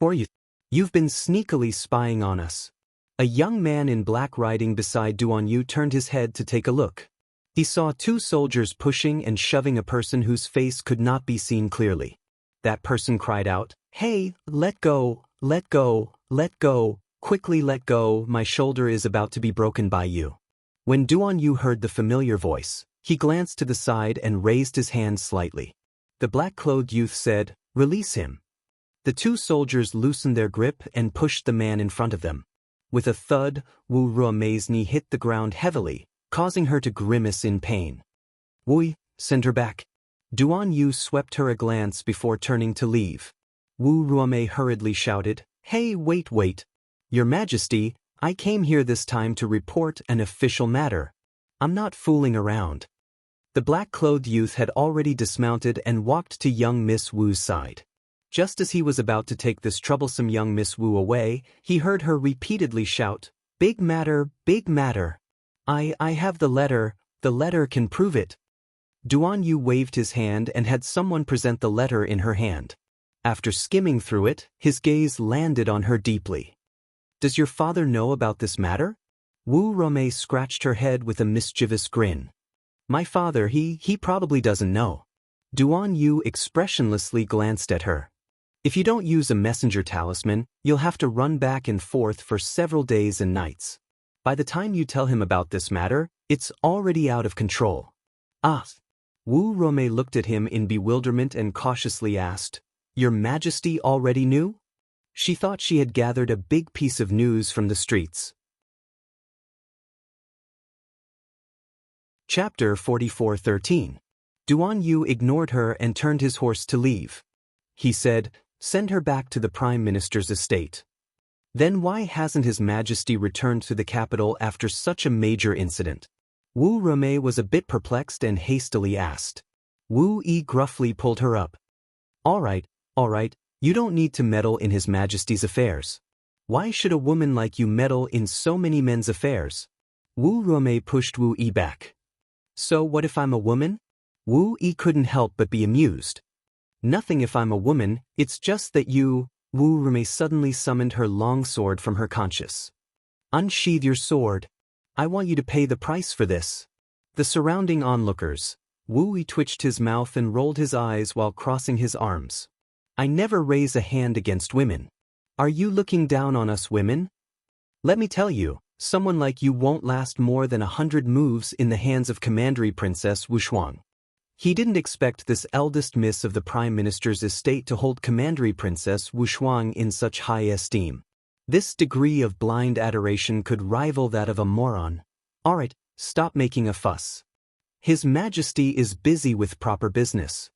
For you've been sneakily spying on us. A young man in black riding beside Duan Yu turned his head to take a look. He saw 2 soldiers pushing and shoving a person whose face could not be seen clearly. That person cried out, "Hey, let go, let go, let go, quickly let go, my shoulder is about to be broken by you." When Duan Yu heard the familiar voice, he glanced to the side and raised his hand slightly. The black-clothed youth said, "Release him." The 2 soldiers loosened their grip and pushed the man in front of them. With a thud, Wu Ruomei's knee hit the ground heavily, causing her to grimace in pain. "Wui, send her back." Duan Yu swept her a glance before turning to leave. Wu Ruomei hurriedly shouted, "Hey, wait. Your Majesty, I came here this time to report an official matter. I'm not fooling around." The black-clothed youth had already dismounted and walked to young Miss Wu's side. Just as he was about to take this troublesome young Miss Wu away, he heard her repeatedly shout, "Big matter, big matter. I have the letter can prove it." Duan Yu waved his hand and had someone present the letter in her hand. After skimming through it, his gaze landed on her deeply. "Does your father know about this matter?" Wu Ruomei scratched her head with a mischievous grin. "My father, he probably doesn't know." Duan Yu expressionlessly glanced at her. "If you don't use a messenger talisman, you'll have to run back and forth for several days and nights. By the time you tell him about this matter, it's already out of control." "Ah." Wu Ruomei looked at him in bewilderment and cautiously asked, "Your Majesty already knew?" She thought she had gathered a big piece of news from the streets. Chapter 44:13. Duan Yu ignored her and turned his horse to leave. He said, "Send her back to the Prime Minister's estate." Then why hasn't His Majesty returned to the capital after such a major incident? Wu Ruomei was a bit perplexed and hastily asked. Wu Yi gruffly pulled her up. All right, you don't need to meddle in His Majesty's affairs. Why should a woman like you meddle in so many men's affairs? Wu Ruomei pushed Wu Yi back. So what if I'm a woman? Wu Yi couldn't help but be amused. Nothing if I'm a woman, it's just that you... Wu Ruomei suddenly summoned her long sword from her conscience. Unsheathe your sword. I want you to pay the price for this. The surrounding onlookers. Wu Yi twitched his mouth and rolled his eyes while crossing his arms. I never raise a hand against women. Are you looking down on us women? Let me tell you, someone like you won't last more than 100 moves in the hands of Commandery Princess Wushuang. He didn't expect this eldest miss of the Prime Minister's estate to hold Commandery Princess Wushuang in such high esteem. This degree of blind adoration could rival that of a moron. Alright, stop making a fuss. His Majesty is busy with proper business.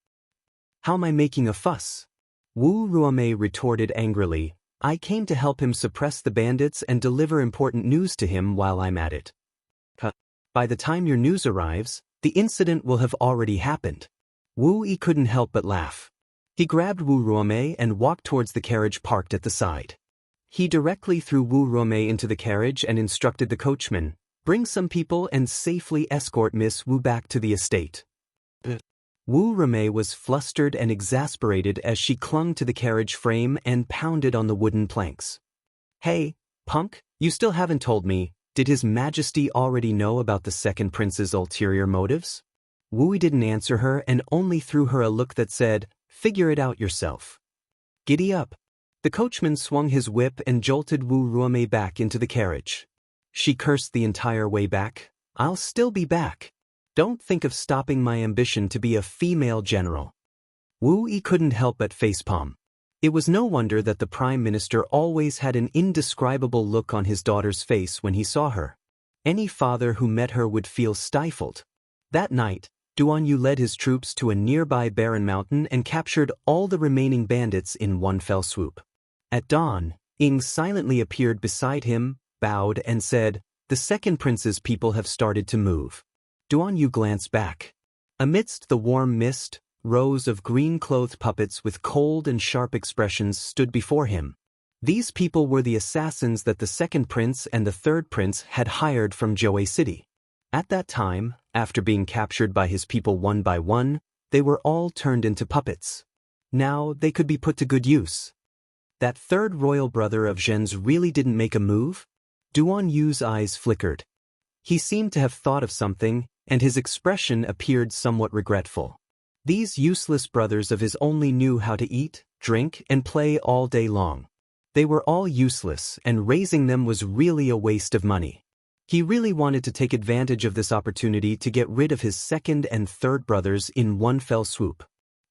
How am I making a fuss? Wu Ruomei retorted angrily. I came to help him suppress the bandits and deliver important news to him while I'm at it. By the time your news arrives, the incident will have already happened. Wu Yi couldn't help but laugh. He grabbed Wu Ruomei and walked towards the carriage parked at the side. He directly threw Wu Ruomei into the carriage and instructed the coachman, "Bring some people and safely escort Miss Wu back to the estate." Wu Ruomei was flustered and exasperated as she clung to the carriage frame and pounded on the wooden planks. "Hey, punk, you still haven't told me, did His Majesty already know about the second prince's ulterior motives?" Wu Yi didn't answer her and only threw her a look that said, "Figure it out yourself." "Giddy up." The coachman swung his whip and jolted Wu Ruomei back into the carriage. She cursed the entire way back. "I'll still be back. Don't think of stopping my ambition to be a female general." Wu Yi couldn't help but facepalm. It was no wonder that the Prime Minister always had an indescribable look on his daughter's face when he saw her. Any father who met her would feel stifled. That night, Duan Yu led his troops to a nearby barren mountain and captured all the remaining bandits in one fell swoop. At dawn, Ying silently appeared beside him, bowed and said, "The second prince's people have started to move." Duan Yu glanced back. Amidst the warm mist, rows of green-clothed puppets with cold and sharp expressions stood before him. These people were the assassins that the second prince and the third prince had hired from Joe City. At that time, after being captured by his people one by one, they were all turned into puppets. Now they could be put to good use. That third royal brother of Zhen's really didn't make a move? Duan Yu's eyes flickered. He seemed to have thought of something, and his expression appeared somewhat regretful. These useless brothers of his only knew how to eat, drink, and play all day long. They were all useless, and raising them was really a waste of money. He really wanted to take advantage of this opportunity to get rid of his second and third brothers in one fell swoop.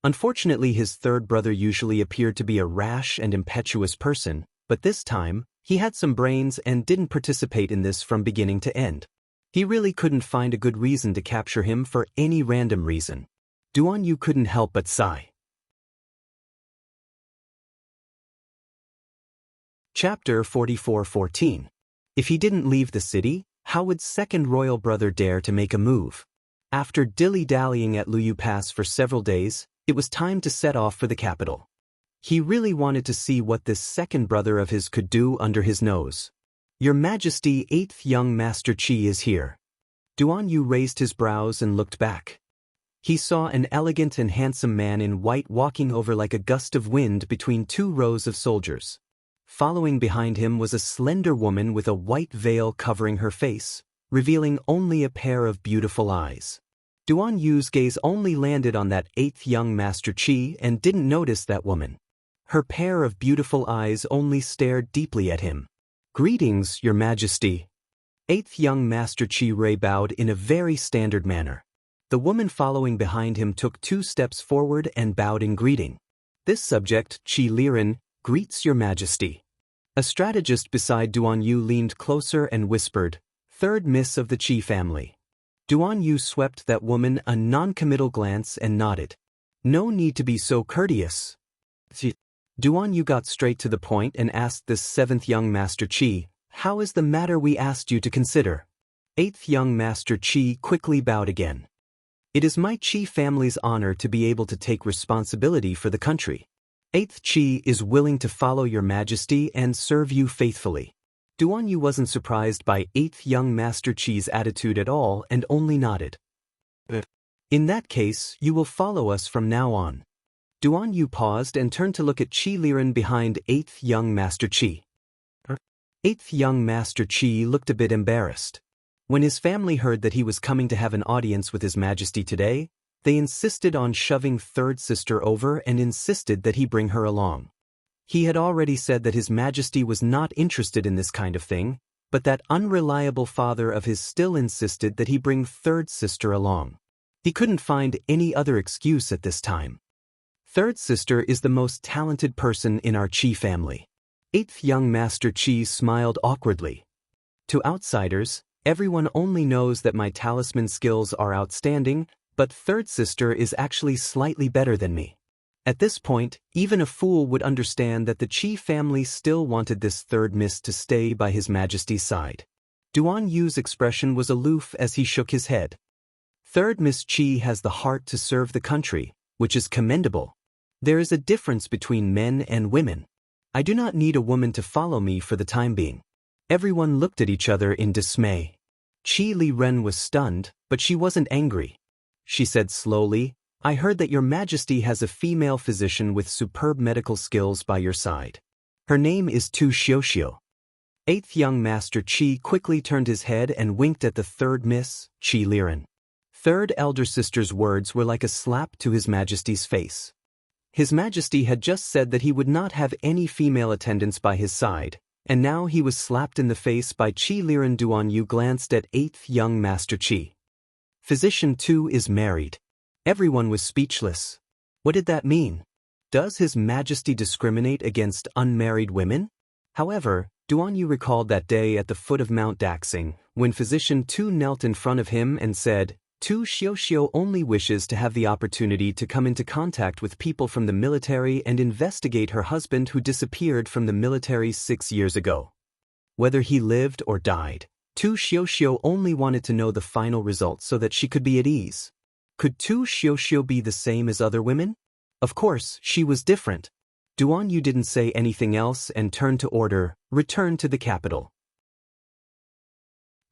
Unfortunately, his third brother usually appeared to be a rash and impetuous person, but this time, he had some brains and didn't participate in this from beginning to end. He really couldn't find a good reason to capture him for any random reason. Duan Yu couldn't help but sigh. Chapter 44:14. If he didn't leave the city, how would second royal brother dare to make a move? After dilly-dallying at Luyu Pass for several days, it was time to set off for the capital. He really wanted to see what this second brother of his could do under his nose. "Your Majesty, 8th young Master Qi is here." Duan Yu raised his brows and looked back. He saw an elegant and handsome man in white walking over like a gust of wind between two rows of soldiers. Following behind him was a slender woman with a white veil covering her face, revealing only a pair of beautiful eyes. Duan Yu's gaze only landed on that 8th young Master Qi and didn't notice that woman. Her pair of beautiful eyes only stared deeply at him. "Greetings, Your Majesty." 8th young Master Qi Rui bowed in a very standard manner. The woman following behind him took 2 steps forward and bowed in greeting. "This subject, Qi Liren, greets Your Majesty." A strategist beside Duan Yu leaned closer and whispered, "Third miss of the Qi family." Duan Yu swept that woman a non-committal glance and nodded. "No need to be so courteous." Duan Yu got straight to the point and asked this 7th young Master Qi, "How is the matter we asked you to consider?" 8th young Master Qi quickly bowed again. "It is my Qi family's honor to be able to take responsibility for the country. 8th Qi is willing to follow Your Majesty and serve you faithfully." Duan Yu wasn't surprised by 8th young Master Qi's attitude at all and only nodded. "In that case, you will follow us from now on." Duan Yu paused and turned to look at Qi Liren behind 8th young Master Qi. 8th young Master Qi looked a bit embarrassed. When his family heard that he was coming to have an audience with His Majesty today, they insisted on shoving third sister over and insisted that he bring her along. He had already said that His Majesty was not interested in this kind of thing, but that unreliable father of his still insisted that he bring third sister along. He couldn't find any other excuse at this time. "Third sister is the most talented person in our Qi family." 8th young Master Qi smiled awkwardly. "To outsiders, everyone only knows that my talisman skills are outstanding, but third sister is actually slightly better than me." At this point, even a fool would understand that the Qi family still wanted this third miss to stay by His Majesty's side. Duan Yu's expression was aloof as he shook his head. Third Miss Qi has the heart to serve the country, which is commendable. There is a difference between men and women. I do not need a woman to follow me for the time being. Everyone looked at each other in dismay. Qi Li Ren was stunned, but she wasn't angry. She said slowly, I heard that Your Majesty has a female physician with superb medical skills by your side. Her name is Tu Xiuxiu. Eighth young Master Qi quickly turned his head and winked at the third Miss, Qi Liren. Third elder sister's words were like a slap to His Majesty's face. His Majesty had just said that he would not have any female attendants by his side, and now he was slapped in the face by Qi Liren. Duan Yu glanced at eighth young Master Qi. Physician 2 is married. Everyone was speechless. What did that mean? Does His Majesty discriminate against unmarried women? However, Duan Yu recalled that day at the foot of Mount Daxing, when Physician 2 knelt in front of him and said, Tu Xiuxiu only wishes to have the opportunity to come into contact with people from the military and investigate her husband who disappeared from the military 6 years ago. Whether he lived or died, Tu Xiuxiu only wanted to know the final result so that she could be at ease. Could Tu Xiuxiu be the same as other women? Of course, she was different. Duan Yu didn't say anything else and turned to order, return to the capital.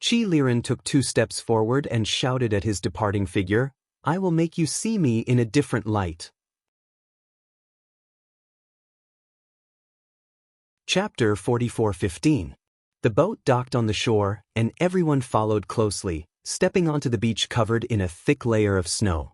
Qi Liren took 2 steps forward and shouted at his departing figure, I will make you see me in a different light. Chapter 44:15. The boat docked on the shore, and everyone followed closely, stepping onto the beach covered in a thick layer of snow.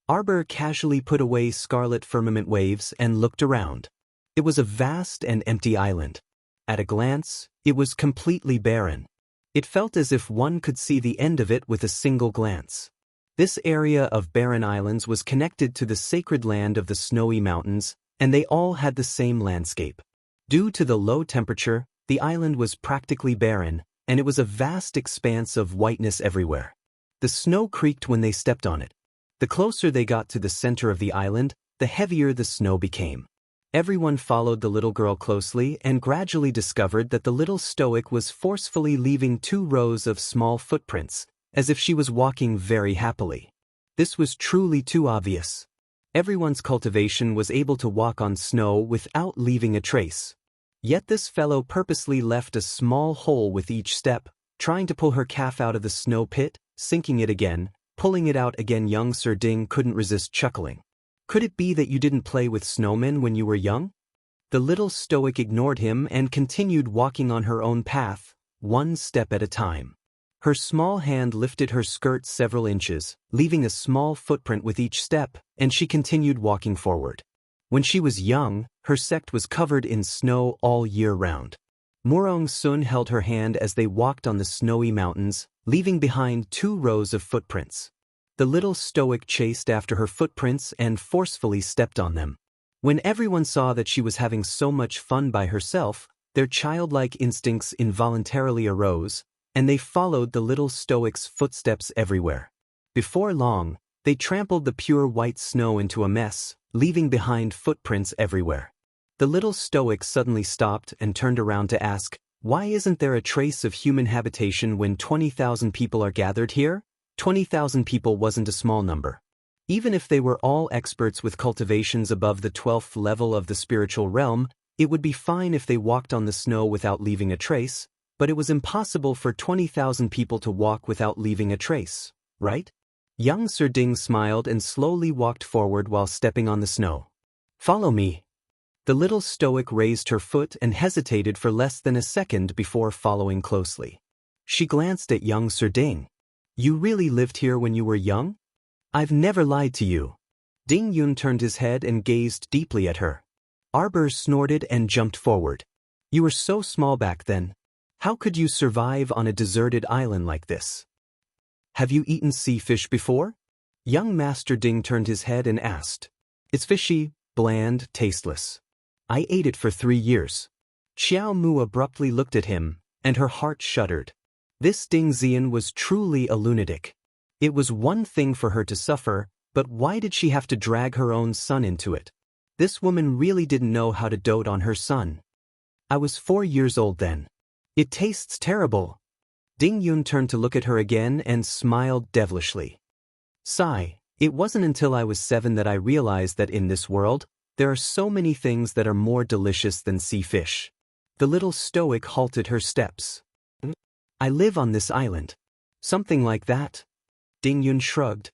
Arbor casually put away scarlet firmament waves and looked around. It was a vast and empty island. At a glance, it was completely barren. It felt as if one could see the end of it with a single glance. This area of barren islands was connected to the sacred land of the snowy mountains, and they all had the same landscape. Due to the low temperature, the island was practically barren, and it was a vast expanse of whiteness everywhere. The snow creaked when they stepped on it. The closer they got to the center of the island, the heavier the snow became. Everyone followed the little girl closely and gradually discovered that the little stoic was forcefully leaving 2 rows of small footprints, as if she was walking very happily. This was truly too obvious. Everyone's cultivation was able to walk on snow without leaving a trace. Yet this fellow purposely left a small hole with each step, trying to pull her calf out of the snow pit, sinking it again, pulling it out again. Young Sir Ding couldn't resist chuckling. Could it be that you didn't play with snowmen when you were young? The little stoic ignored him and continued walking on her own path, 1 step at a time. Her small hand lifted her skirt several inches, leaving a small footprint with each step, and she continued walking forward. When she was young, her sect was covered in snow all year round. Murong Sun held her hand as they walked on the snowy mountains, leaving behind 2 rows of footprints. The little stoic chased after her footprints and forcefully stepped on them. When everyone saw that she was having so much fun by herself, their childlike instincts involuntarily arose, and they followed the little stoic's footsteps everywhere. Before long, they trampled the pure white snow into a mess, leaving behind footprints everywhere. The little stoic suddenly stopped and turned around to ask, why isn't there a trace of human habitation when 20,000 people are gathered here? 20,000 people wasn't a small number. Even if they were all experts with cultivations above the 12th level of the spiritual realm, it would be fine if they walked on the snow without leaving a trace, but it was impossible for 20,000 people to walk without leaving a trace, right? Young Sir Ding smiled and slowly walked forward while stepping on the snow. Follow me. The little stoic raised her foot and hesitated for less than a second before following closely. She glanced at young Sir Ding. You really lived here when you were young? I've never lied to you. Ding Yun turned his head and gazed deeply at her. Arbor snorted and jumped forward. You were so small back then. How could you survive on a deserted island like this? Have you eaten sea fish before? Young Master Ding turned his head and asked. It's fishy, bland, tasteless. I ate it for 3 years. Xiao Mu abruptly looked at him, and her heart shuddered. This Ding Xian was truly a lunatic. It was one thing for her to suffer, but why did she have to drag her own son into it? This woman really didn't know how to dote on her son. I was 4 years old then. It tastes terrible. Ding Yun turned to look at her again and smiled devilishly. Sigh, it wasn't until I was 7 that I realized that in this world, there are so many things that are more delicious than sea fish. The little stoic halted her steps. I live on this island. Something like that? Ding Yun shrugged.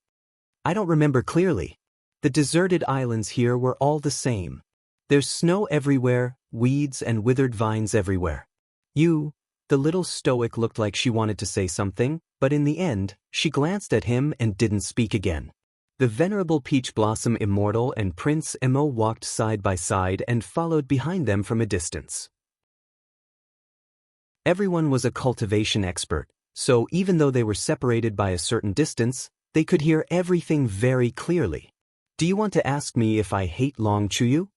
I don't remember clearly. The deserted islands here were all the same. There's snow everywhere, weeds and withered vines everywhere. The little stoic looked like she wanted to say something, but in the end, she glanced at him and didn't speak again. The venerable Peach Blossom Immortal and Prince Emo walked side by side and followed behind them from a distance. Everyone was a cultivation expert, so even though they were separated by a certain distance, they could hear everything very clearly. Do you want to ask me if I hate Long Chuyu?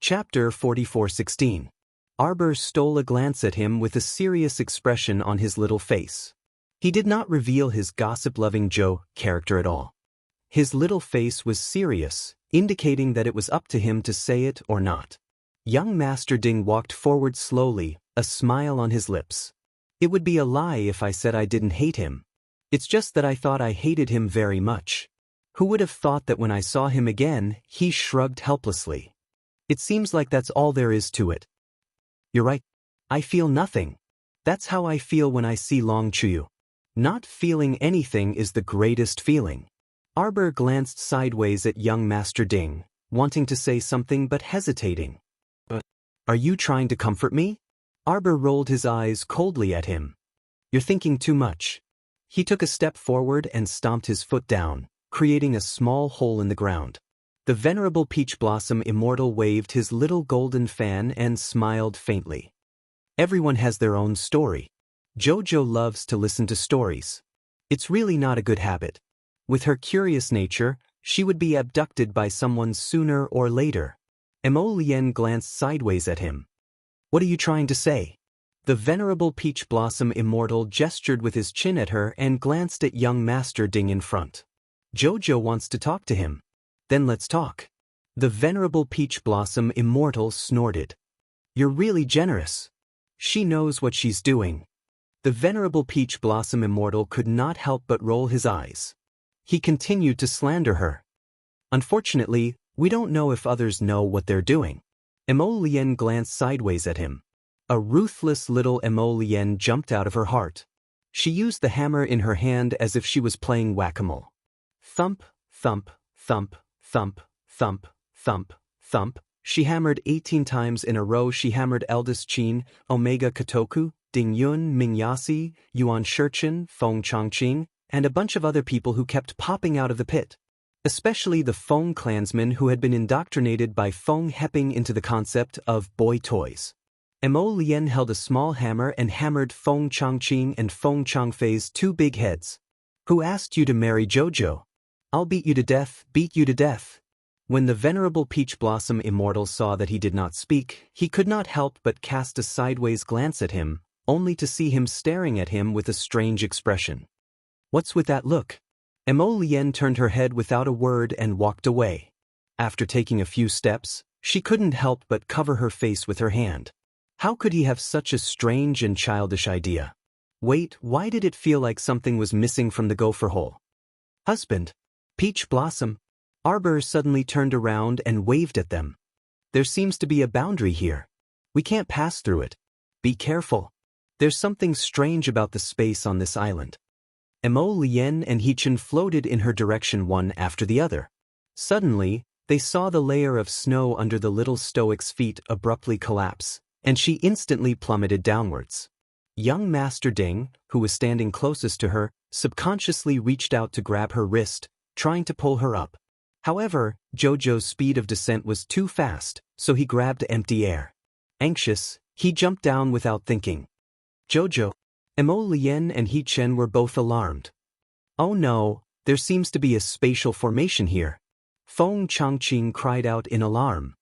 Chapter 44:16. Arbor stole a glance at him with a serious expression on his little face. He did not reveal his gossip-loving Joe character at all. His little face was serious, indicating that it was up to him to say it or not. Young Master Ding walked forward slowly, a smile on his lips. It would be a lie if I said I didn't hate him. It's just that I thought I hated him very much. Who would have thought that when I saw him again, he shrugged helplessly. It seems like that's all there is to it. You're right. I feel nothing. That's how I feel when I see Long Chuyu. Not feeling anything is the greatest feeling. Arbor glanced sideways at young Master Ding, wanting to say something but hesitating. Are you trying to comfort me? Arbor rolled his eyes coldly at him. You're thinking too much. He took a step forward and stomped his foot down, creating a small hole in the ground. The venerable Peach Blossom Immortal waved his little golden fan and smiled faintly. Everyone has their own story. Jojo loves to listen to stories. It's really not a good habit. With her curious nature, she would be abducted by someone sooner or later. Mo Lien glanced sideways at him. What are you trying to say? The venerable Peach Blossom Immortal gestured with his chin at her and glanced at young Master Ding in front. Jojo wants to talk to him. Then let's talk. The venerable Peach Blossom Immortal snorted. You're really generous. She knows what she's doing. The venerable Peach Blossom Immortal could not help but roll his eyes. He continued to slander her. Unfortunately, we don't know if others know what they're doing. Mo Lien glanced sideways at him. A ruthless little Mo Lien jumped out of her heart. She used the hammer in her hand as if she was playing whack-a-mole. Thump, thump, thump, thump, thump, thump, thump. She hammered 18 times in a row. She hammered eldest Qin, Omega Kotoku, Ding Yun, Ming Yasi, Yuan Shurchen, Feng Chongqing, and a bunch of other people who kept popping out of the pit. Especially the Feng clansmen who had been indoctrinated by Feng Hepping into the concept of boy toys. Mo Lien held a small hammer and hammered Feng Chongqing and Feng Chongfei's 2 big heads. Who asked you to marry Jojo? I'll beat you to death, beat you to death. When the venerable Peach Blossom Immortal saw that he did not speak, he could not help but cast a sideways glance at him, only to see him staring at him with a strange expression. What's with that look? Mo Lien turned her head without a word and walked away. After taking a few steps, she couldn't help but cover her face with her hand. How could he have such a strange and childish idea? Wait, why did it feel like something was missing from the gopher hole? Husband. Peach Blossom. Arbor suddenly turned around and waved at them. There seems to be a boundary here. We can't pass through it. Be careful. There's something strange about the space on this island. Mo Lien and Hechen floated in her direction one after the other. Suddenly, they saw the layer of snow under the little stoic's feet abruptly collapse, and she instantly plummeted downwards. Young Master Ding, who was standing closest to her, subconsciously reached out to grab her wrist, trying to pull her up. However, Jojo's speed of descent was too fast, so he grabbed empty air. Anxious, he jumped down without thinking. Jojo. Mo Lien and Hechen were both alarmed. Oh no, there seems to be a spatial formation here. Feng Chongqing cried out in alarm.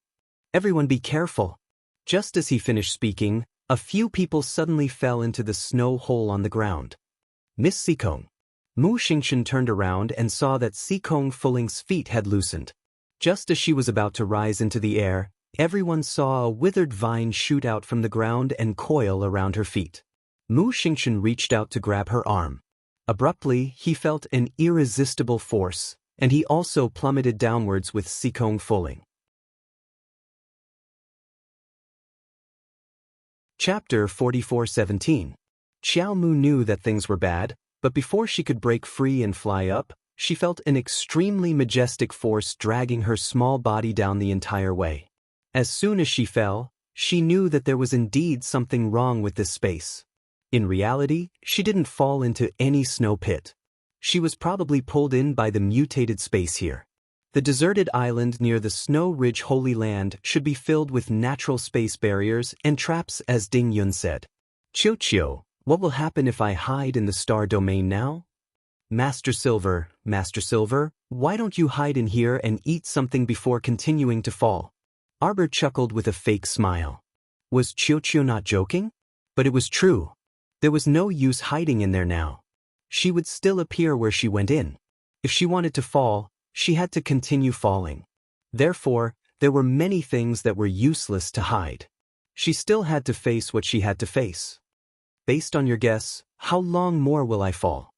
Everyone be careful. Just as he finished speaking, a few people suddenly fell into the snow hole on the ground. Miss Sikong. Mu Xingchen turned around and saw that Sikong Fuling's feet had loosened. Just as she was about to rise into the air, everyone saw a withered vine shoot out from the ground and coil around her feet. Mu Xingchen reached out to grab her arm. Abruptly, he felt an irresistible force, and he also plummeted downwards with Sikong Fuling. Chapter 44:17. Xiao Mu knew that things were bad, but before she could break free and fly up, she felt an extremely majestic force dragging her small body down the entire way. As soon as she fell, she knew that there was indeed something wrong with this space. In reality, she didn't fall into any snow pit. She was probably pulled in by the mutated space here. The deserted island near the Snow Ridge Holy Land should be filled with natural space barriers and traps, as Ding Yun said. Qiu, what will happen if I hide in the star domain now? Master Silver, why don't you hide in here and eat something before continuing to fall? Arbor chuckled with a fake smile. Was Qiu not joking? But it was true. There was no use hiding in there now. She would still appear where she went in. If she wanted to fall, she had to continue falling. Therefore, there were many things that were useless to hide. She still had to face what she had to face. Based on your guess, how long more will I fall?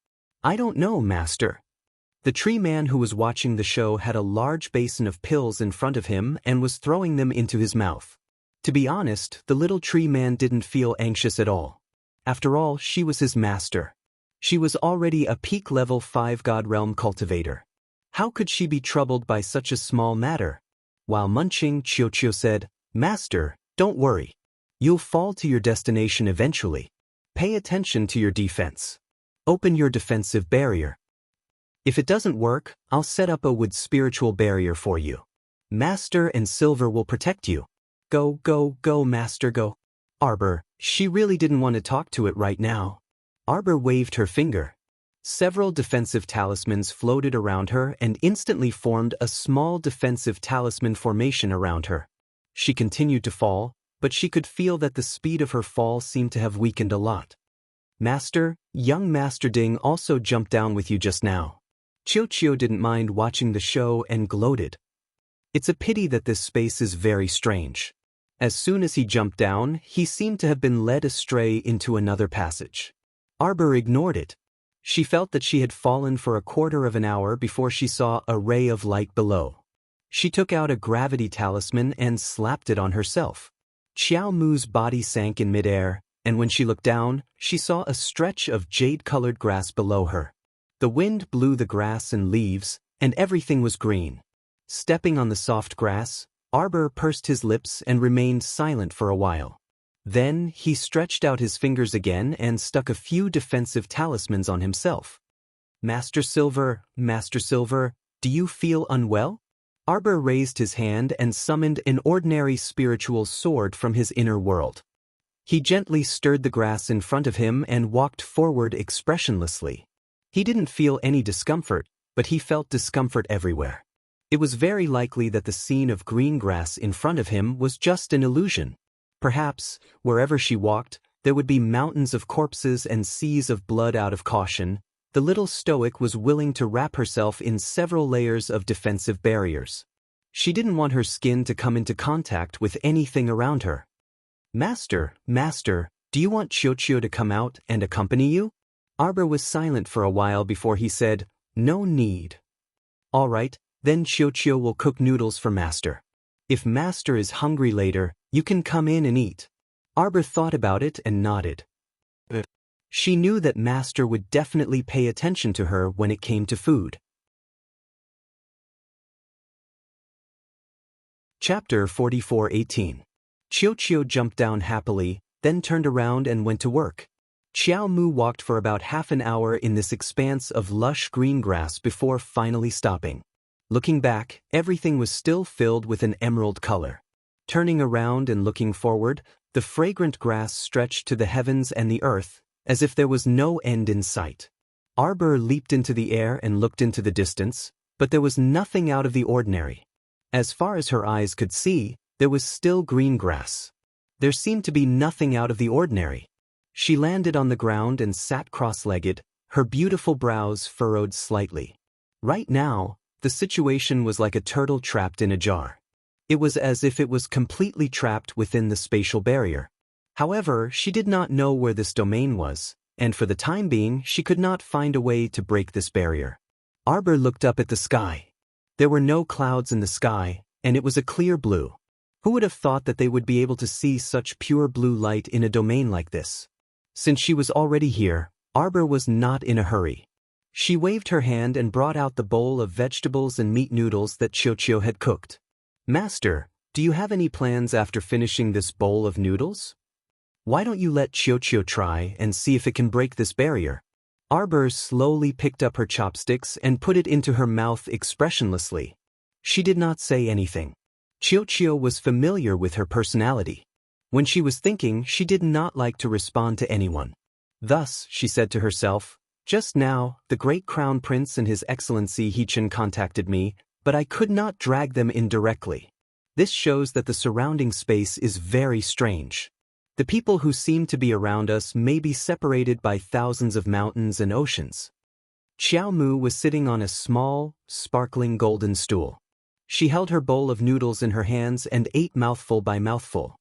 I don't know, Master. The tree man who was watching the show had a large basin of pills in front of him and was throwing them into his mouth. To be honest, the little tree man didn't feel anxious at all. After all, she was his master. She was already a peak level 5 God Realm cultivator. How could she be troubled by such a small matter? While munching, Qiu said, Master, don't worry. You'll fall to your destination eventually. Pay attention to your defense. Open your defensive barrier. If it doesn't work, I'll set up a wood spiritual barrier for you. Master and Silver will protect you. Go, Master, go. Arbor, she really didn't want to talk to it right now. Arbor waved her finger. Several defensive talismans floated around her and instantly formed a small defensive talisman formation around her. She continued to fall, but she could feel that the speed of her fall seemed to have weakened a lot. Master, young Master Ding also jumped down with you just now. Qiu didn't mind watching the show and gloated. It's a pity that this space is very strange. As soon as he jumped down, he seemed to have been led astray into another passage. Arbor ignored it. She felt that she had fallen for a quarter of an hour before she saw a ray of light below. She took out a gravity talisman and slapped it on herself. Xiao Mu's body sank in midair, and when she looked down, she saw a stretch of jade-colored grass below her. The wind blew the grass and leaves, and everything was green. Stepping on the soft grass, Arbor pursed his lips and remained silent for a while. Then, he stretched out his fingers again and stuck a few defensive talismans on himself. Master Silver, do you feel unwell? Arbor raised his hand and summoned an ordinary spiritual sword from his inner world. He gently stirred the grass in front of him and walked forward expressionlessly. He didn't feel any discomfort, but he felt discomfort everywhere. It was very likely that the scene of green grass in front of him was just an illusion. Perhaps, wherever she walked, there would be mountains of corpses and seas of blood. Out of caution, the little stoic was willing to wrap herself in several layers of defensive barriers. She didn't want her skin to come into contact with anything around her. Master, do you want Qiu to come out and accompany you? Arbor was silent for a while before he said, No need. All right, then Qiu will cook noodles for Master. If Master is hungry later, you can come in and eat. Arbor thought about it and nodded. She knew that Master would definitely pay attention to her when it came to food. Chapter 44:18. Qiu jumped down happily, then turned around and went to work. Xiao Mu walked for about half an hour in this expanse of lush green grass before finally stopping. Looking back, everything was still filled with an emerald color. Turning around and looking forward, the fragrant grass stretched to the heavens and the earth, as if there was no end in sight. Arbor leaped into the air and looked into the distance, but there was nothing out of the ordinary. As far as her eyes could see, there was still green grass. There seemed to be nothing out of the ordinary. She landed on the ground and sat cross-legged, her beautiful brows furrowed slightly. Right now, the situation was like a turtle trapped in a jar. It was as if it was completely trapped within the spatial barrier. However, she did not know where this domain was, and for the time being she could not find a way to break this barrier. Arbor looked up at the sky. There were no clouds in the sky, and it was a clear blue. Who would have thought that they would be able to see such pure blue light in a domain like this? Since she was already here, Arbor was not in a hurry. She waved her hand and brought out the bowl of vegetables and meat noodles that Qiuqiu had cooked. Master, do you have any plans after finishing this bowl of noodles? Why don't you let Qiuqiu try and see if it can break this barrier? Arbor slowly picked up her chopsticks and put it into her mouth expressionlessly. She did not say anything. Qiuqiu was familiar with her personality. When she was thinking, she did not like to respond to anyone. Thus, she said to herself, just now, the great crown prince and his excellency Hechen contacted me, but I could not drag them in directly. This shows that the surrounding space is very strange. The people who seem to be around us may be separated by thousands of mountains and oceans. Xiao Mu was sitting on a small, sparkling golden stool. She held her bowl of noodles in her hands and ate mouthful by mouthful.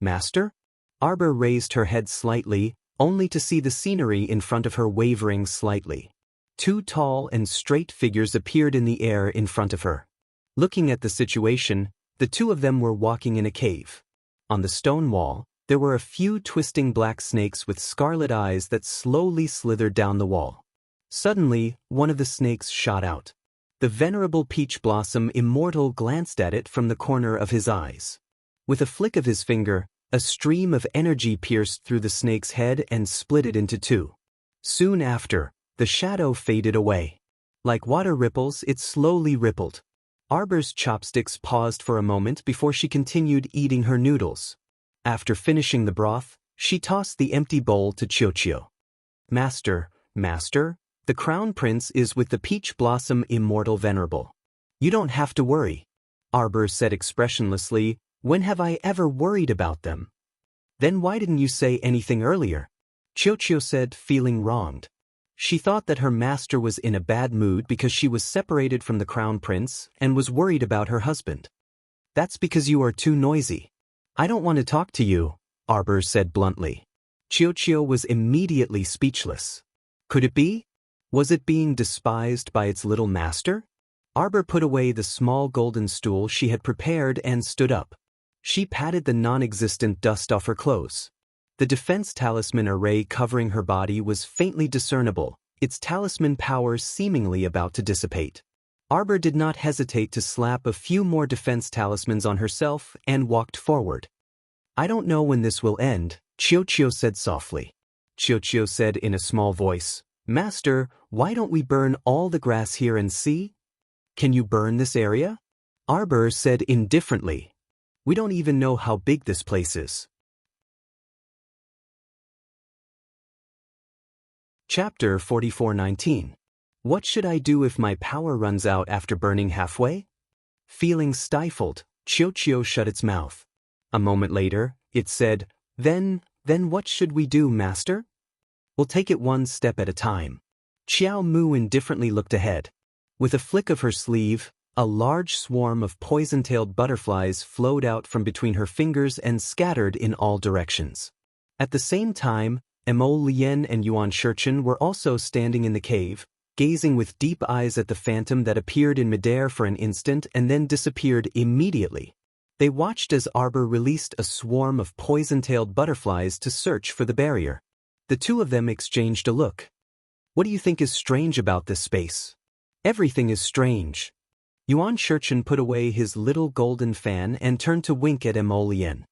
Master? Arbor raised her head slightly, only to see the scenery in front of her wavering slightly. Two tall and straight figures appeared in the air in front of her. Looking at the situation, the two of them were walking in a cave. On the stone wall, there were a few twisting black snakes with scarlet eyes that slowly slithered down the wall. Suddenly, one of the snakes shot out. The venerable Peach Blossom Immortal glanced at it from the corner of his eyes. With a flick of his finger, a stream of energy pierced through the snake's head and split it into two. Soon after, the shadow faded away. Like water ripples, it slowly rippled. Arbor's chopsticks paused for a moment before she continued eating her noodles. After finishing the broth, she tossed the empty bowl to Qiuqiu. Master, the crown prince is with the Peach Blossom Immortal Venerable. You don't have to worry. Arbor said expressionlessly, when have I ever worried about them? Then why didn't you say anything earlier? Qiuqiu said, feeling wronged. She thought that her master was in a bad mood because she was separated from the crown prince and was worried about her husband. That's because you are too noisy. I don't want to talk to you, Arbor said bluntly. Qiuqiu was immediately speechless. Could it be? Was it being despised by its little master? Arbor put away the small golden stool she had prepared and stood up. She patted the non-existent dust off her clothes. The defense talisman array covering her body was faintly discernible, its talisman power seemingly about to dissipate. Arbor did not hesitate to slap a few more defense talismans on herself and walked forward. I don't know when this will end, Qiuqiu said softly. Qiuqiu said in a small voice, Master, why don't we burn all the grass here and see? Can you burn this area? Arbor said indifferently. We don't even know how big this place is. Chapter 44:19. What should I do if my power runs out after burning halfway? Feeling stifled, Qiuqiu shut its mouth. A moment later, it said, Then what should we do, Master? We'll take it one step at a time. Xiao Mu indifferently looked ahead. With a flick of her sleeve, a large swarm of poison-tailed butterflies flowed out from between her fingers and scattered in all directions. At the same time, Emo Lien and Yuan Shurchen were also standing in the cave, gazing with deep eyes at the phantom that appeared in midair for an instant and then disappeared immediately. They watched as Arbor released a swarm of poison-tailed butterflies to search for the barrier. The two of them exchanged a look. What do you think is strange about this space? Everything is strange. Yuan Shurchen put away his little golden fan and turned to wink at Emo Lien.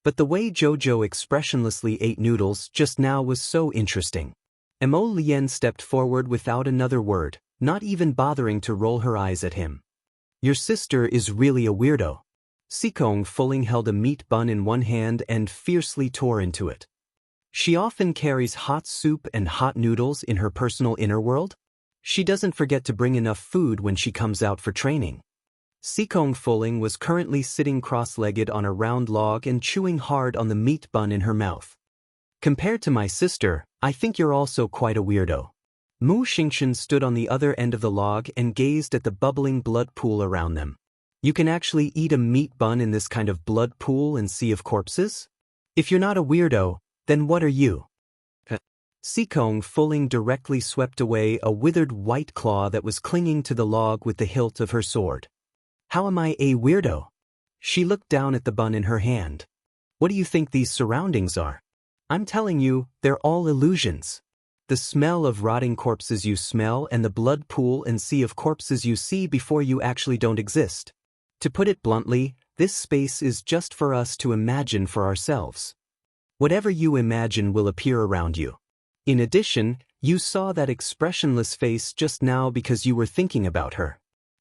But the way Jojo expressionlessly ate noodles just now was so interesting. Emo Lien stepped forward without another word, not even bothering to roll her eyes at him. Your sister is really a weirdo. Sikong Fuling held a meat bun in one hand and fiercely tore into it. She often carries hot soup and hot noodles in her personal inner world. She doesn't forget to bring enough food when she comes out for training. Sikong Fuling was currently sitting cross-legged on a round log and chewing hard on the meat bun in her mouth. Compared to my sister, I think you're also quite a weirdo. Mu Xingchen stood on the other end of the log and gazed at the bubbling blood pool around them. You can actually eat a meat bun in this kind of blood pool and sea of corpses? If you're not a weirdo, then what are you? Sikong Fuling directly swept away a withered white claw that was clinging to the log with the hilt of her sword. How am I a weirdo? She looked down at the bun in her hand. What do you think these surroundings are? I'm telling you, they're all illusions. The smell of rotting corpses you smell and the blood pool and sea of corpses you see before you actually don't exist. To put it bluntly, this space is just for us to imagine for ourselves. Whatever you imagine will appear around you. In addition, you saw that expressionless face just now because you were thinking about her.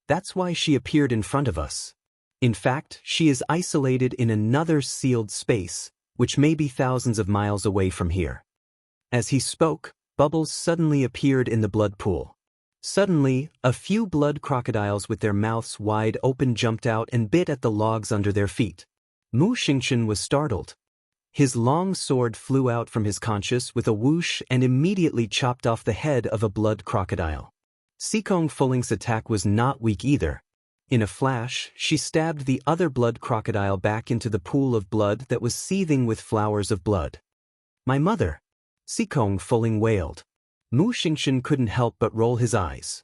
That's why she appeared in front of us. In fact, she is isolated in another sealed space, which may be thousands of miles away from here. As he spoke, bubbles suddenly appeared in the blood pool. Suddenly, a few blood crocodiles with their mouths wide open jumped out and bit at the logs under their feet. Mu Xingchen was startled. His long sword flew out from his conscious with a whoosh and immediately chopped off the head of a blood crocodile. Sikong Fuling's attack was not weak either. In a flash, she stabbed the other blood crocodile back into the pool of blood that was seething with flowers of blood. My mother! Sikong Fuling wailed. Mu Xingchen couldn't help but roll his eyes.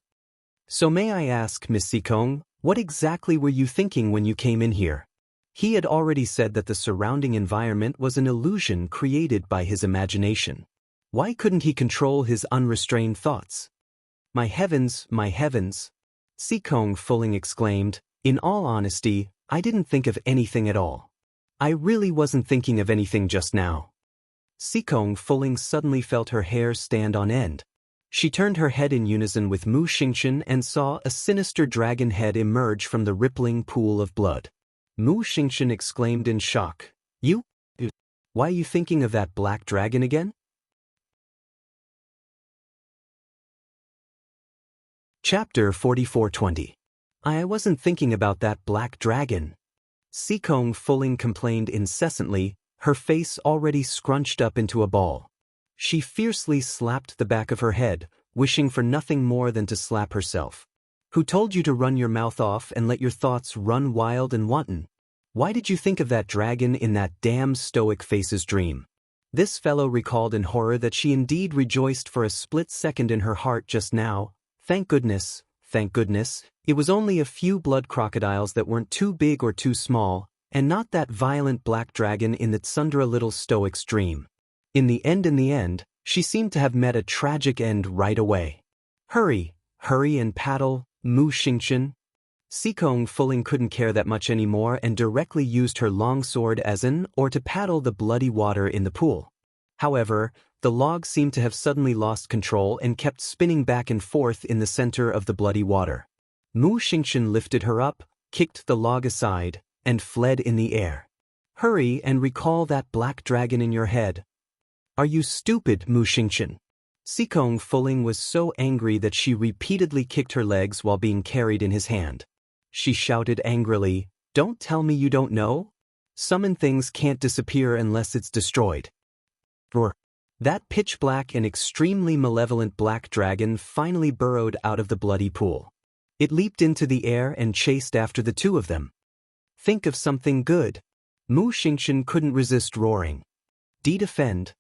So may I ask, Miss Sikong, what exactly were you thinking when you came in here? He had already said that the surrounding environment was an illusion created by his imagination. Why couldn't he control his unrestrained thoughts? My heavens, Sikong Fuling exclaimed. In all honesty, I didn't think of anything at all. I really wasn't thinking of anything just now. Sikong Fuling suddenly felt her hair stand on end. She turned her head in unison with Mu Xingchen and saw a sinister dragon head emerge from the rippling pool of blood. Mu Xingchen exclaimed in shock. You? Why are you thinking of that black dragon again? Chapter 4420. I wasn't thinking about that black dragon. Sikong Fuling complained incessantly, her face already scrunched up into a ball. She fiercely slapped the back of her head, wishing for nothing more than to slap herself. Who told you to run your mouth off and let your thoughts run wild and wanton? Why did you think of that dragon in that damn stoic face's dream? This fellow recalled in horror that she indeed rejoiced for a split second in her heart just now. Thank goodness, it was only a few blood crocodiles that weren't too big or too small, and not that violent black dragon in the tsundere little stoic's dream. In the end, she seemed to have met a tragic end right away. Hurry and paddle, Mu Xingchen. Sikong Fuling couldn't care that much anymore and directly used her long sword as an or to paddle the bloody water in the pool. However, the log seemed to have suddenly lost control and kept spinning back and forth in the center of the bloody water. Mu Xingchen lifted her up, kicked the log aside, and fled in the air. Hurry and recall that black dragon in your head. Are you stupid, Mu Xingchen? Sikong Fuling was so angry that she repeatedly kicked her legs while being carried in his hand. She shouted angrily, Don't tell me you don't know? Summon things can't disappear unless it's destroyed. Roar. That pitch-black and extremely malevolent black dragon finally burrowed out of the bloody pool. It leaped into the air and chased after the two of them. Think of something good. Mu Xingchen couldn't resist roaring. Defend,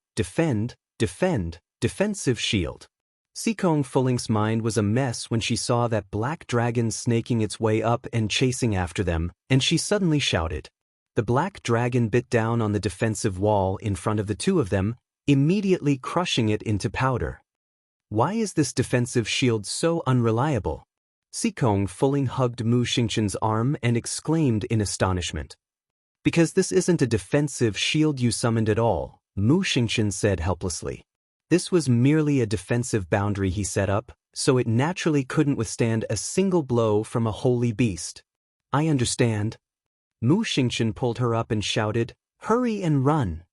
defensive shield. Sikong Fuling's mind was a mess when she saw that black dragon snaking its way up and chasing after them, and she suddenly shouted. The black dragon bit down on the defensive wall in front of the two of them, immediately crushing it into powder. Why is this defensive shield so unreliable? Sikong Fuling hugged Mu Xingchen's arm and exclaimed in astonishment. Because this isn't a defensive shield you summoned at all, Mu Xingchen said helplessly. This was merely a defensive boundary he set up, so it naturally couldn't withstand a single blow from a holy beast. I understand. Mu Xingchen pulled her up and shouted, Hurry and run!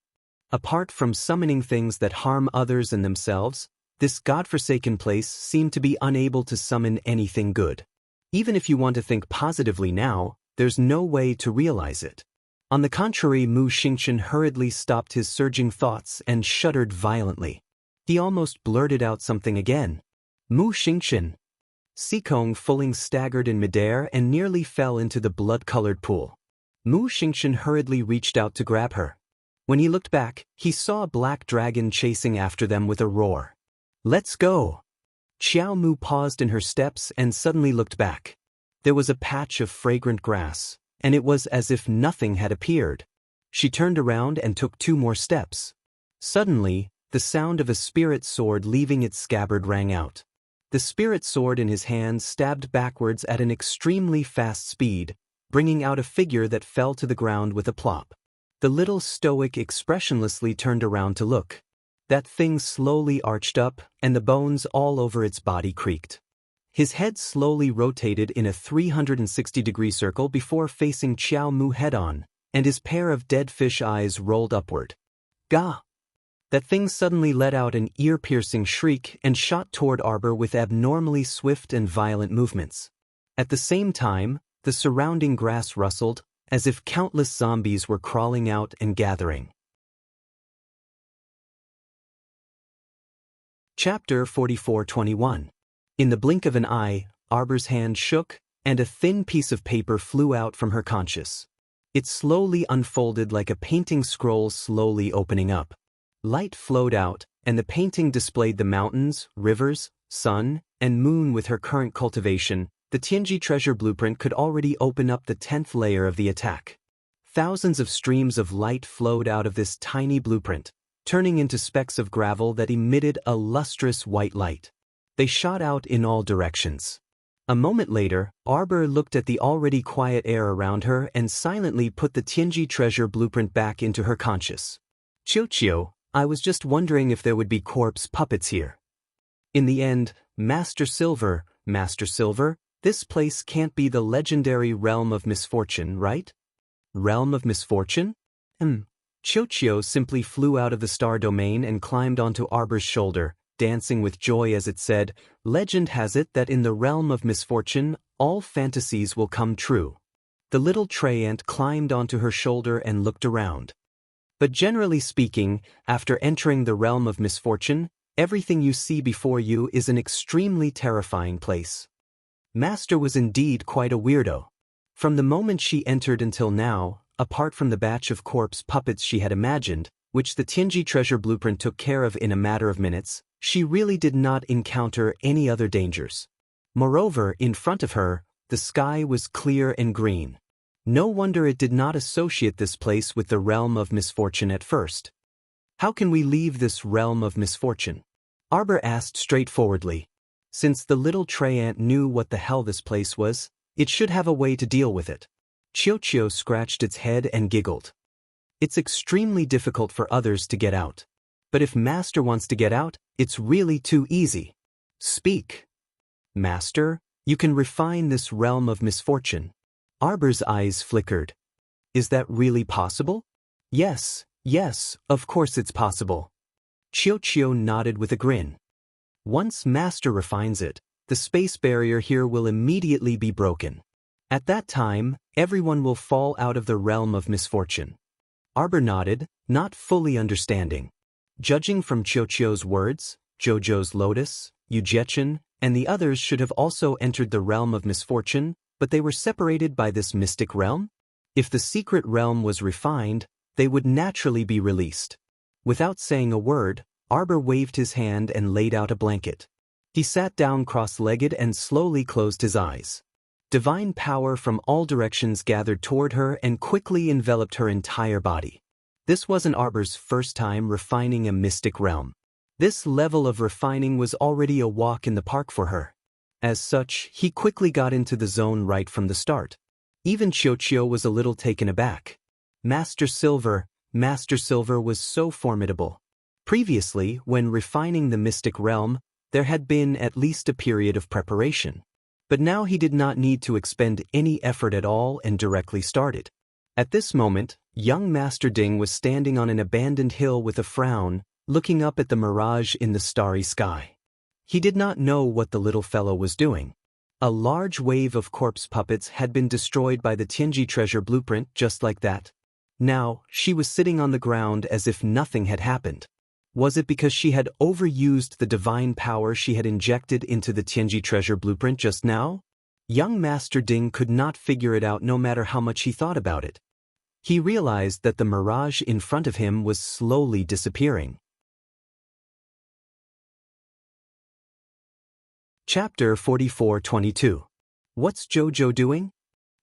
Apart from summoning things that harm others and themselves, this godforsaken place seemed to be unable to summon anything good. Even if you want to think positively now, there's no way to realize it. On the contrary, Mu Xingchen hurriedly stopped his surging thoughts and shuddered violently. He almost blurted out something again. Mu Xingchen. Sikong Fuling staggered in midair and nearly fell into the blood-colored pool. Mu Xingchen hurriedly reached out to grab her. When he looked back, he saw a black dragon chasing after them with a roar. "Let's go!" Xiao Mu paused in her steps and suddenly looked back. There was a patch of fragrant grass, and it was as if nothing had appeared. She turned around and took 2 more steps. Suddenly, the sound of a spirit sword leaving its scabbard rang out. The spirit sword in his hand stabbed backwards at an extremely fast speed, bringing out a figure that fell to the ground with a plop. The little stoic expressionlessly turned around to look. That thing slowly arched up, and the bones all over its body creaked. His head slowly rotated in a 360-degree circle before facing Xiao Mu head-on, and his pair of dead fish eyes rolled upward. Gah! That thing suddenly let out an ear-piercing shriek and shot toward Arbor with abnormally swift and violent movements. At the same time, the surrounding grass rustled, as if countless zombies were crawling out and gathering. Chapter 44:21. In the blink of an eye, Arbor's hand shook, and a thin piece of paper flew out from her conscious. It slowly unfolded like a painting scroll slowly opening up. Light flowed out, and the painting displayed the mountains, rivers, sun, and moon with her current cultivation. The Tianji treasure blueprint could already open up the 10th layer of the attack. Thousands of streams of light flowed out of this tiny blueprint, turning into specks of gravel that emitted a lustrous white light. They shot out in all directions. A moment later, Arbor looked at the already quiet air around her and silently put the Tianji treasure blueprint back into her conscious. "Qiu, I was just wondering if there would be corpse puppets here. In the end, Master Silver, this place can't be the legendary realm of misfortune, right?" "Realm of misfortune?" Qiu simply flew out of the star domain and climbed onto Arbor's shoulder, dancing with joy as it said, "Legend has it that in the realm of misfortune, all fantasies will come true." The little tray ant climbed onto her shoulder and looked around. But generally speaking, after entering the realm of misfortune, everything you see before you is an extremely terrifying place. Master was indeed quite a weirdo. From the moment she entered until now, apart from the batch of corpse puppets she had imagined, which the Tianji treasure blueprint took care of in a matter of minutes, she really did not encounter any other dangers. Moreover, in front of her, the sky was clear and green. No wonder it did not associate this place with the realm of misfortune at first. "How can we leave this realm of misfortune?" Arbor asked straightforwardly. Since the little tray ant knew what the hell this place was, it should have a way to deal with it. Qiu scratched its head and giggled. "It's extremely difficult for others to get out. But if Master wants to get out, it's really too easy." "Speak." "Master, you can refine this realm of misfortune." Arbor's eyes flickered. "Is that really possible?" Yes, of course it's possible." Qiu nodded with a grin. "Once Master refines it, the space barrier here will immediately be broken. At that time, everyone will fall out of the realm of misfortune." Arbor nodded, not fully understanding. Judging from Qiu's words, Jojo's Lotus, Yujetchen, and the others should have also entered the realm of misfortune, but they were separated by this mystic realm? If the secret realm was refined, they would naturally be released. Without saying a word, Arbor waved his hand and laid out a blanket. He sat down cross-legged and slowly closed his eyes. Divine power from all directions gathered toward her and quickly enveloped her entire body. This wasn't Arbor's first time refining a mystic realm. This level of refining was already a walk in the park for her. As such, he quickly got into the zone right from the start. Even Qiu was a little taken aback. Master Silver was so formidable. Previously, when refining the mystic realm, there had been at least a period of preparation. But now he did not need to expend any effort at all and directly started. At this moment, young Master Ding was standing on an abandoned hill with a frown, looking up at the mirage in the starry sky. He did not know what the little fellow was doing. A large wave of corpse puppets had been destroyed by the Tianji treasure blueprint just like that. Now, she was sitting on the ground as if nothing had happened. Was it because she had overused the divine power she had injected into the Tianji treasure blueprint just now? Young Master Ding could not figure it out no matter how much he thought about it. He realized that the mirage in front of him was slowly disappearing. Chapter 44-22. What's Jojo doing?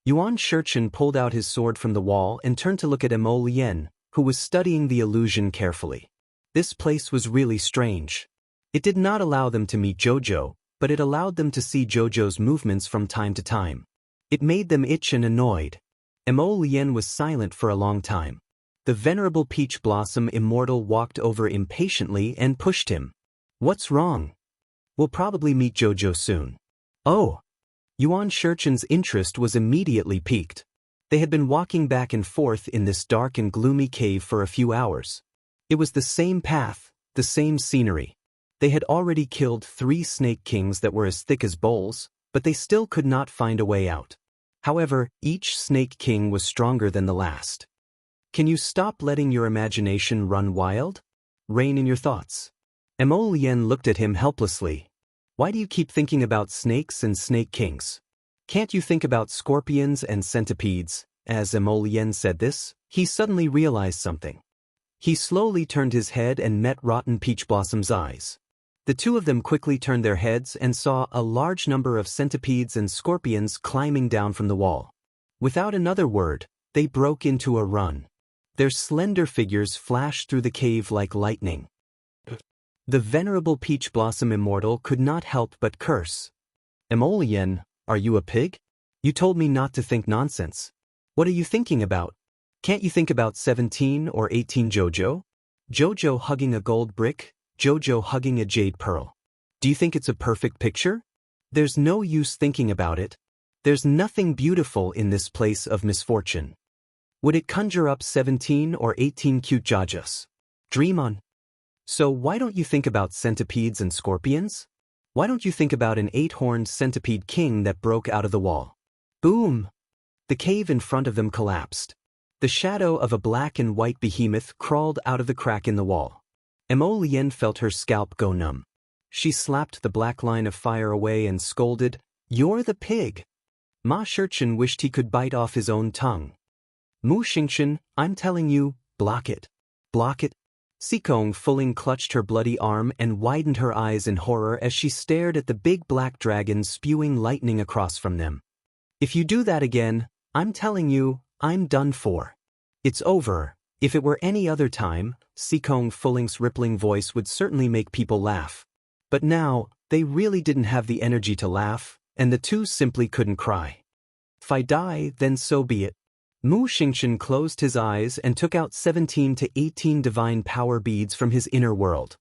Yuan Shichen pulled out his sword from the wall and turned to look at Mo Lien, who was studying the illusion carefully. This place was really strange. It did not allow them to meet Jojo, but it allowed them to see Jojo's movements from time to time. It made them itch and annoyed. Mo Lien was silent for a long time. The venerable Peach Blossom Immortal walked over impatiently and pushed him. What's wrong? We'll probably meet Jojo soon. Oh! Yuan Shichen's interest was immediately piqued. They had been walking back and forth in this dark and gloomy cave for a few hours. It was the same path, the same scenery. They had already killed 3 snake kings that were as thick as bowls, but they still could not find a way out. However, each snake king was stronger than the last. Can you stop letting your imagination run wild? Rein in your thoughts. Mo Lien looked at him helplessly. Why do you keep thinking about snakes and snake kings? Can't you think about scorpions and centipedes? As Mo Lien said this, he suddenly realized something. He slowly turned his head and met Rotten Peach Blossom's eyes. The two of them quickly turned their heads and saw a large number of centipedes and scorpions climbing down from the wall. Without another word, they broke into a run. Their slender figures flashed through the cave like lightning. The venerable Peach Blossom Immortal could not help but curse. Mo Lien, are you a pig? You told me not to think nonsense. What are you thinking about? Can't you think about 17 or 18 Jojo? Jojo hugging a gold brick, Jojo hugging a jade pearl. Do you think it's a perfect picture? There's no use thinking about it. There's nothing beautiful in this place of misfortune. Would it conjure up 17 or 18 cute Jajas? Dream on. So why don't you think about centipedes and scorpions? Why don't you think about an 8-horned centipede king that broke out of the wall? Boom! The cave in front of them collapsed. The shadow of a black and white behemoth crawled out of the crack in the wall. Mo Lien felt her scalp go numb. She slapped the black line of fire away and scolded, "You're the pig!" Ma Shichen wished he could bite off his own tongue. Mu Xingchen, I'm telling you, block it. Block it. Sikong Fuling clutched her bloody arm and widened her eyes in horror as she stared at the big black dragon spewing lightning across from them. If you do that again, I'm telling you, I'm done for. It's over. If it were any other time, Sikong Fuling's rippling voice would certainly make people laugh. But now, they really didn't have the energy to laugh, and the two simply couldn't cry. If I die, then so be it. Mu Xingchen closed his eyes and took out 17 to 18 divine power beads from his inner world.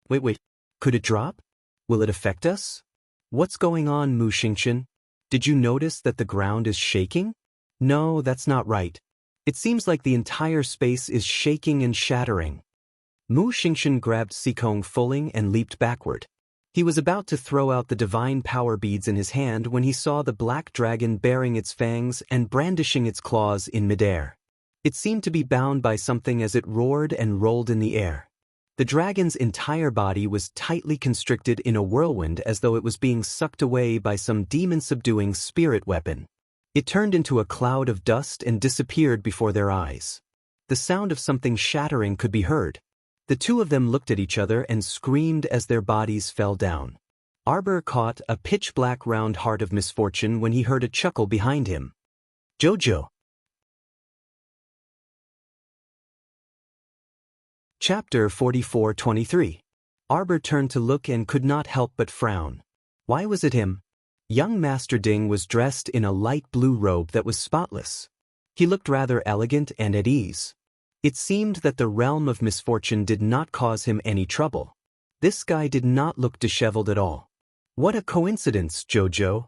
Wait, could it drop? Will it affect us? What's going on, Mu Xingchen? Did you notice that the ground is shaking? No, that's not right. It seems like the entire space is shaking and shattering. Mu Xingchen grabbed Sikong Fuling and leaped backward. He was about to throw out the divine power beads in his hand when he saw the black dragon baring its fangs and brandishing its claws in midair. It seemed to be bound by something as it roared and rolled in the air. The dragon's entire body was tightly constricted in a whirlwind as though it was being sucked away by some demon-subduing spirit weapon. It turned into a cloud of dust and disappeared before their eyes. The sound of something shattering could be heard. The two of them looked at each other and screamed as their bodies fell down. Arbor caught a pitch-black round heart of misfortune when he heard a chuckle behind him. Jojo. Chapter 44-23. Arbor turned to look and could not help but frown. Why was it him? Young Master Ding was dressed in a light blue robe that was spotless. He looked rather elegant and at ease. It seemed that the realm of misfortune did not cause him any trouble. This guy did not look disheveled at all. What a coincidence, Jojo.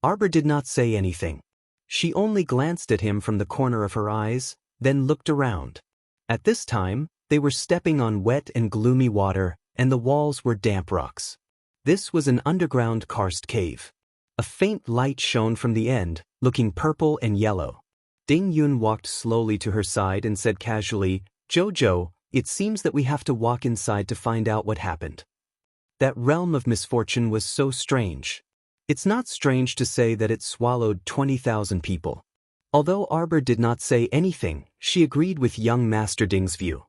Arbor did not say anything. She only glanced at him from the corner of her eyes, then looked around. At this time, they were stepping on wet and gloomy water, and the walls were damp rocks. This was an underground karst cave. A faint light shone from the end, looking purple and yellow. Ding Yun walked slowly to her side and said casually, Jojo, It seems that we have to walk inside to find out what happened. That realm of misfortune was so strange. It's not strange to say that it swallowed 20,000 people. Although Arbor did not say anything, she agreed with young Master Ding's view.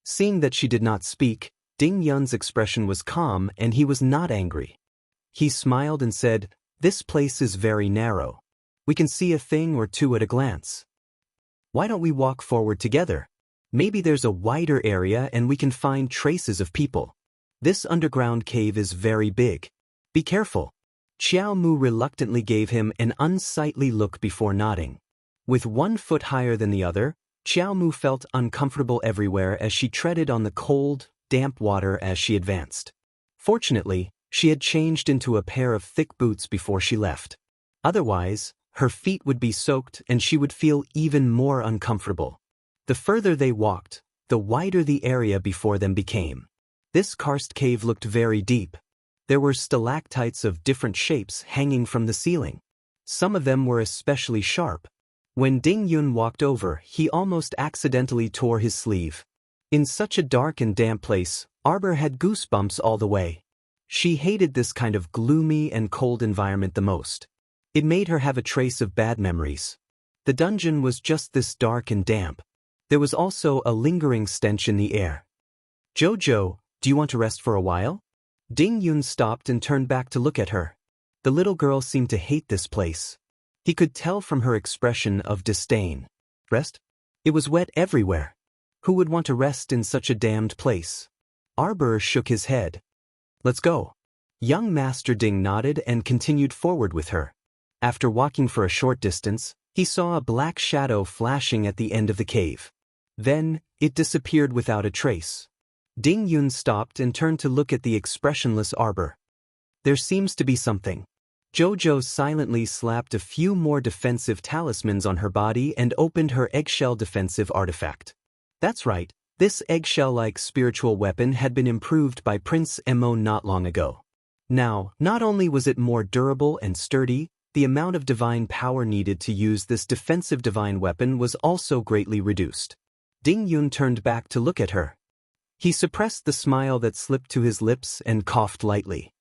Seeing that she did not speak, Ding Yun's expression was calm and he was not angry. He smiled and said, "This place is very narrow. We can see a thing or two at a glance. Why don't we walk forward together? Maybe there's a wider area and we can find traces of people. This underground cave is very big. Be careful." Xiao Mu reluctantly gave him an unsightly look before nodding. With 1 foot higher than the other, Xiao Mu felt uncomfortable everywhere as she treaded on the cold, damp water as she advanced. Fortunately, she had changed into a pair of thick boots before she left. Otherwise, her feet would be soaked and she would feel even more uncomfortable. The further they walked, the wider the area before them became. This karst cave looked very deep. There were stalactites of different shapes hanging from the ceiling. Some of them were especially sharp. When Ding Yun walked over, he almost accidentally tore his sleeve. In such a dark and damp place, Arbor had goosebumps all the way. She hated this kind of gloomy and cold environment the most. It made her have a trace of bad memories. The dungeon was just this dark and damp. There was also a lingering stench in the air. "Jojo, do you want to rest for a while?" Ding Yun stopped and turned back to look at her. The little girl seemed to hate this place. He could tell from her expression of disdain. Rest? It was wet everywhere. Who would want to rest in such a damned place? Arbor shook his head. "Let's go." Young Master Ding nodded and continued forward with her. After walking for a short distance, he saw a black shadow flashing at the end of the cave. Then, it disappeared without a trace. Ding Yun stopped and turned to look at the expressionless Arbor. "There seems to be something." Jojo silently slapped a few more defensive talismans on her body and opened her eggshell defensive artifact. That's right, this eggshell-like spiritual weapon had been improved by Prince Mo not long ago. Now, not only was it more durable and sturdy, the amount of divine power needed to use this defensive divine weapon was also greatly reduced. Ding Yun turned back to look at her. He suppressed the smile that slipped to his lips and coughed lightly.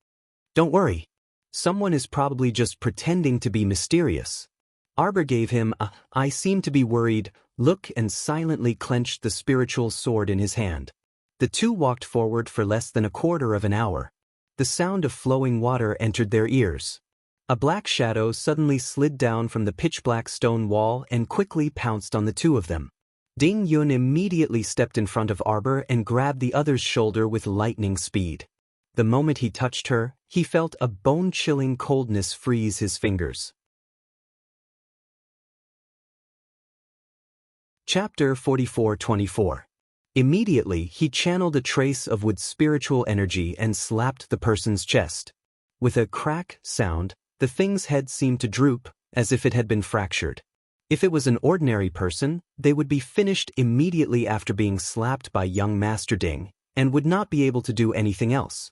"Don't worry. Someone is probably just pretending to be mysterious." Arbor gave him a "I seem to be worried" look and silently clenched the spiritual sword in his hand. The two walked forward for less than a quarter of an hour. The sound of flowing water entered their ears. A black shadow suddenly slid down from the pitch-black stone wall and quickly pounced on the two of them. Ding Yun immediately stepped in front of Arbor and grabbed the other's shoulder with lightning speed. The moment he touched her, he felt a bone-chilling coldness freeze his fingers. Chapter 44-24. Immediately, he channeled a trace of Wood's spiritual energy and slapped the person's chest. With a crack sound, the thing's head seemed to droop, as if it had been fractured. If it was an ordinary person, they would be finished immediately after being slapped by young Master Ding, and would not be able to do anything else.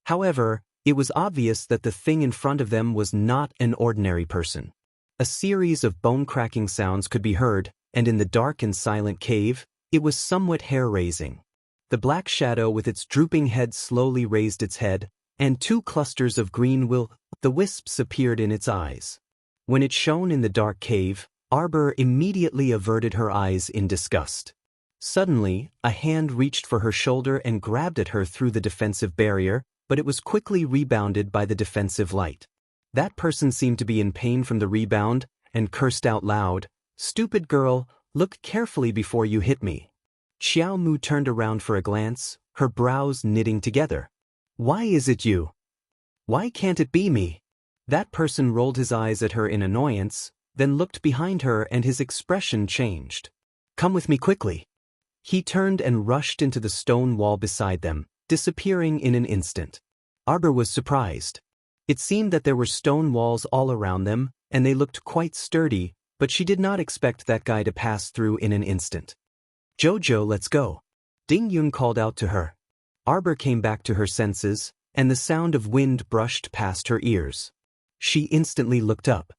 However, it was obvious that the thing in front of them was not an ordinary person. A series of bone-cracking sounds could be heard, and in the dark and silent cave, it was somewhat hair-raising. The black shadow with its drooping head slowly raised its head, and 2 clusters of green will-the-wisps appeared in its eyes. When it shone in the dark cave, Arbor immediately averted her eyes in disgust. Suddenly, a hand reached for her shoulder and grabbed at her through the defensive barrier, but it was quickly rebounded by the defensive light. That person seemed to be in pain from the rebound, and cursed out loud, "Stupid girl, look carefully before you hit me." Xiao Mu turned around for a glance, her brows knitting together. "Why is it you? Why can't it be me?" That person rolled his eyes at her in annoyance, then looked behind her and his expression changed. "Come with me quickly." He turned and rushed into the stone wall beside them, disappearing in an instant. Arbor was surprised. It seemed that there were stone walls all around them, and they looked quite sturdy, but she did not expect that guy to pass through in an instant. "Jojo, let's go." Ding Yun called out to her. Arbor came back to her senses, and the sound of wind brushed past her ears. She instantly looked up.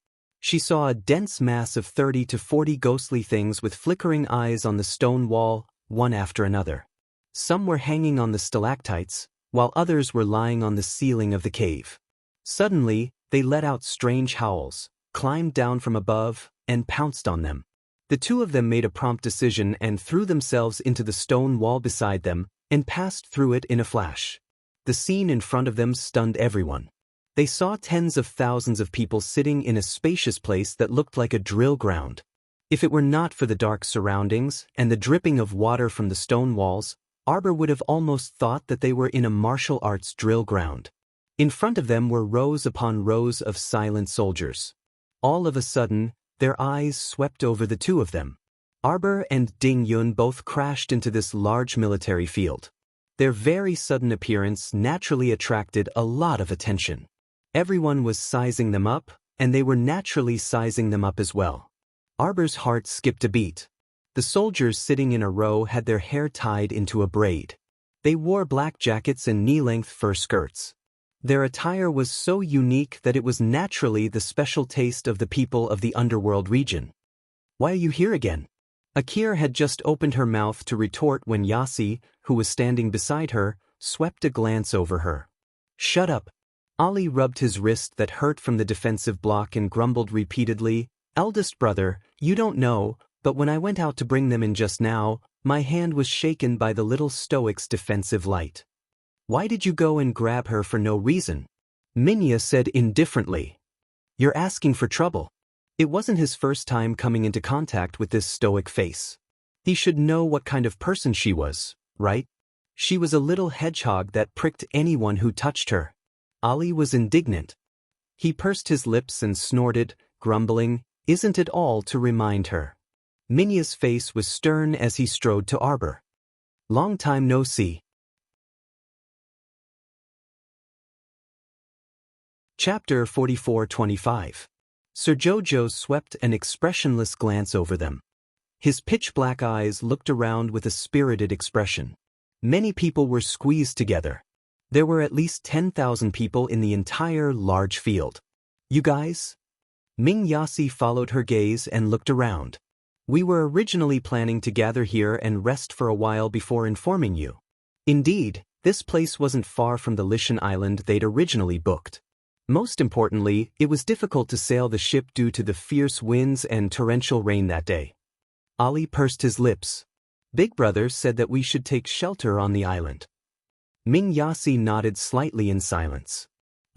She saw a dense mass of 30 to 40 ghostly things with flickering eyes on the stone wall, one after another. Some were hanging on the stalactites, while others were lying on the ceiling of the cave. Suddenly, they let out strange howls, climbed down from above, and pounced on them. The two of them made a prompt decision and threw themselves into the stone wall beside them and passed through it in a flash. The scene in front of them stunned everyone. They saw tens of thousands of people sitting in a spacious place that looked like a drill ground. If it were not for the dark surroundings and the dripping of water from the stone walls, Arbor would have almost thought that they were in a martial arts drill ground. In front of them were rows upon rows of silent soldiers. All of a sudden, their eyes swept over the two of them. Arbor and Ding Yun both crashed into this large military field. Their very sudden appearance naturally attracted a lot of attention. Everyone was sizing them up, and they were naturally sizing them up as well. Arbor's heart skipped a beat. The soldiers sitting in a row had their hair tied into a braid. They wore black jackets and knee-length fur skirts. Their attire was so unique that it was naturally the special taste of the people of the underworld region. "Why are you here again?" Akir had just opened her mouth to retort when Yasi, who was standing beside her, swept a glance over her. "Shut up." Ali rubbed his wrist that hurt from the defensive block and grumbled repeatedly, "Eldest brother, you don't know, but when I went out to bring them in just now, my hand was shaken by the little stoic's defensive light." "Why did you go and grab her for no reason?" Minya said indifferently. "You're asking for trouble." It wasn't his first time coming into contact with this stoic face. He should know what kind of person she was, right? She was a little hedgehog that pricked anyone who touched her. Ali was indignant. He pursed his lips and snorted, grumbling, "Isn't it all to remind her?" Minya's face was stern as he strode to Arbor. "Long time no see." Chapter 44-25. Sir Jojo swept an expressionless glance over them. His pitch-black eyes looked around with a spirited expression. Many people were squeezed together. There were at least 10,000 people in the entire large field. "You guys?" Ming Yasi followed her gaze and looked around. "We were originally planning to gather here and rest for a while before informing you. Indeed, this place wasn't far from the Lishan Island they'd originally booked. Most importantly, it was difficult to sail the ship due to the fierce winds and torrential rain that day." Ali pursed his lips. "Big Brother said that we should take shelter on the island." Ming Yasi nodded slightly in silence.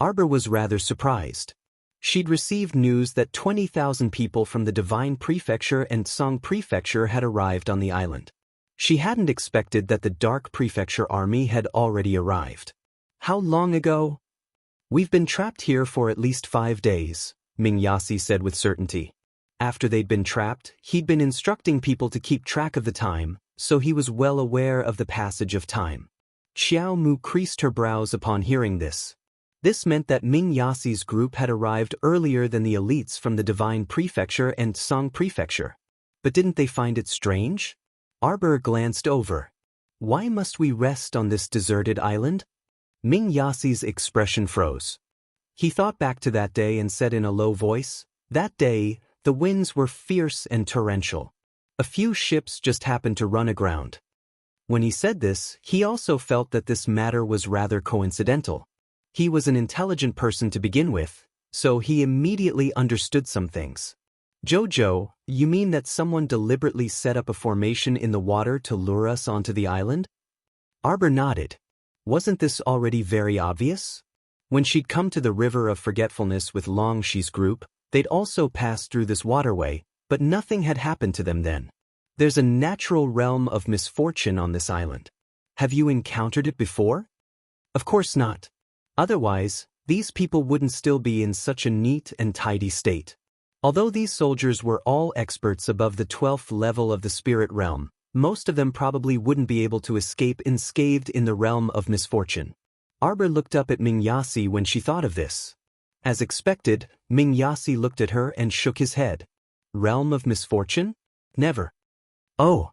Arbor was rather surprised. She'd received news that 20,000 people from the Divine Prefecture and Song Prefecture had arrived on the island. She hadn't expected that the Dark Prefecture army had already arrived. "How long ago?" "We've been trapped here for at least 5 days, Ming Yasi said with certainty. After they'd been trapped, he'd been instructing people to keep track of the time, so he was well aware of the passage of time. Xiao Mu creased her brows upon hearing this. This meant that Ming Yasi's group had arrived earlier than the elites from the Divine Prefecture and Song Prefecture. But didn't they find it strange? Arbor glanced over. "Why must we rest on this deserted island?" Ming Yasi's expression froze. He thought back to that day and said in a low voice, "That day, the winds were fierce and torrential. A few ships just happened to run aground." When he said this, he also felt that this matter was rather coincidental. He was an intelligent person to begin with, so he immediately understood some things. "Jojo, you mean that someone deliberately set up a formation in the water to lure us onto the island?" Arbor nodded. Wasn't this already very obvious? When she'd come to the River of Forgetfulness with Long Shi's group, they'd also passed through this waterway, but nothing had happened to them then. There's a natural realm of misfortune on this island. Have you encountered it before? Of course not. Otherwise, these people wouldn't still be in such a neat and tidy state. Although these soldiers were all experts above the 12th level of the spirit realm, most of them probably wouldn't be able to escape unscathed in the realm of misfortune. Arbor looked up at Ming Yasi when she thought of this. As expected, Ming Yasi looked at her and shook his head. Realm of misfortune? Never. Oh.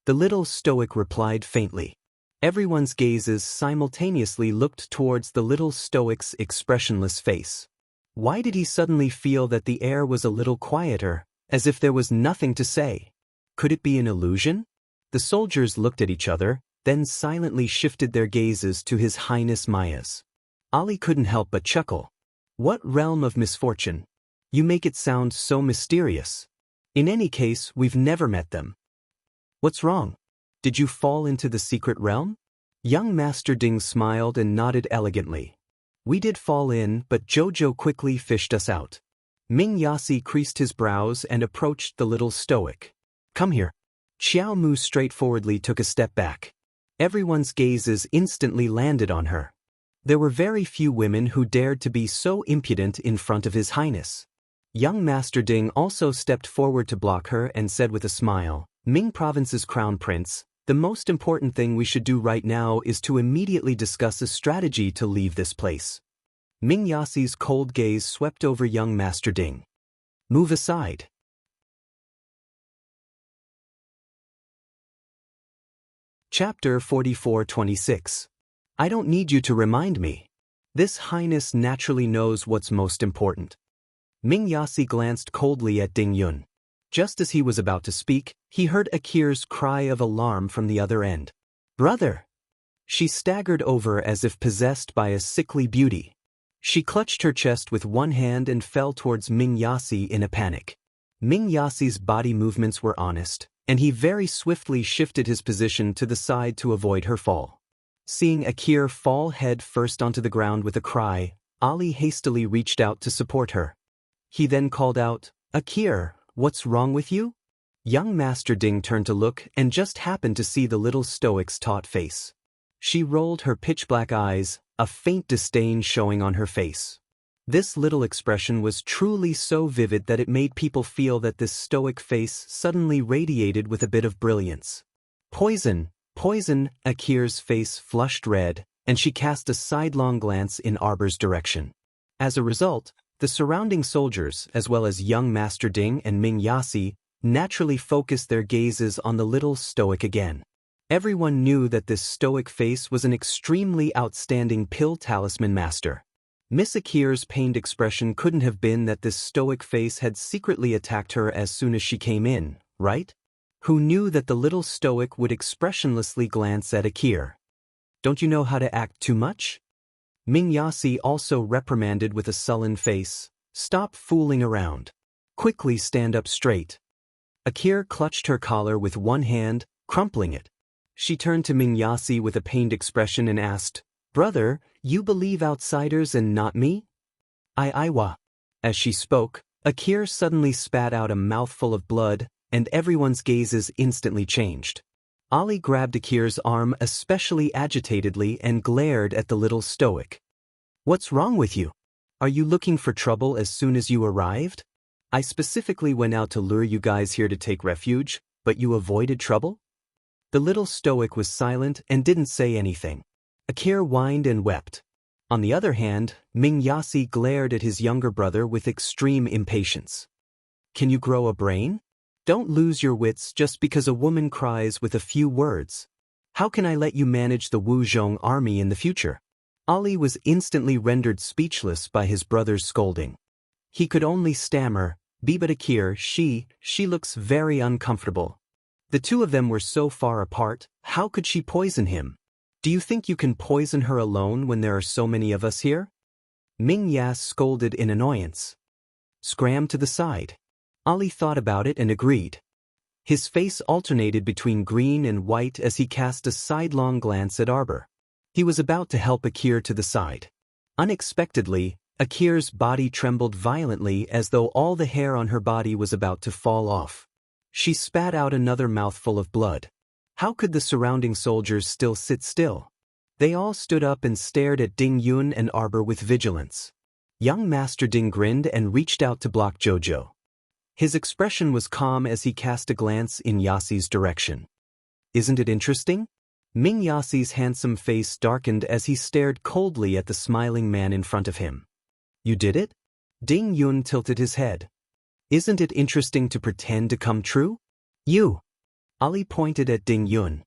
The little stoic replied faintly. Everyone's gazes simultaneously looked towards the little stoic's expressionless face. Why did he suddenly feel that the air was a little quieter, as if there was nothing to say? Could it be an illusion? The soldiers looked at each other, then silently shifted their gazes to His Highness Maya's. Ali couldn't help but chuckle. What realm of misfortune? You make it sound so mysterious. In any case, we've never met them. What's wrong? Did you fall into the secret realm? Young Master Ding smiled and nodded elegantly. We did fall in, but Jojo quickly fished us out. Ming Yasi creased his brows and approached the little stoic. Come here. Xiao Mu straightforwardly took a step back. Everyone's gazes instantly landed on her. There were very few women who dared to be so impudent in front of His Highness. Young Master Ding also stepped forward to block her and said with a smile, Ming Province's Crown Prince, the most important thing we should do right now is to immediately discuss a strategy to leave this place. Ming Yasi's cold gaze swept over young Master Ding. Move aside. Chapter 44-26. I don't need you to remind me. This Highness naturally knows what's most important. Ming Yasi glanced coldly at Ding Yun. Just as he was about to speak, he heard Akir's cry of alarm from the other end. Brother! She staggered over as if possessed by a sickly beauty. She clutched her chest with one hand and fell towards Ming Yasi in a panic. Ming Yasi's body movements were honest, and he very swiftly shifted his position to the side to avoid her fall. Seeing Akir fall head first onto the ground with a cry, Ali hastily reached out to support her. He then called out, Akir, what's wrong with you? Young Master Ding turned to look and just happened to see the little stoic's taut face. She rolled her pitch-black eyes, a faint disdain showing on her face. This little expression was truly so vivid that it made people feel that this stoic face suddenly radiated with a bit of brilliance. Poison, poison, Akir's face flushed red, and she cast a sidelong glance in Arbor's direction. As a result, the surrounding soldiers, as well as young Master Ding and Ming Yasi, naturally focused their gazes on the little stoic again. Everyone knew that this stoic face was an extremely outstanding pill talisman master. Miss Akir's pained expression couldn't have been that this stoic face had secretly attacked her as soon as she came in, right? Who knew that the little stoic would expressionlessly glance at Akir? Don't you know how to act too much? Ming Yasi also reprimanded with a sullen face. Stop fooling around. Quickly stand up straight. Akir clutched her collar with one hand, crumpling it. She turned to Ming Yasi with a pained expression and asked, Brother, you believe outsiders and not me? Iwa. As she spoke, Akir suddenly spat out a mouthful of blood, and everyone's gazes instantly changed. Ali grabbed Akir's arm especially agitatedly and glared at the little stoic. What's wrong with you? Are you looking for trouble as soon as you arrived? I specifically went out to lure you guys here to take refuge, but you avoided trouble? The little stoic was silent and didn't say anything. Akir whined and wept. On the other hand, Ming Yasi glared at his younger brother with extreme impatience. Can you grow a brain? Don't lose your wits just because a woman cries with a few words. How can I let you manage the Wuzhong army in the future? Ali was instantly rendered speechless by his brother's scolding. He could only stammer, but Akir, she looks very uncomfortable. The two of them were so far apart, how could she poison him? Do you think you can poison her alone when there are so many of us here? Ming Yas scolded in annoyance. Scram to the side. Ali thought about it and agreed. His face alternated between green and white as he cast a sidelong glance at Arbor. He was about to help Akir to the side. Unexpectedly, Akir's body trembled violently as though all the hair on her body was about to fall off. She spat out another mouthful of blood. How could the surrounding soldiers still sit still? They all stood up and stared at Ding Yun and Arbor with vigilance. Young Master Ding grinned and reached out to block Jojo. His expression was calm as he cast a glance in Yasi's direction. Isn't it interesting? Ming Yasi's handsome face darkened as he stared coldly at the smiling man in front of him. You did it? Ding Yun tilted his head. Isn't it interesting to pretend to come true? You! Ali pointed at Ding Yun.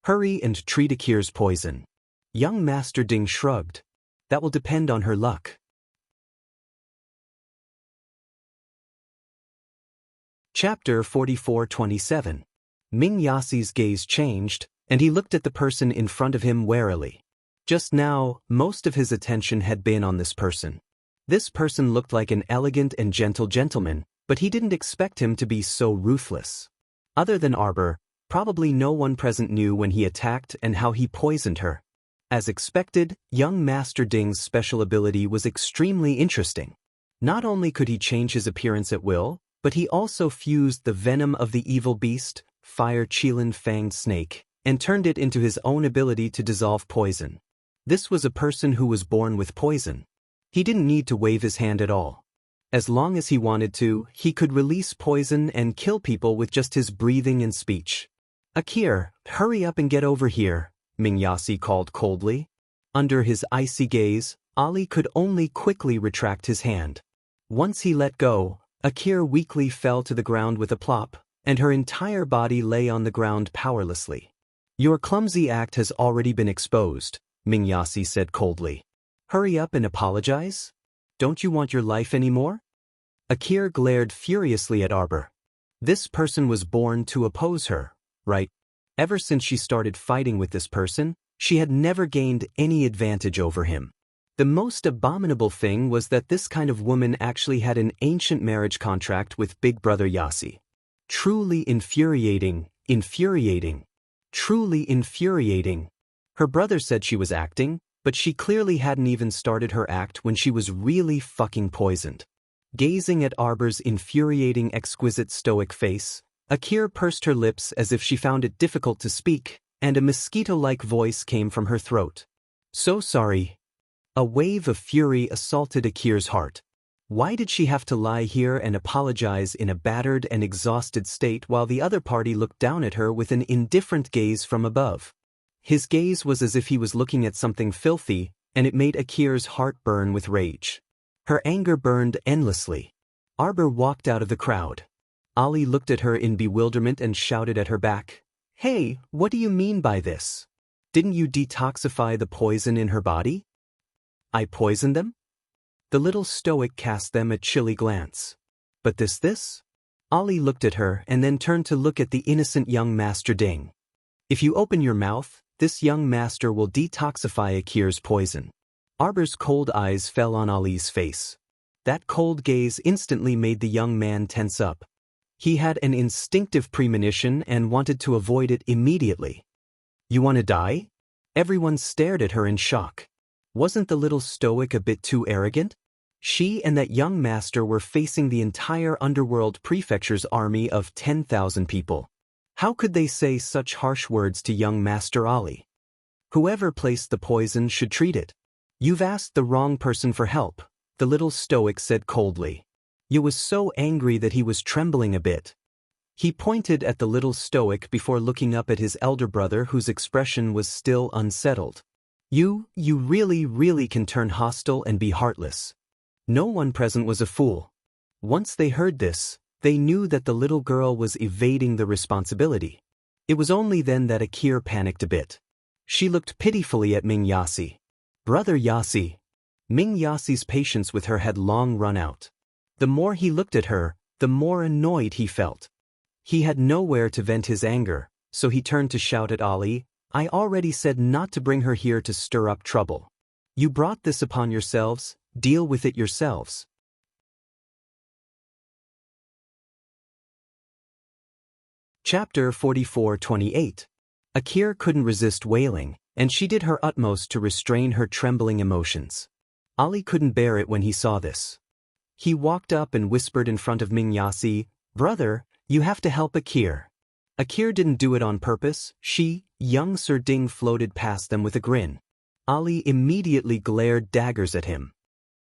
Hurry and treat Akir's poison. Young Master Ding shrugged. That will depend on her luck. Chapter 44-27. Ming Yasi's gaze changed, and he looked at the person in front of him warily. Just now, most of his attention had been on this person. This person looked like an elegant and gentle gentleman, but he didn't expect him to be so ruthless. Other than Arbor, probably no one present knew when he attacked and how he poisoned her. As expected, young Master Ding's special ability was extremely interesting. Not only could he change his appearance at will, but he also fused the venom of the evil beast, Fire Qilin Fanged Snake, and turned it into his own ability to dissolve poison. This was a person who was born with poison. He didn't need to wave his hand at all. As long as he wanted to, he could release poison and kill people with just his breathing and speech. "Akir, hurry up and get over here," Mingyasi called coldly. Under his icy gaze, Ali could only quickly retract his hand. Once he let go, Akir weakly fell to the ground with a plop, and her entire body lay on the ground powerlessly. "Your clumsy act has already been exposed," Mingyasi said coldly. "Hurry up and apologize? Don't you want your life anymore?" Akir glared furiously at Arbor. This person was born to oppose her, right? Ever since she started fighting with this person, she had never gained any advantage over him. The most abominable thing was that this kind of woman actually had an ancient marriage contract with Big Brother Yasi. Truly infuriating, truly infuriating. Her brother said she was acting, but she clearly hadn't even started her act when she was really fucking poisoned. Gazing at Arbor's infuriating exquisite stoic face, Akir pursed her lips as if she found it difficult to speak, and a mosquito-like voice came from her throat. "So sorry." A wave of fury assaulted Akir's heart. Why did she have to lie here and apologize in a battered and exhausted state while the other party looked down at her with an indifferent gaze from above? His gaze was as if he was looking at something filthy, and it made Akir's heart burn with rage. Her anger burned endlessly. Arbor walked out of the crowd. Ali looked at her in bewilderment and shouted at her back, "Hey, what do you mean by this? Didn't you detoxify the poison in her body?" "I poisoned them?" The little stoic cast them a chilly glance. "But this?" Ali looked at her and then turned to look at the innocent young Master Ding. "If you open your mouth, this young master will detoxify Akir's poison." Arbor's cold eyes fell on Ali's face. That cold gaze instantly made the young man tense up. He had an instinctive premonition and wanted to avoid it immediately. "You want to die?" Everyone stared at her in shock. Wasn't the little stoic a bit too arrogant? She and that young master were facing the entire underworld prefecture's army of 10,000 people. How could they say such harsh words to young Master Ali? "Whoever placed the poison should treat it." "You've asked the wrong person for help," the little stoic said coldly. He was so angry that he was trembling a bit. He pointed at the little stoic before looking up at his elder brother whose expression was still unsettled. You really can turn hostile and be heartless." No one present was a fool. Once they heard this, they knew that the little girl was evading the responsibility. It was only then that Akir panicked a bit. She looked pitifully at Ming Yasi. "Brother Yasi." Ming Yasi's patience with her had long run out. The more he looked at her, the more annoyed he felt. He had nowhere to vent his anger, so he turned to shout at Ali, "I already said not to bring her here to stir up trouble. You brought this upon yourselves, deal with it yourselves." Chapter 44-28. Akir couldn't resist wailing, and she did her utmost to restrain her trembling emotions. Ali couldn't bear it when he saw this. He walked up and whispered in front of Ming Yasi, "Brother, you have to help Akir." Akir didn't do it on purpose. Young Sir Ding floated past them with a grin. Ali immediately glared daggers at him.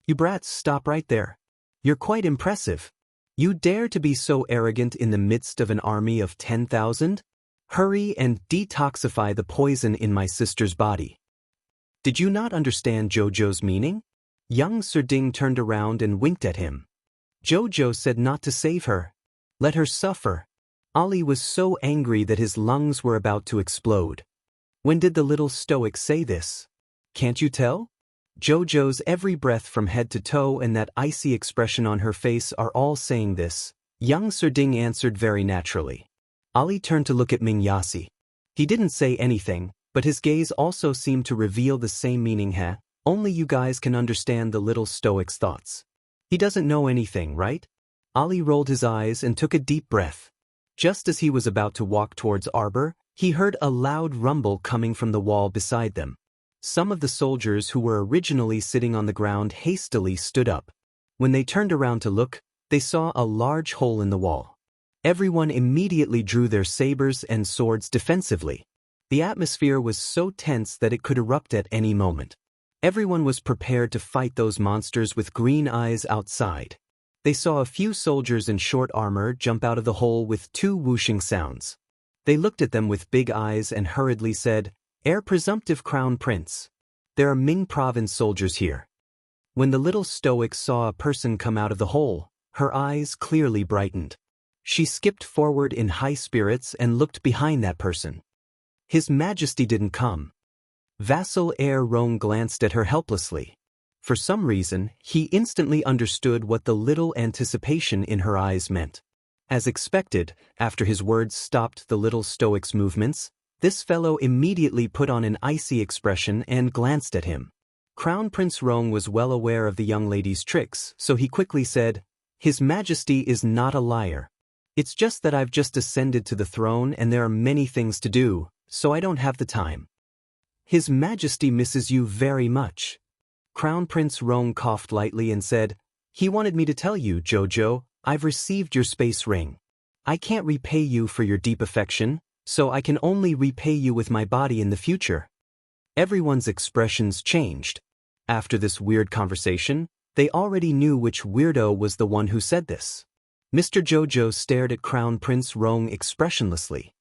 "You brats, stop right there. You're quite impressive. You dare to be so arrogant in the midst of an army of 10,000? Hurry and detoxify the poison in my sister's body." "Did you not understand Jojo's meaning?" Young Sir Ding turned around and winked at him. "Jojo said not to save her. Let her suffer." Ali was so angry that his lungs were about to explode. When did the little stoic say this? Can't you tell? Jojo's every breath from head to toe and that icy expression on her face are all saying this. Young Sir Ding answered very naturally. Ali turned to look at Ming Yasi. He didn't say anything, but his gaze also seemed to reveal the same meaning. Only you guys can understand the little stoic's thoughts. He doesn't know anything, right? Ali rolled his eyes and took a deep breath. Just as he was about to walk towards Arbor, he heard a loud rumble coming from the wall beside them. Some of the soldiers who were originally sitting on the ground hastily stood up. When they turned around to look, they saw a large hole in the wall. Everyone immediately drew their sabers and swords defensively. The atmosphere was so tense that it could erupt at any moment. Everyone was prepared to fight those monsters with green eyes outside. They saw a few soldiers in short armor jump out of the hole with 2 whooshing sounds. They looked at them with big eyes and hurriedly said, "Heir presumptive Crown Prince. There are Ming Province soldiers here." When the little stoic saw a person come out of the hole, her eyes clearly brightened. She skipped forward in high spirits and looked behind that person. His Majesty didn't come. Vassal Heir Rong glanced at her helplessly. For some reason, he instantly understood what the little anticipation in her eyes meant. As expected, after his words stopped the little stoic's movements, this fellow immediately put on an icy expression and glanced at him. Crown Prince Rong was well aware of the young lady's tricks, so he quickly said, "His Majesty is not a liar. It's just that I've just ascended to the throne and there are many things to do, so I don't have the time." "His Majesty misses you very much." Crown Prince Rong coughed lightly and said, "He wanted me to tell you, Jojo, I've received your space ring. I can't repay you for your deep affection, so I can only repay you with my body in the future." Everyone's expressions changed. After this weird conversation, they already knew which weirdo was the one who said this. Mr. Jojo stared at Crown Prince Rong expressionlessly.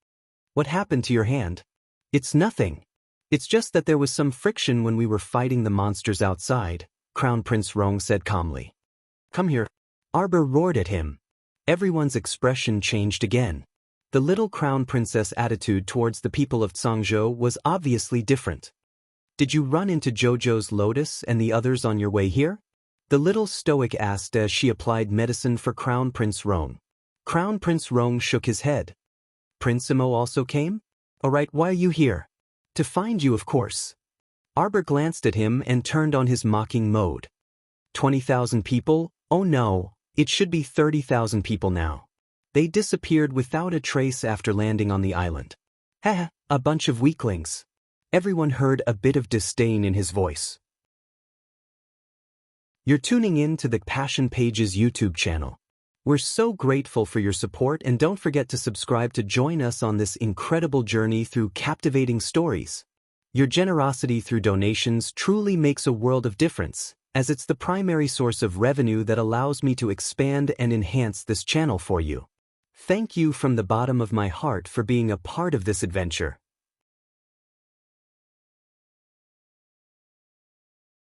"What happened to your hand?" "It's nothing. It's just that there was some friction when we were fighting the monsters outside," Crown Prince Rong said calmly. "Come here." Arbor roared at him. Everyone's expression changed again. The little Crown Princess' attitude towards the people of Tsangzhou was obviously different. "Did you run into Jojo's Lotus and the others on your way here?" the little stoic asked as she applied medicine for Crown Prince Rong. Crown Prince Rong shook his head. "Prince Imo also came? Alright, why are you here?" "To find you, of course." Arbor glanced at him and turned on his mocking mode. 20,000 people? Oh no, it should be 30,000 people now. They disappeared without a trace after landing on the island. "Heh, a bunch of weaklings." Everyone heard a bit of disdain in his voice. You're tuning in to the Passion Pages YouTube channel. We're so grateful for your support, and don't forget to subscribe to join us on this incredible journey through captivating stories. Your generosity through donations truly makes a world of difference, as it's the primary source of revenue that allows me to expand and enhance this channel for you. Thank you from the bottom of my heart for being a part of this adventure.